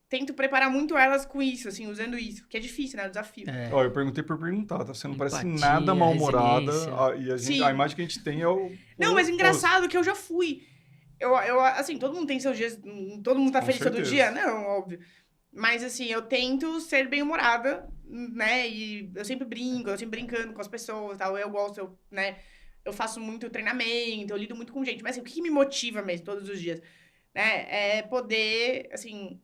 Tento preparar muito elas com isso, assim, usando isso. Que é difícil, né? O desafio.
Ó, eu perguntei por perguntar, tá? Você não parece
Empatia,
nada mal-humorada.
resiliência.
E a imagem que a gente tem é o...
Não, mas engraçado que eu já fui. Assim, todo mundo tem seus dias... Todo mundo tá
Com
feliz todo
certeza.
dia? Não, óbvio. Mas, assim, eu tento ser bem-humorada, né? E eu sempre brinco, eu sempre brincando com as pessoas e tal. Eu gosto, né? Eu faço muito treinamento, eu lido muito com gente. Mas, assim, o que me motiva mesmo, todos os dias? Né? É poder, assim...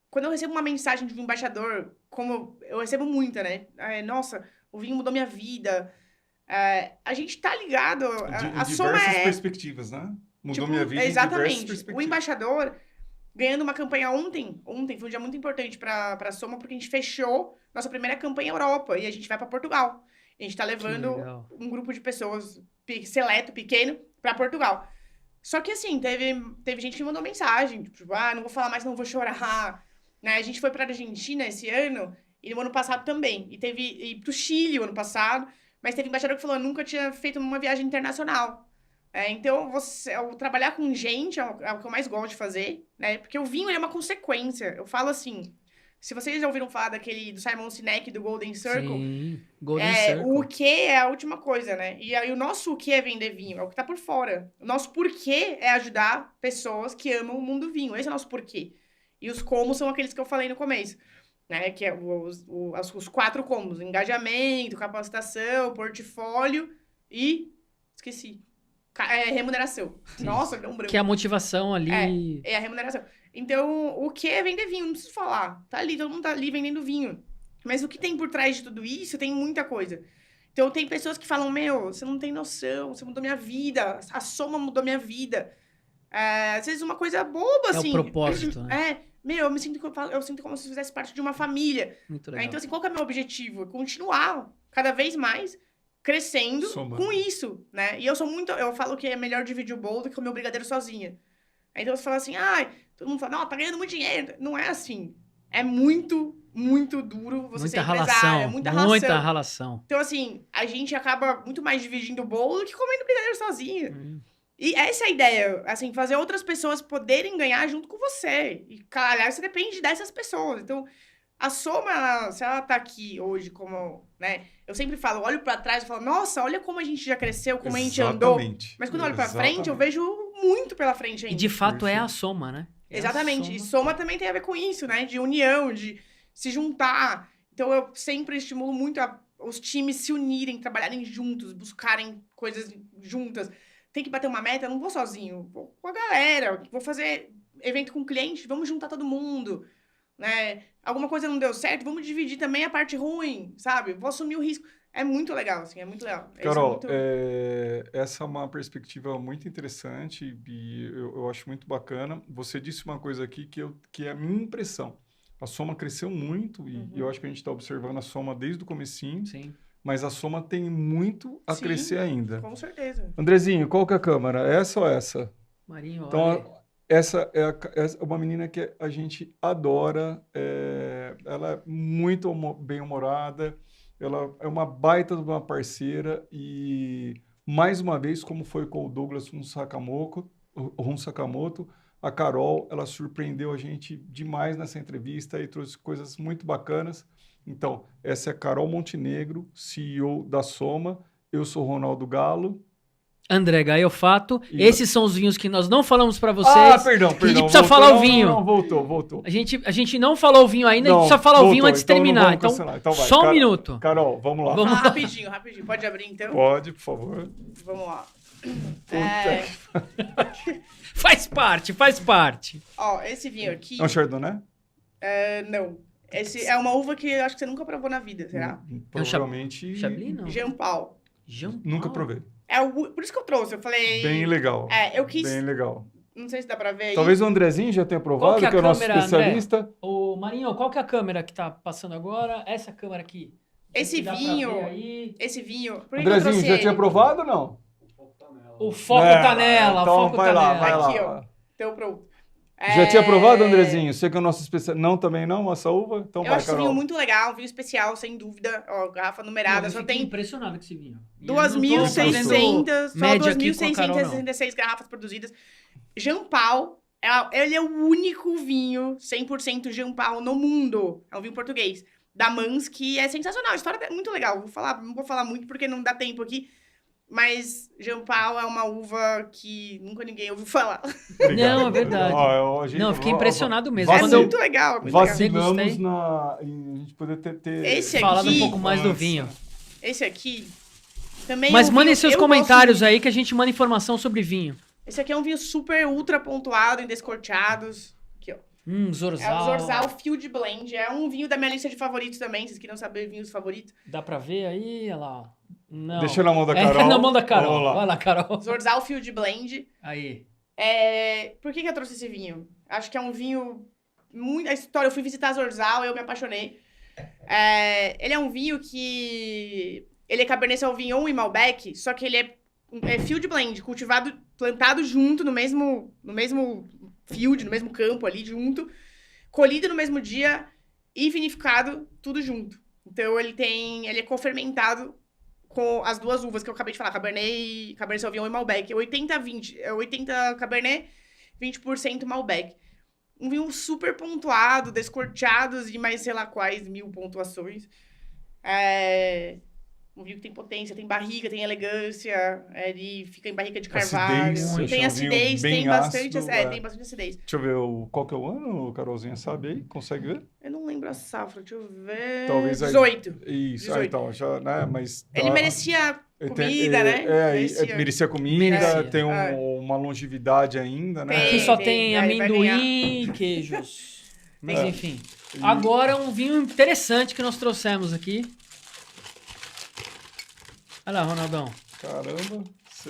Quando eu recebo uma mensagem de um embaixador, como eu recebo muita, né? Nossa, o vinho mudou minha vida. a gente tá ligado. A
De
Soma
diversas perspectivas, né? Mudou minha vida em diversas
exatamente.
perspectivas.
O embaixador, ganhando uma campanha ontem foi um dia muito importante pra Soma, porque a gente fechou nossa primeira campanha Europa e a gente vai pra Portugal. A gente tá levando um grupo de pessoas seleto, pequeno, pra Portugal. Só que assim, teve gente que mandou mensagem, tipo, não vou falar mais, não vou chorar. Né? A gente foi pra Argentina esse ano, e no ano passado também. E pro Chile o ano passado, mas teve embaixador que falou, eu nunca tinha feito uma viagem internacional. Então, trabalhar com gente é o que eu mais gosto de fazer, né? Porque o vinho é uma consequência. Eu falo assim, se vocês já ouviram falar do Simon Sinek, do Golden Circle,
Sim, Golden Circle.
O que é a última coisa, né? E aí o nosso o que é vender vinho, é o que tá por fora. O nosso porquê é ajudar pessoas que amam o mundo vinho. Esse é o nosso porquê. E os como são aqueles que eu falei no começo, né? Que é os 4 combos: engajamento, capacitação, portfólio e... esqueci. Remuneração. Sim. Nossa, deu um branco.
Que é a motivação ali.
É a remuneração. Então, o que é vender vinho? Não preciso falar. Tá ali, todo mundo tá ali vendendo vinho. Mas o que tem por trás de tudo isso, tem muita coisa. Então, tem pessoas que falam, você não tem noção, você mudou minha vida, a Soma mudou minha vida. Às vezes uma coisa boba, assim.
É o propósito, né?
Eu sinto como se eu fizesse parte de uma família.
Muito legal.
Então, assim, qual que é o meu objetivo? Continuar cada vez mais crescendo com isso, né? E eu falo que é melhor dividir o bolo do que comer o brigadeiro sozinha. Então você fala assim, todo mundo fala, não, tá ganhando muito dinheiro. Não é assim. É muito, muito duro você ser empresário. Muita
ralação.
Então, assim, a gente acaba muito mais dividindo o bolo do que comendo brigadeiro sozinha. E essa é a ideia, assim, fazer outras pessoas poderem ganhar junto com você. E, cara, você depende dessas pessoas. Então, a Soma, se ela tá aqui hoje como, né? Eu sempre falo, olho pra trás e falo, nossa, olha como a gente já cresceu, como a gente andou. Mas quando eu olho pra frente, eu vejo muito pela frente ainda.
E de fato é a Soma, né?
Exatamente. E Soma também tem a ver com isso, né? De união, de se juntar. Então, eu sempre estimulo muito os times se unirem, trabalharem juntos, buscarem coisas juntas. Tem que bater uma meta, eu não vou sozinho, vou com a galera, vou fazer evento com cliente, vamos juntar todo mundo, né? Alguma coisa não deu certo, vamos dividir também a parte ruim, sabe? Vou assumir o risco. É muito legal, assim, é muito legal.
Carol, essa é uma perspectiva muito interessante e eu acho muito bacana. Você disse uma coisa aqui que é a minha impressão. A Soma cresceu muito e eu acho que a gente está observando a Soma desde o comecinho.
Sim.
Mas a Soma tem muito a crescer ainda.
Com certeza.
Andrezinho, qual que é a câmera? Essa ou essa?
Marinho,
então,
olha.
Essa é uma menina que a gente adora. Ela é muito bem-humorada. Ela é uma baita de uma parceira. E, mais uma vez, como foi com o Douglas Sakamoto, a Carol, ela surpreendeu a gente demais nessa entrevista e trouxe coisas muito bacanas. Então, essa é a Carol Montenegro, CEO da Soma. Eu sou o Ronaldo Galo.
André Gaiofato. Esses são os vinhos que nós não falamos para vocês.
Perdão.
A gente precisa falar o vinho.
Não, voltou.
A gente não falou o vinho ainda, a gente precisa falar o vinho antes de terminar. Então
vai.
Só um minuto.
Carol, vamos lá.
Rapidinho. Pode abrir, então?
Pode, por favor.
Vamos lá.
Faz parte.
Ó, esse vinho aqui...
É um Chardonnay?
Não. Esse é uma uva que eu acho que você nunca provou na vida, será?
Provavelmente...
Chablis, não?
Jean Paul.
Nunca provei.
Por isso que eu trouxe, eu falei...
Bem legal.
Eu quis...
Bem legal.
Não sei se dá pra ver aí.
Talvez o Andrezinho já tenha provado, que é o nosso especialista.
Ô, Marinho, qual que é a câmera que tá passando agora? Essa câmera aqui.
Esse vinho...
Andrezinho, já tinha provado ou não?
O foco tá nela.
Então vai lá.
Aqui, ó. Então pronto.
Já tinha provado, Andrezinho? Você que é o nosso especialista. Não, também não? Essa uva? Então
eu acho esse vinho muito legal, um vinho especial, sem dúvida. Ó, garrafa numerada.
Eu fiquei impressionado com esse vinho.
2.666 garrafas produzidas. Jean Paul, ele é o único vinho 100% Jean Paul no mundo. É um vinho português. Da Mans, que é sensacional. A história é muito legal. Não vou falar muito porque não dá tempo aqui. Mas Jean Paul é uma uva que nunca ninguém ouviu falar.
Não, é verdade. Eu fiquei impressionado mesmo.
É muito legal.
Vacilamos em a gente poder ter
esse aqui,
falado um pouco mais do vinho.
Esse aqui também.
Mas mandem seus comentários aí que a gente manda informação sobre vinho.
Esse aqui é um vinho super ultra pontuado em descorteados. Aqui, ó.
Zorzal.
É o Zorzal Field Blend. É um vinho da minha lista de favoritos também. Vocês queriam saber vinhos favoritos?
Dá pra ver aí? Olha lá. Ó. Não.
Deixa na mão da Carol.
É na mão da Carol.
Vamos lá.
Vai lá, Carol.
Zorzal Field Blend.
Aí.
Por que eu trouxe esse vinho? Acho que é um vinho... A história, eu fui visitar Zorzal, eu me apaixonei. Ele é um vinho que... Ele é Cabernet Sauvignon e Malbec, só que ele é field blend, cultivado, plantado junto, no mesmo field, no mesmo campo ali, junto, colhido no mesmo dia e vinificado, tudo junto. Então, ele é cofermentado com as duas uvas que eu acabei de falar, Cabernet Sauvignon e Malbec. 80-20, 80 Cabernet, 20% Malbec. Um vinho super pontuado, descorteados de mais sei lá quais 1000 pontuações. Um vinho que tem potência, tem barriga, tem elegância, ele fica em barrica de carvalho. Tem acidez, tem bastante acidez.
Deixa eu ver qual que é o ano, Carolzinha, sabe aí? Consegue ver?
Eu não lembro a safra, deixa eu ver.
Talvez
18.
Isso,
18.
Então, já, né, mas...
Ele merecia comida, né?
Merecia comida, tem uma longevidade ainda, né?
Aqui só tem amendoim e queijos. Mas enfim. Agora um vinho interessante que nós trouxemos aqui. Olha lá, Ronaldão.
Caramba, você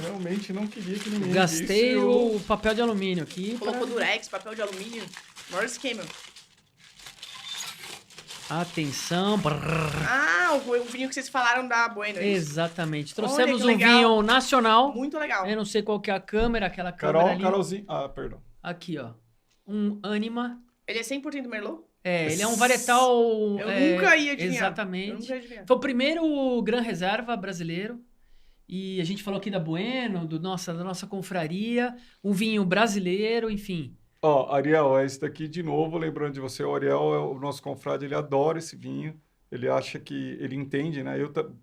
realmente não queria que ninguém
Gastei
visse
o papel de alumínio aqui.
Colocou durex, papel de alumínio. Maior esquema.
Atenção.
O vinho que vocês falaram da Bueno.
Exatamente. Trouxemos um
legal.
vinho nacional.
Muito legal.
Eu não sei qual que é a câmera, aquela câmera ali.
Carolzinha. Perdão.
Aqui, ó. Um Anima.
Ele é 100% Merlot?
Ele é um varietal...
Eu nunca ia adivinhar.
Exatamente.
Eu nunca ia adivinhar.
Foi o primeiro Gran Reserva brasileiro. E a gente falou aqui da Bueno, da nossa confraria. Um vinho brasileiro, enfim.
Ariel, esse daqui de novo, lembrando de você, o Ariel é o nosso confrade, ele adora esse vinho. Ele acha que... Ele entende, né?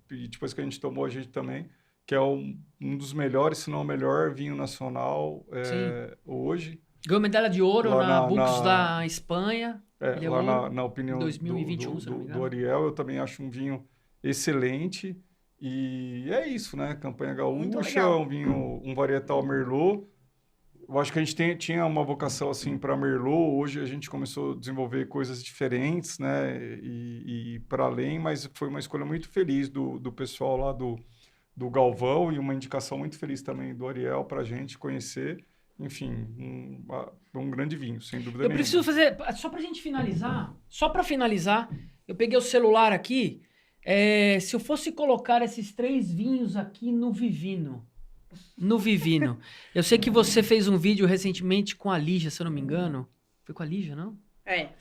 E depois que a gente tomou, a gente também, que é um dos melhores, se não o melhor vinho nacional hoje.
Ganhou medalha de ouro na Books da Espanha.
Lá na opinião
2021,
do Ariel, eu também acho um vinho excelente. E é isso, né? Campanha Gaúcha, um varietal Merlot. Eu acho que a gente tinha uma vocação assim para Merlot. Hoje a gente começou a desenvolver coisas diferentes, né? E para além, mas foi uma escolha muito feliz do pessoal lá do Galvão e uma indicação muito feliz também do Ariel para a gente conhecer. Enfim, um grande vinho, sem dúvida nenhuma.
Eu preciso fazer, só pra gente finalizar, eu peguei o celular aqui, se eu fosse colocar esses 3 vinhos aqui no Vivino, eu sei que você fez um vídeo recentemente com a Lígia, se eu não me engano, foi com a Lígia, não?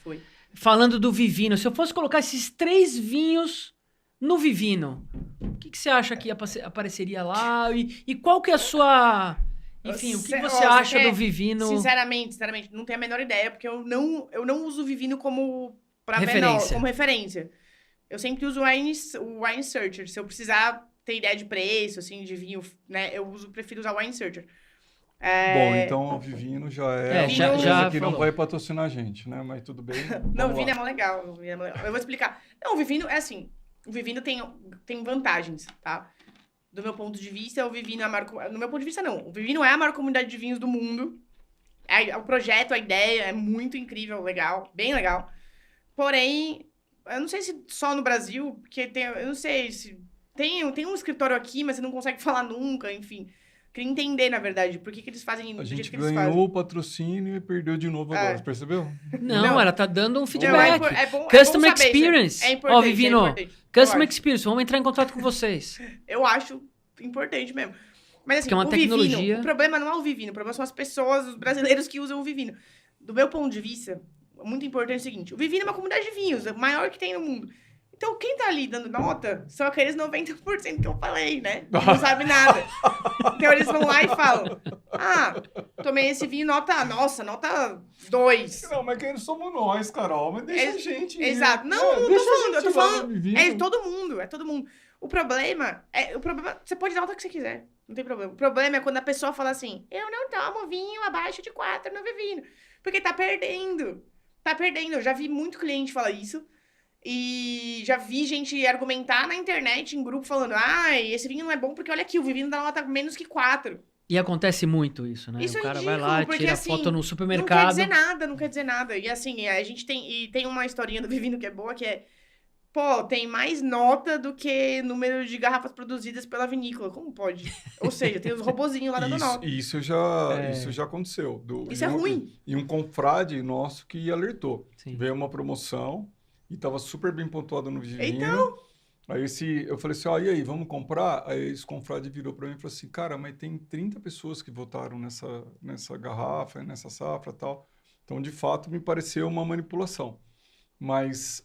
Foi.
Falando do Vivino, se eu fosse colocar esses 3 vinhos no Vivino, o que você acha que apareceria lá e qual que é a sua... Enfim, o que você acha do Vivino?
Sinceramente, não tenho a menor ideia, porque eu não uso o Vivino como referência. Eu sempre uso o Wine Searcher. Se eu precisar ter ideia de preço, assim, de vinho, né, prefiro usar o Wine Searcher.
Bom, então o Vivino já
já
que não vai patrocinar a gente, né? Mas tudo bem.
Não, o Vivino é mó legal. Eu vou explicar. Não, o Vivino é assim. O Vivino tem vantagens, tá? Do meu ponto de vista, o Vivino é a maior... No meu ponto de vista, não. O Vivino é a maior comunidade de vinhos do mundo. O projeto, a ideia é muito incrível, legal, bem legal. Porém, eu não sei se só no Brasil, porque eu não sei se... Tem um escritório aqui, mas você não consegue falar nunca, enfim. Queria entender, na verdade, por que eles fazem do jeito que eles fazem.
A gente ganhou o patrocínio e perdeu de novo agora, percebeu?
Não, ela tá dando um feedback.
Bom
Customer Experience.
É importante,
Vivino,
é importante.
Customer Experience, vamos entrar em contato com vocês.
Eu acho importante mesmo. Mas assim,
que é uma tecnologia...
Vivino, o problema não é o Vivino, o problema são as pessoas, os brasileiros que usam o Vivino. Do meu ponto de vista, muito importante é o seguinte, o Vivino é uma comunidade de vinhos, a maior que tem no mundo. Então, quem tá ali dando nota são aqueles 90% que eu falei, né? Que não sabe nada. Então, eles vão lá e falam, tomei esse vinho, nota 2.
Não, mas quem somos nós, Carol? Mas deixa a gente...
Exato. Não, eu tô falando. É todo mundo. O problema, você pode dar nota que você quiser, não tem problema. O problema é quando a pessoa fala assim, eu não tomo vinho abaixo de 4 no Vivino. Porque tá perdendo. Eu já vi muito cliente falar isso. E já vi gente argumentar na internet, em grupo, falando esse vinho não é bom porque olha aqui, o Vivino dá nota menos que 4.
E acontece muito isso, né?
Isso
o
é
cara
ridículo,
vai lá,
porque,
tira
assim,
foto no
Não
supermercado.
não quer dizer nada. E assim, a gente tem uma historinha do Vivino que é boa, que é... Pô, tem mais nota do que número de garrafas produzidas pela vinícola. Como pode? Ou seja, tem os robozinhos lá dando nota.
Isso já aconteceu.
Isso é ruim.
E um confrade nosso que alertou.
Sim.
Veio uma promoção e estava super bem pontuado no Vivino.
Então...
Aí eu falei assim, ó, e aí, vamos comprar? Aí esse confrade virou para mim e falou assim, cara, mas tem 30 pessoas que votaram nessa garrafa, nessa safra e tal. Então, de fato, me pareceu uma manipulação. Mas...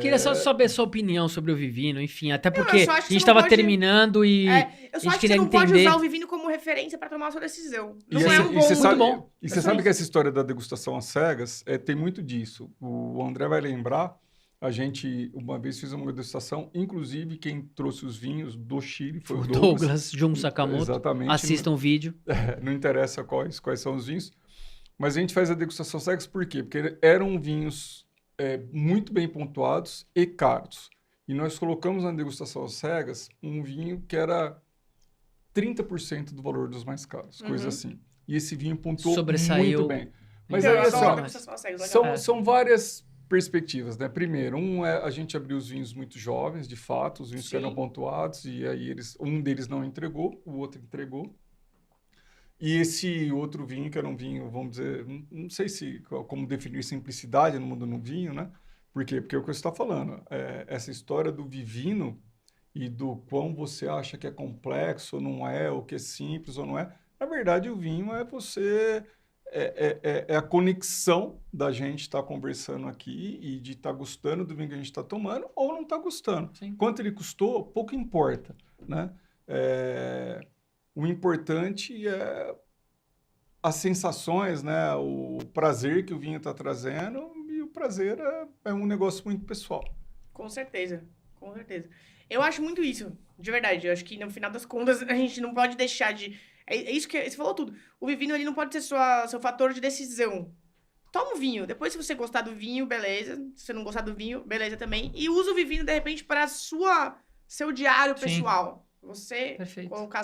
Queria só saber a sua opinião sobre o Vivino, enfim, até porque
eu só acho
a
que
gente
você não
estava
pode-
terminando e
eu
a
só
gente
acho que você
queria
não pode
entender.
usar o Vivino como referência pra tomar a sua decisão. Não
E
é
essa-
um
e
bom...
você sabe,
bom.
E você sabe que essa história da degustação às cegas tem muito disso. O André vai lembrar, a gente uma vez fez uma degustação, inclusive quem trouxe os vinhos do Chile foi o Douglas.
Jun Sakamoto.
Exatamente.
Assistam o vídeo.
Não interessa quais são os vinhos. Mas a gente faz a degustação às cegas por quê? Porque eram vinhos muito bem pontuados e caros. E nós colocamos na degustação às cegas um vinho que era 30% do valor dos mais caros, coisa assim. E esse vinho pontuou
Sobressaiu.
muito bem. Mas
Eu
aí,
adoro
assim,
degustação às cegas, legal.
são várias perspectivas, né? Primeiro, a gente abriu os vinhos muito jovens, de fato, os vinhos que
Sim.
eram pontuados, e aí um deles não entregou, o outro entregou. E esse outro vinho, que era um vinho, vamos dizer, não sei como definir simplicidade no mundo do vinho, né? Por quê? Porque é o que você está falando, essa história do Vivino e do quão você acha que é complexo ou não é, ou que é simples ou não é. Na verdade, o vinho é a conexão da gente estar conversando aqui e de estar gostando do vinho que a gente está tomando ou não está gostando.
Sim.
Quanto ele custou, pouco importa, né? O importante é as sensações, né? O prazer que o vinho está trazendo, e o prazer é um negócio muito pessoal.
Com certeza, com certeza. Eu acho muito isso, de verdade. Eu acho que no final das contas a gente não pode deixar de... É isso que você falou tudo. O Vivino ele não pode ser seu fator de decisão. Toma o vinho. Depois, se você gostar do vinho, beleza. Se você não gostar do vinho, beleza também. E usa o Vivino, de repente, para seu diário
Sim.
pessoal. Você
Perfeito.
colocar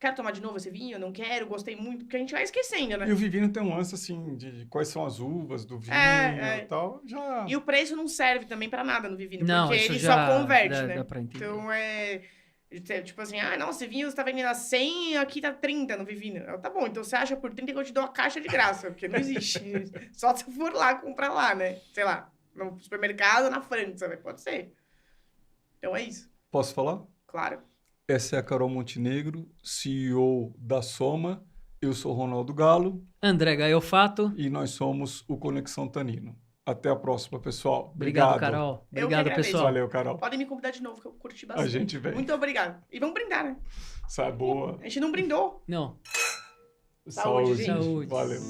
Quero tomar de novo esse vinho? Não quero, gostei muito. Porque a gente vai esquecendo, né?
E o Vivino tem um lance, assim, de quais são as uvas do vinho e tal. Já...
E o preço não serve também pra nada no Vivino.
Não,
porque
isso
ele
já
só converte,
dá
né?
pra entender.
Então, tipo assim, não, esse vinho você tá vendendo a 100 e aqui tá 30 no Vivino. Tá bom, então você acha por 30 que eu te dou a caixa de graça, porque não existe. Só se for lá, comprar lá, né? Sei lá, no supermercado ou na França, né? Pode ser. Então é isso.
Posso falar?
Claro.
Essa é a Carol Montenegro, CEO da Soma. Eu sou Ronaldo Galo.
André Gaiofato.
E nós somos o Conexão Tanino. Até a próxima, pessoal.
Obrigado, Carol.
Eu que
Obrigado,
agradeço.
pessoal.
Valeu, Carol.
Podem me convidar de novo, que eu curti bastante.
A gente vem.
Muito obrigado. E vamos brindar, né?
Sai boa.
A gente não brindou.
Não.
Saúde, gente.
Saúde.
Valeu.